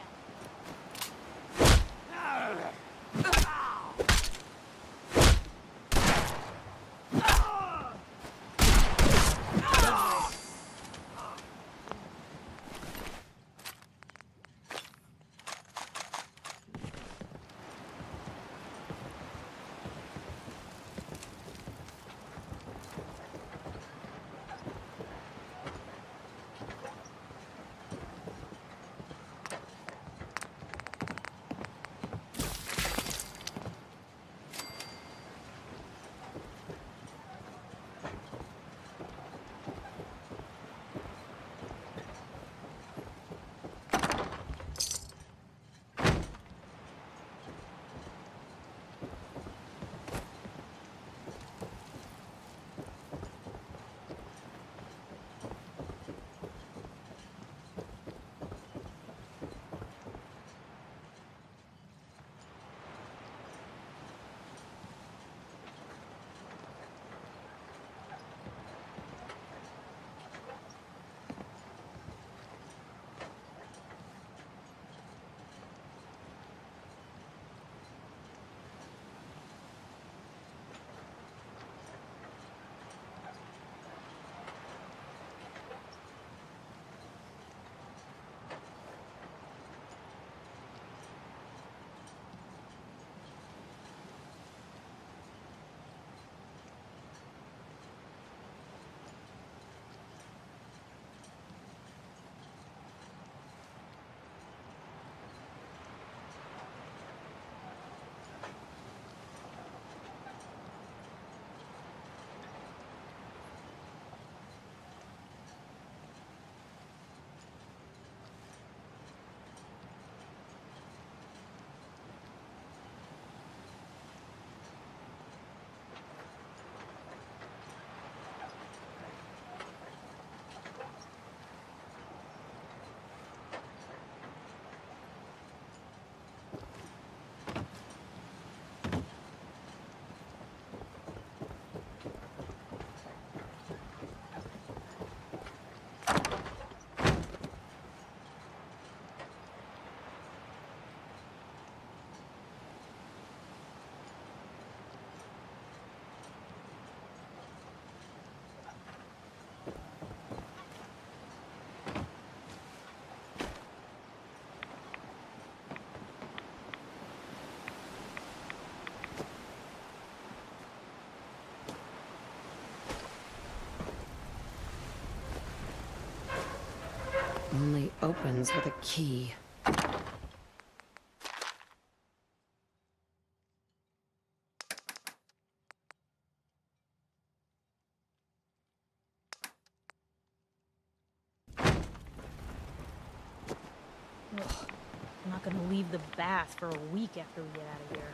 Only opens with a key. Ugh. I'm not gonna leave the bath for a week after we get out of here.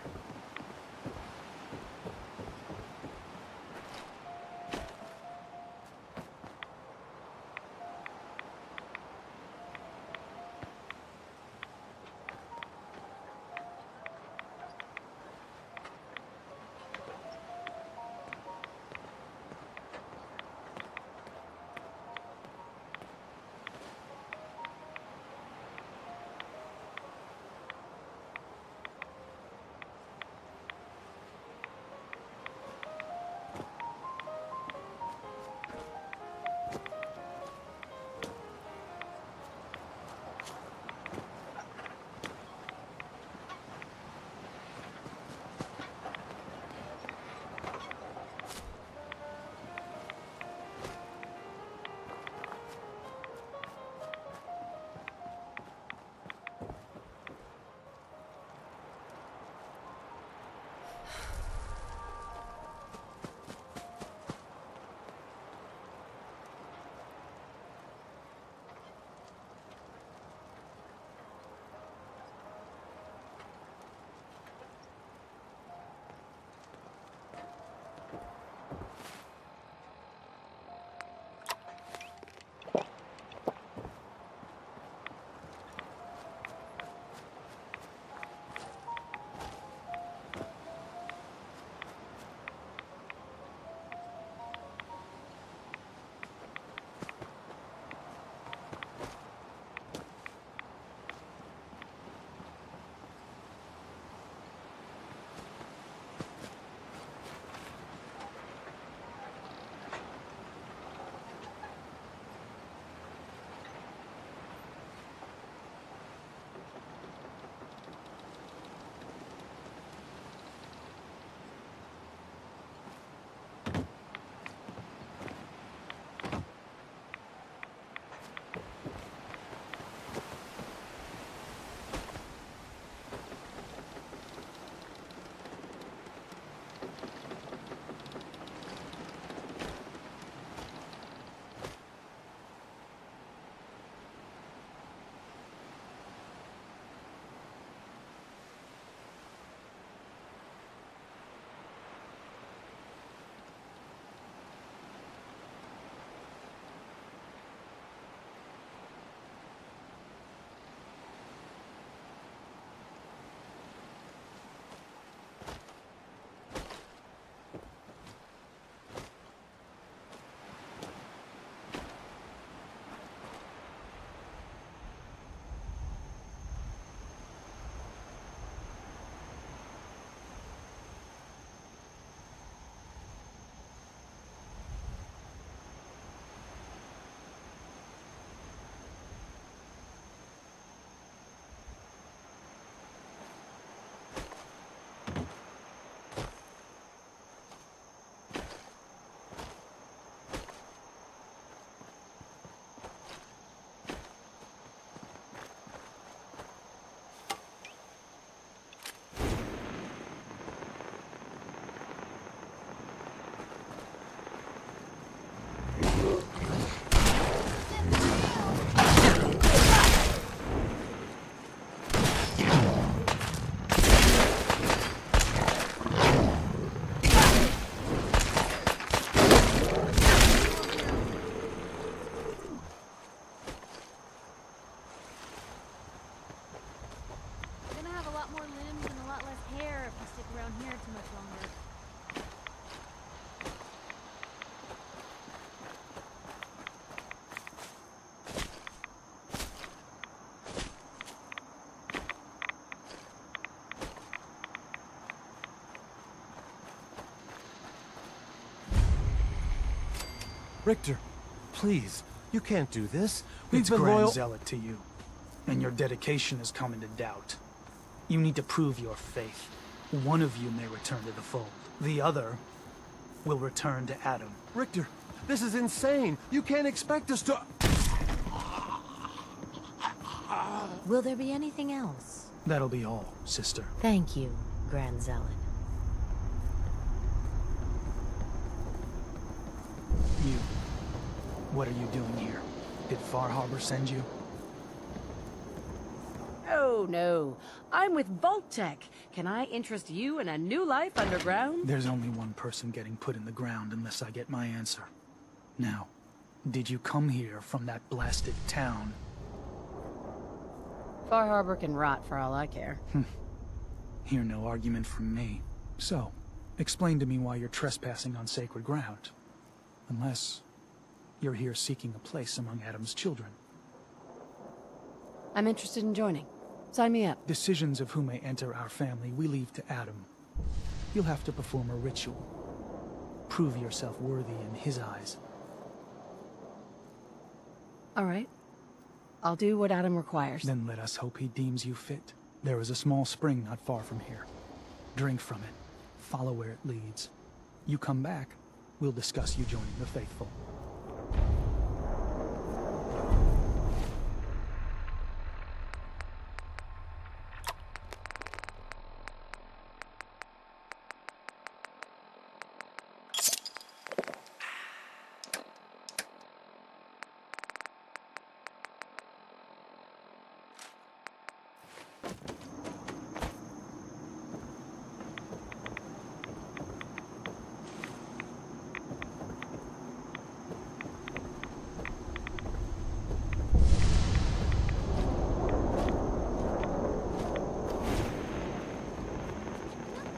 Richter, please, you can't do this. We've It's been Grand loyal. Zealot to you, and your dedication has come into doubt. You need to prove your faith. One of you may return to the fold. The other will return to Adam. Richter, this is insane. You can't expect us to... Will there be anything else? That'll be all, sister. Thank you, Grand Zealot. You. What are you doing here? Did Far Harbor send you? Oh, no. I'm with Vault-Tec. Can I interest you in a new life underground? There's only one person getting put in the ground unless I get my answer. Now, did you come here from that blasted town? Far Harbor can rot for all I care. Hear no argument from me. So, explain to me why you're trespassing on sacred ground. Unless you're here seeking a place among Adam's children. I'm interested in joining. Sign me up. Decisions of who may enter our family we leave to Adam. You'll have to perform a ritual. Prove yourself worthy in his eyes. All right. I'll do what Adam requires. Then let us hope he deems you fit. There is a small spring not far from here. Drink from it. Follow where it leads. You come back, we'll discuss you joining the faithful.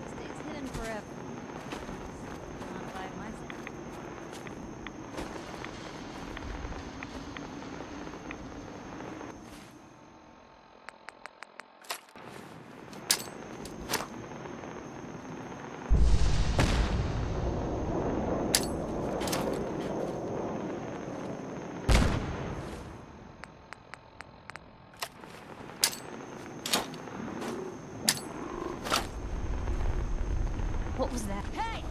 Stays hidden forever. Not by my side. What was that? Hey!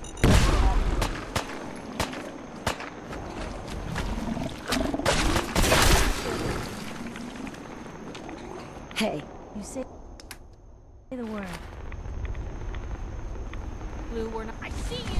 Hey. You say the word. Blue, we're not. I see you!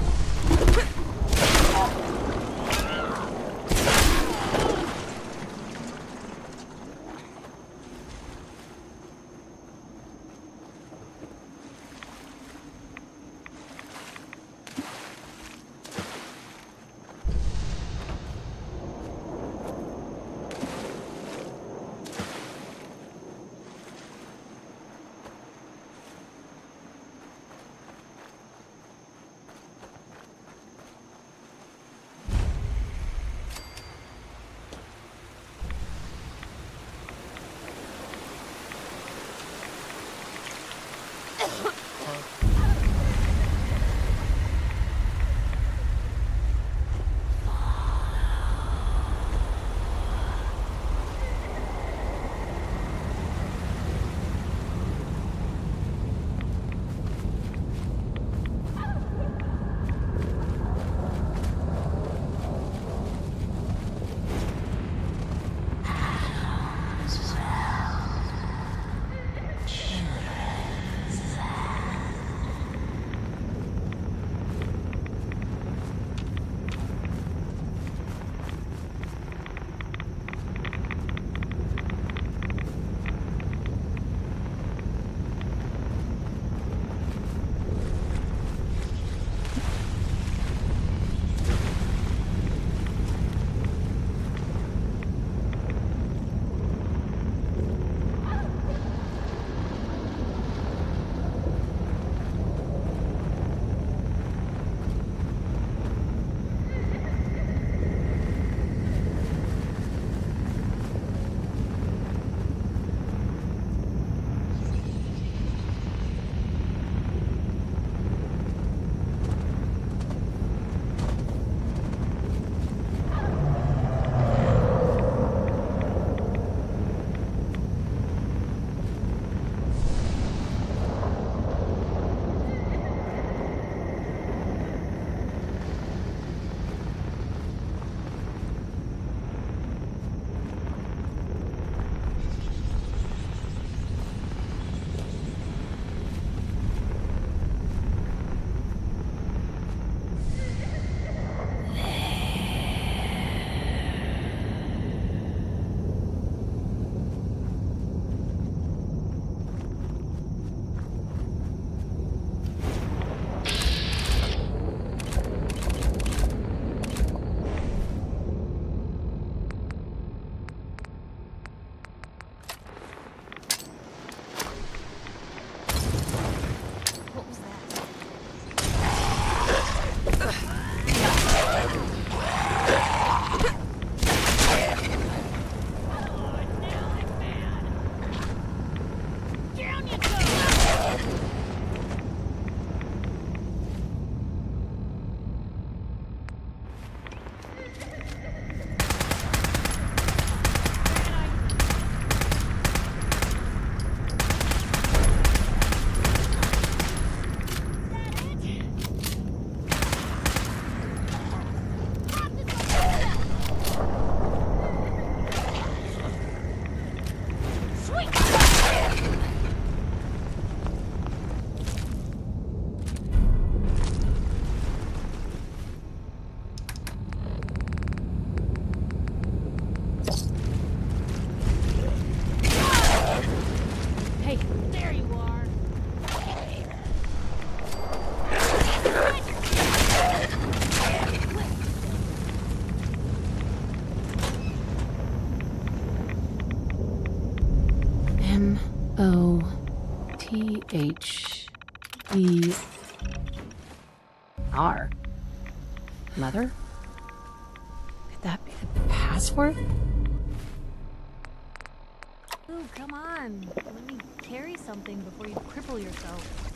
R. Mother? Could that be the password? Ooh, come on. Let me carry something before you cripple yourself.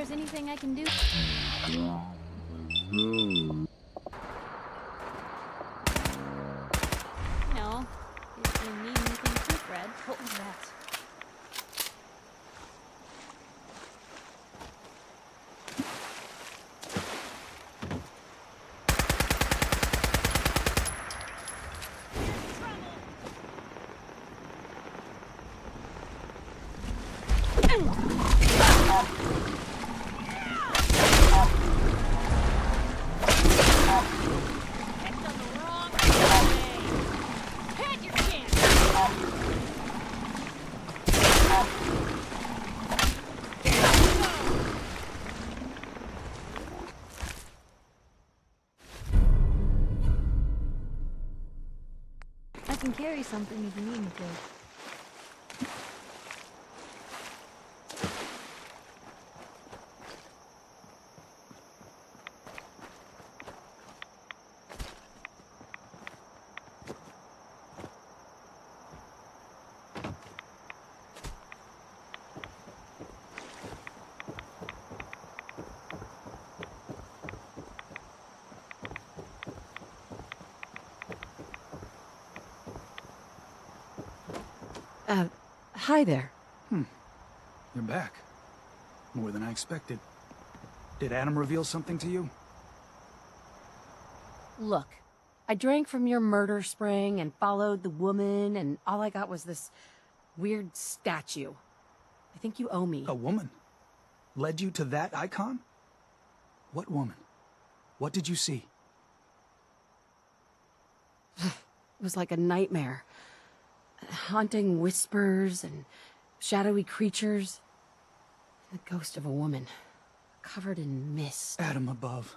there's anything I can do. No. If you need anything proofread, what was that? I can carry something if you need me to. Hi there. You're back. More than I expected. Did Adam reveal something to you? Look, I drank from your murder spring and followed the woman, and all I got was this weird statue. I think you owe me. A woman? Led you to that icon? What woman? What did you see? It was like a nightmare. Haunting whispers and shadowy creatures. The ghost of a woman, covered in mist. Adam above.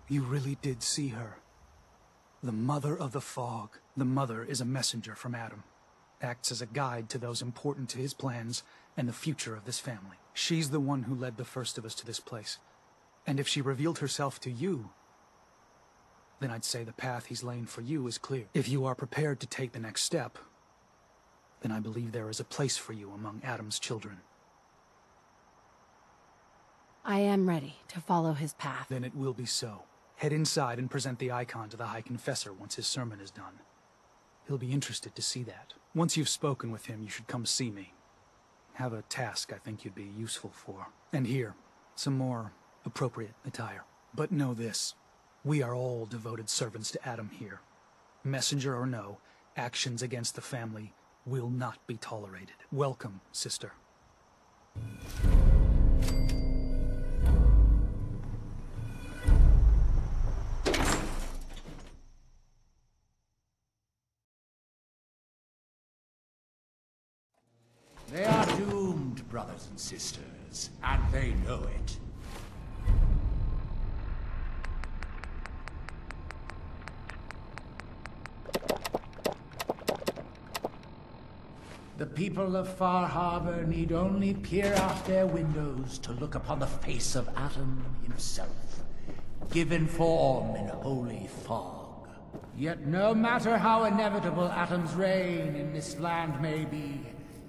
You really did see her. The Mother of the Fog. The Mother is a messenger from Adam. Acts as a guide to those important to his plans and the future of this family. She's the one who led the first of us to this place. And if she revealed herself to you, then I'd say the path he's laying for you is clear. If you are prepared to take the next step, then I believe there is a place for you among Adam's children. I am ready to follow his path. Then it will be so. Head inside and present the icon to the High Confessor once his sermon is done. He'll be interested to see that. Once you've spoken with him, you should come see me. Have a task I think you'd be useful for. And here, some more appropriate attire. But know this, we are all devoted servants to Adam here. Messenger or no, actions against the family will not be tolerated. Welcome, sister. They are doomed, brothers and sisters, and they know it. The people of Far Harbor need only peer out their windows to look upon the face of Adam himself, given form in holy fog. Yet no matter how inevitable Adam's reign in this land may be,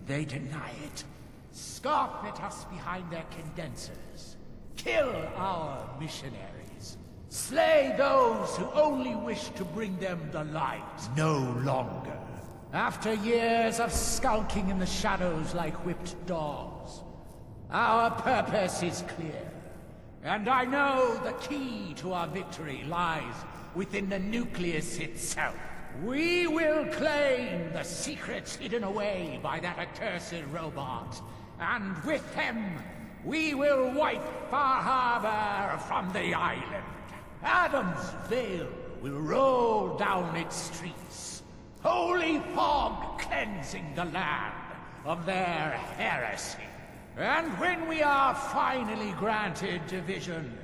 they deny it, scoff at us behind their condensers, kill our missionaries, slay those who only wish to bring them the light no longer. After years of skulking in the shadows like whipped dogs, our purpose is clear, and I know the key to our victory lies within the nucleus itself. We will claim the secrets hidden away by that accursed robot, and with them, we will wipe Far Harbor from the island. Adam's veil will roll down its streets, holy fog cleansing the land of their heresy. And when we are finally granted division,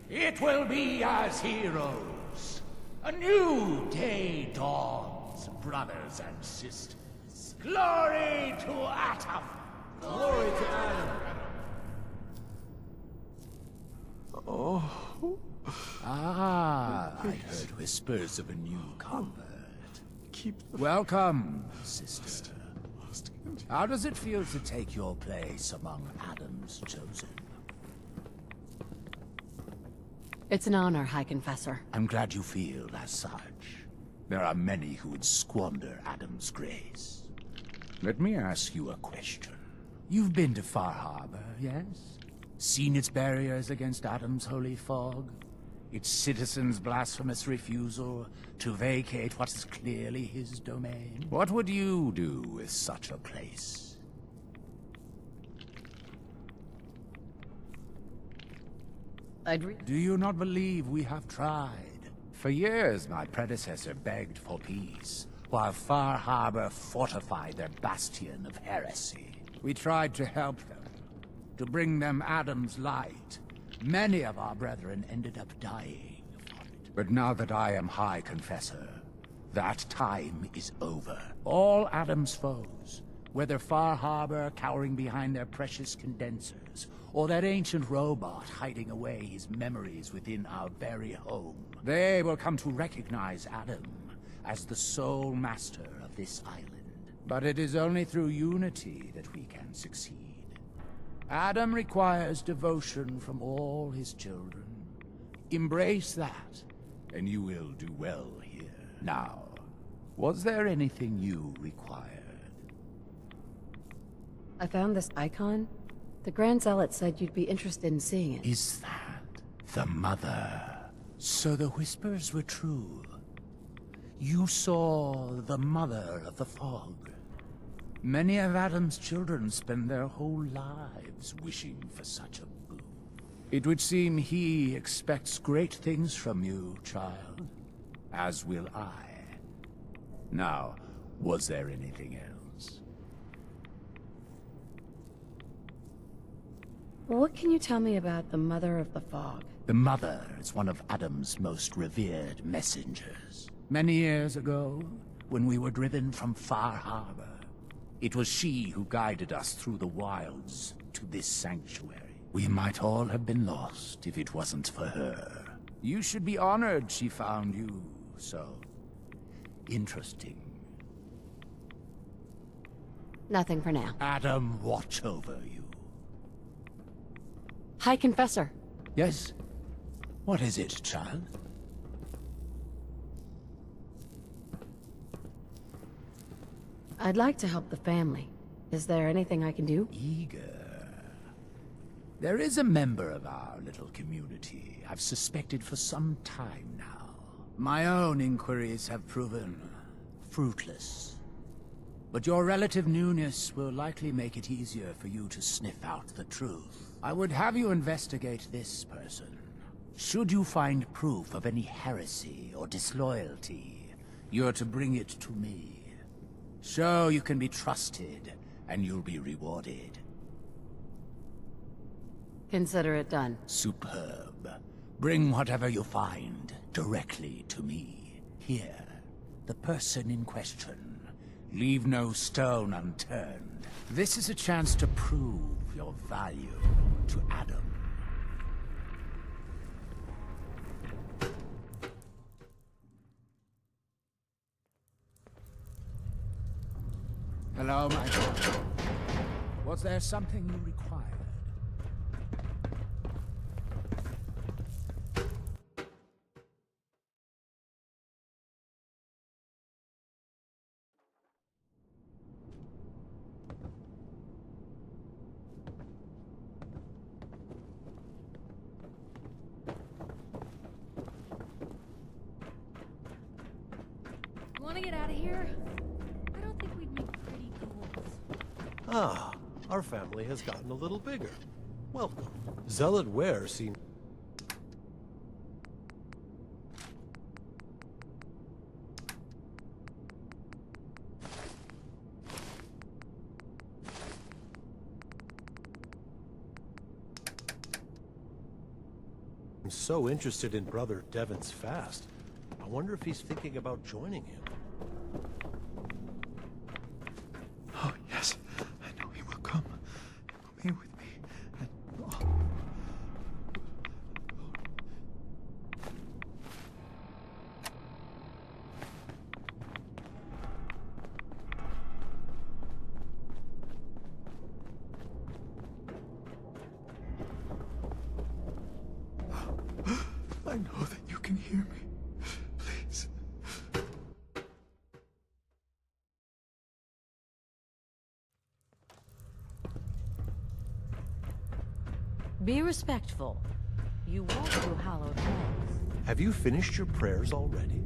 it will be as heroes. A new day dawns, brothers and sisters. Glory to Adam! Glory to Adam! Oh. Ah, I heard whispers of a new convert. Welcome, sister. How does it feel to take your place among Adam's chosen? It's an honor, High Confessor. I'm glad you feel as such. There are many who would squander Adam's grace. Let me ask you a question. You've been to Far Harbor, yes? Seen its barriers against Adam's holy fog? Its citizens' blasphemous refusal to vacate what is clearly his domain? What would you do with such a place? Do you not believe we have tried? For years, my predecessor begged for peace, while Far Harbor fortified their bastion of heresy. We tried to help them, to bring them Adam's light. Many of our brethren ended up dying for it. But now that I am High Confessor, that time is over. All Adam's foes, whether Far Harbor cowering behind their precious condensers, or that ancient robot hiding away his memories within our very home, they will come to recognize Adam as the sole master of this island. But it is only through unity that we can succeed. Adam requires devotion from all his children. Embrace that, and you will do well here. Now, was there anything you required? I found this icon. The Grand Zealot said you'd be interested in seeing it. Is that the Mother? So the whispers were true. You saw the Mother of the Fog. Many of Adam's children spend their whole lives wishing for such a boon. It would seem he expects great things from you, child. As will I. Now, was there anything else? What can you tell me about the Mother of the Fog? The Mother is one of Adam's most revered messengers. Many years ago, when we were driven from Far Harbor, it was she who guided us through the wilds to this sanctuary. We might all have been lost if it wasn't for her. You should be honored she found you so interesting. Nothing for now. Adam, watch over you. High Confessor. Yes? What is it, child? I'd like to help the family. Is there anything I can do? Eager. There is a member of our little community I've suspected for some time now. My own inquiries have proven fruitless. But your relative newness will likely make it easier for you to sniff out the truth. I would have you investigate this person. Should you find proof of any heresy or disloyalty, you're to bring it to me. Show you can be trusted, and you'll be rewarded. Consider it done. Superb. Bring whatever you find directly to me. Here, the person in question. Leave no stone unturned. This is a chance to prove your value to Adam. Hello, my daughter. Was there something you required? Want to get out of here? I don't think we'd make pretty ghouls. Ah, our family has gotten a little bigger. Welcome. Zealot Ware seems... I'm so interested in Brother Devon's fast. I wonder if he's thinking about joining him. Oh, yes. I know he will come. He will be with me. And... oh. hear me? Please. Be respectful. You walk through hallowed halls. Have you finished your prayers already?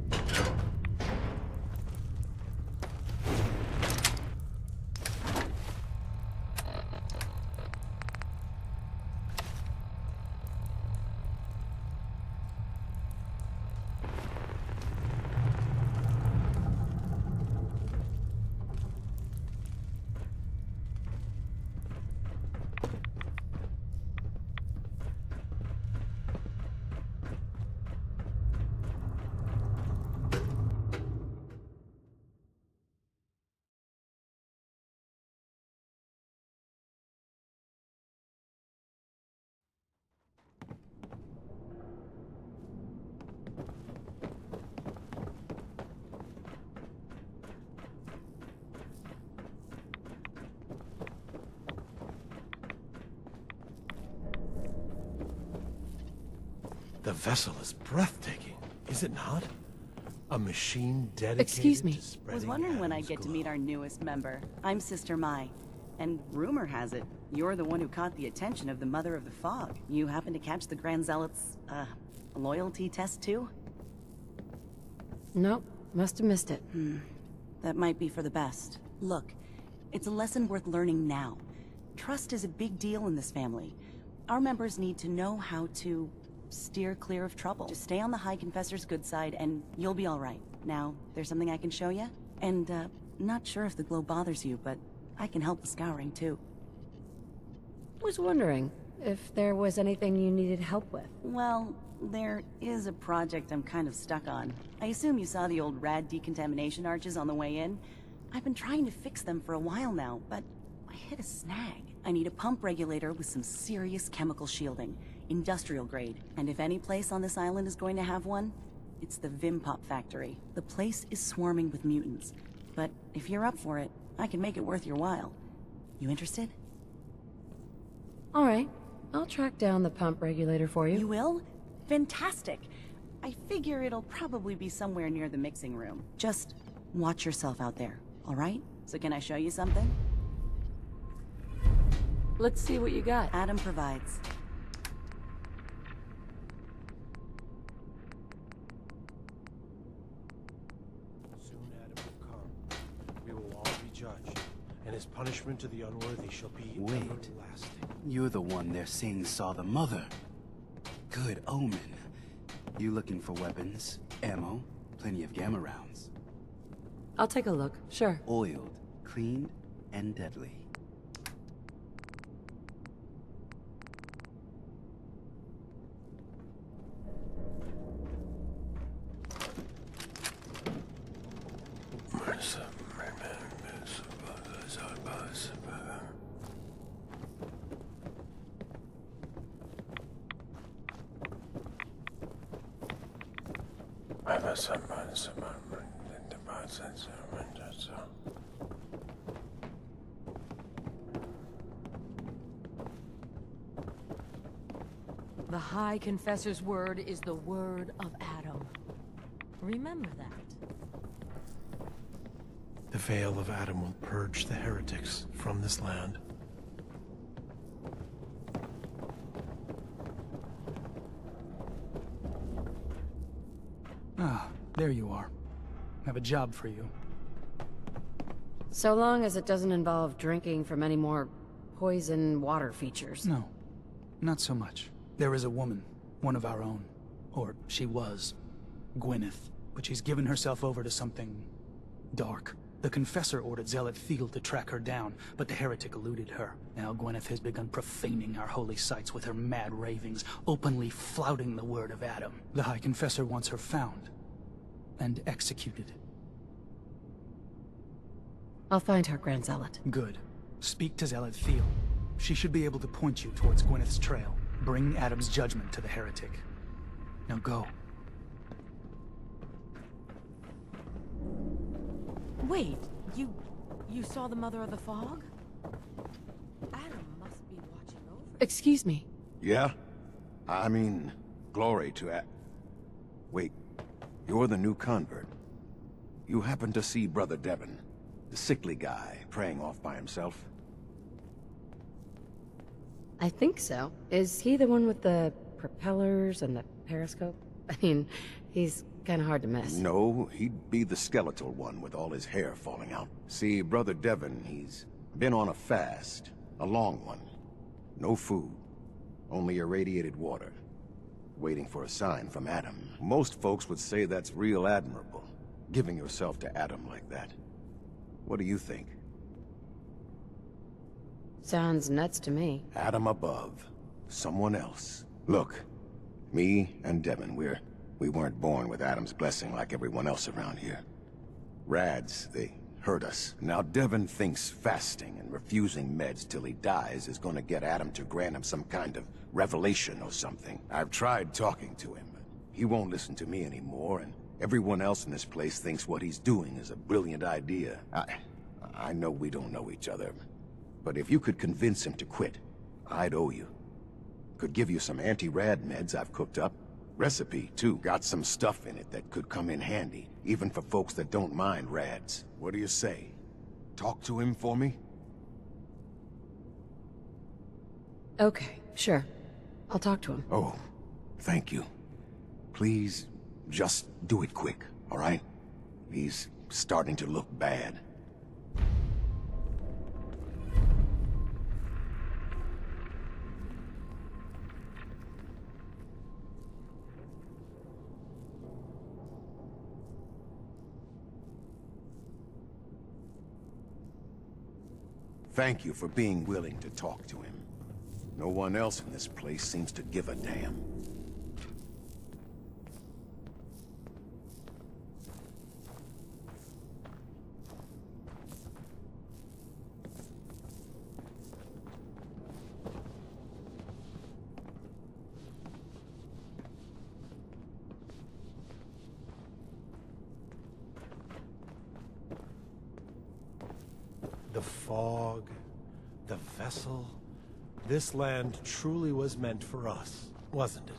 The vessel is breathtaking, is it not? A machine dedicated Excuse me. to spreading Was wondering when I'd Adam's get to glow. meet our newest member. I'm Sister Mai, and rumor has it, you're the one who caught the attention of the Mother of the Fog. You happen to catch the Grand Zealot's, loyalty test too? Nope, must have missed it. That might be for the best. Look, it's a lesson worth learning now. Trust is a big deal in this family. Our members need to know how to steer clear of trouble. Just stay on the High Confessor's good side and you'll be alright. Now, there's something I can show you? And, not sure if the glow bothers you, but I can help with scouring too. Was wondering if there was anything you needed help with. Well, there is a project I'm kind of stuck on. I assume you saw the old rad decontamination arches on the way in. I've been trying to fix them for a while now, but I hit a snag. I need a pump regulator with some serious chemical shielding. Industrial grade. And if any place on this island is going to have one, it's the Vim Pop factory. The place is swarming with mutants. But if you're up for it, I can make it worth your while. You interested? Alright, I'll track down the pump regulator for you. You will? Fantastic. I figure it'll probably be somewhere near the mixing room. Just watch yourself out there, alright? So can I show you something? Let's see what you got. Adam provides. Soon Adam will come. We will all be judged, and his punishment to the unworthy shall be Wait. everlasting. You're the one they're saying saw the mother. Good omen. You looking for weapons, ammo, plenty of gamma rounds. I'll take a look, sure. Oiled, cleaned, and deadly. The High Confessor's word is the word of Adam. Remember that. The veil of Adam will purge the heretics from this land. Ah, there you are. I have a job for you. So long as it doesn't involve drinking from any more poison water features. No, not so much. There is a woman, one of our own. Or she was. Gwyneth. But she's given herself over to something dark. The Confessor ordered Zealot Thiel to track her down, but the heretic eluded her. Now Gwyneth has begun profaning our holy sites with her mad ravings, openly flouting the word of Adam. The High Confessor wants her found and executed. I'll find her, Grand Zealot. Good. Speak to Zealot Thiel. She should be able to point you towards Gwyneth's trail. Bring Adam's judgment to the heretic. Now go. Wait, you saw the Mother of the Fog? Adam must be watching over. Excuse me. Yeah? I mean, glory to it. Wait, you're the new convert. You happen to see Brother Devon, the sickly guy praying off by himself? I think so. Is he the one with the propellers and the periscope? I mean, he's kind of hard to miss. No, he'd be the skeletal one with all his hair falling out. See, Brother Devon, he's been on a fast, a long one. No food, only irradiated water, waiting for a sign from Adam. Most folks would say that's real admirable, giving yourself to Adam like that. What do you think? Sounds nuts to me. Adam above, someone else. Look, me and Devon, we weren't born with Adam's blessing like everyone else around here. Rads, they hurt us. Now Devon thinks fasting and refusing meds till he dies is gonna get Adam to grant him some kind of revelation or something. I've tried talking to him, but he won't listen to me anymore, and everyone else in this place thinks what he's doing is a brilliant idea. I know we don't know each other, but if you could convince him to quit, I'd owe you. Could give you some anti-rad meds I've cooked up. Recipe, too. Got some stuff in it that could come in handy, even for folks that don't mind rads. What do you say? Talk to him for me? Okay, sure. I'll talk to him. Oh, thank you. Please, just do it quick, all right? He's starting to look bad. Thank you for being willing to talk to him. No one else in this place seems to give a damn. The fog, the vessel. This land truly was meant for us, wasn't it?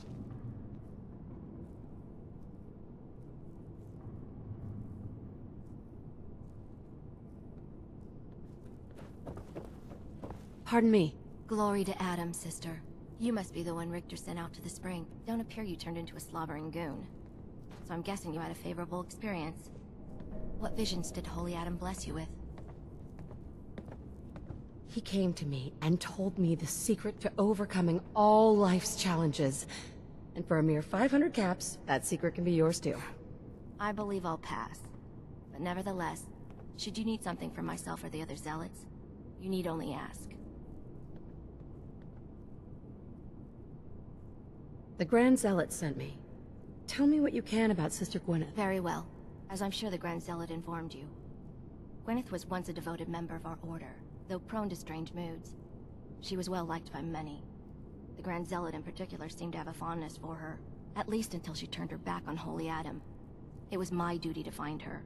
Pardon me. Glory to Adam, sister. You must be the one Richter sent out to the spring. Don't appear you turned into a slobbering goon. So I'm guessing you had a favorable experience. What visions did Holy Adam bless you with? He came to me and told me the secret to overcoming all life's challenges. And for a mere 500 caps, that secret can be yours too. I believe I'll pass. But nevertheless, should you need something from myself or the other zealots, you need only ask. The Grand Zealot sent me. Tell me what you can about Sister Gwyneth. Very well, as I'm sure the Grand Zealot informed you. Gwyneth was once a devoted member of our order, though prone to strange moods. She was well liked by many. The Grand Zealot in particular seemed to have a fondness for her, at least until she turned her back on Holy Adam. It was my duty to find her.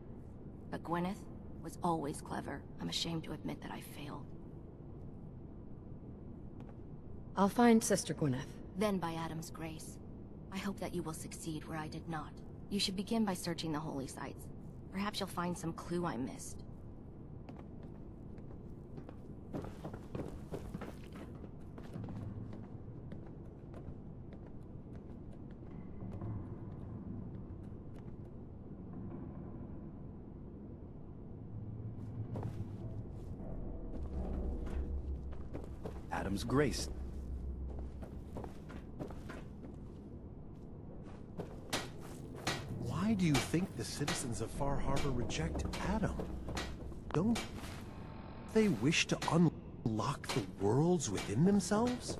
But Gwyneth was always clever. I'm ashamed to admit that I failed. I'll find Sister Gwyneth. Then by Adam's grace, I hope that you will succeed where I did not. You should begin by searching the holy sites. Perhaps you'll find some clue I missed. Adam's grace. Why do you think the citizens of Far Harbor reject Adam? Don't they wish to unlock the worlds within themselves?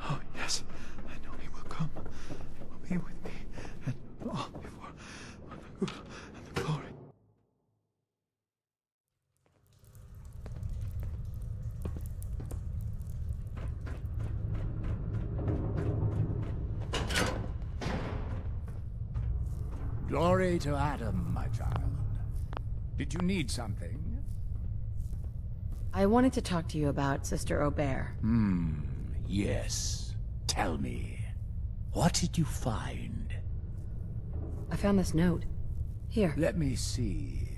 Oh, yes. I know he will come. He will be with me. And all before the good and the glory. Glory to Adam, my child. Did you need something? I wanted to talk to you about Sister Aubert. Yes. Tell me, what did you find? I found this note. Here. Let me see.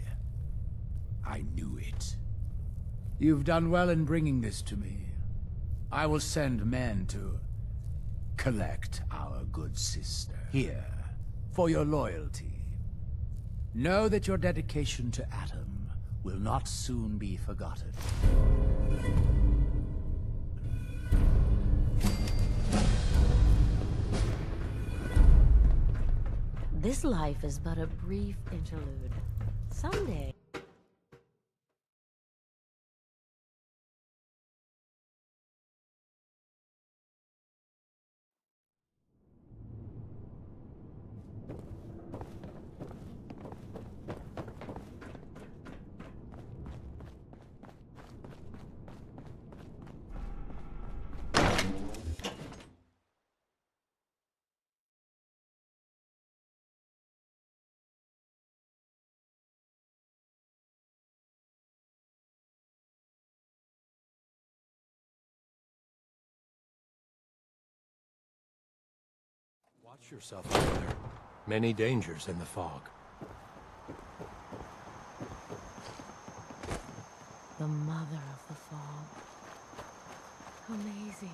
I knew it. You've done well in bringing this to me. I will send men to collect our good sister. Here, for your loyalty. Know that your dedication to Atom will not soon be forgotten. This life is but a brief interlude. Someday... Watch yourself out there. Many dangers in the fog. The mother of the fog. Amazing.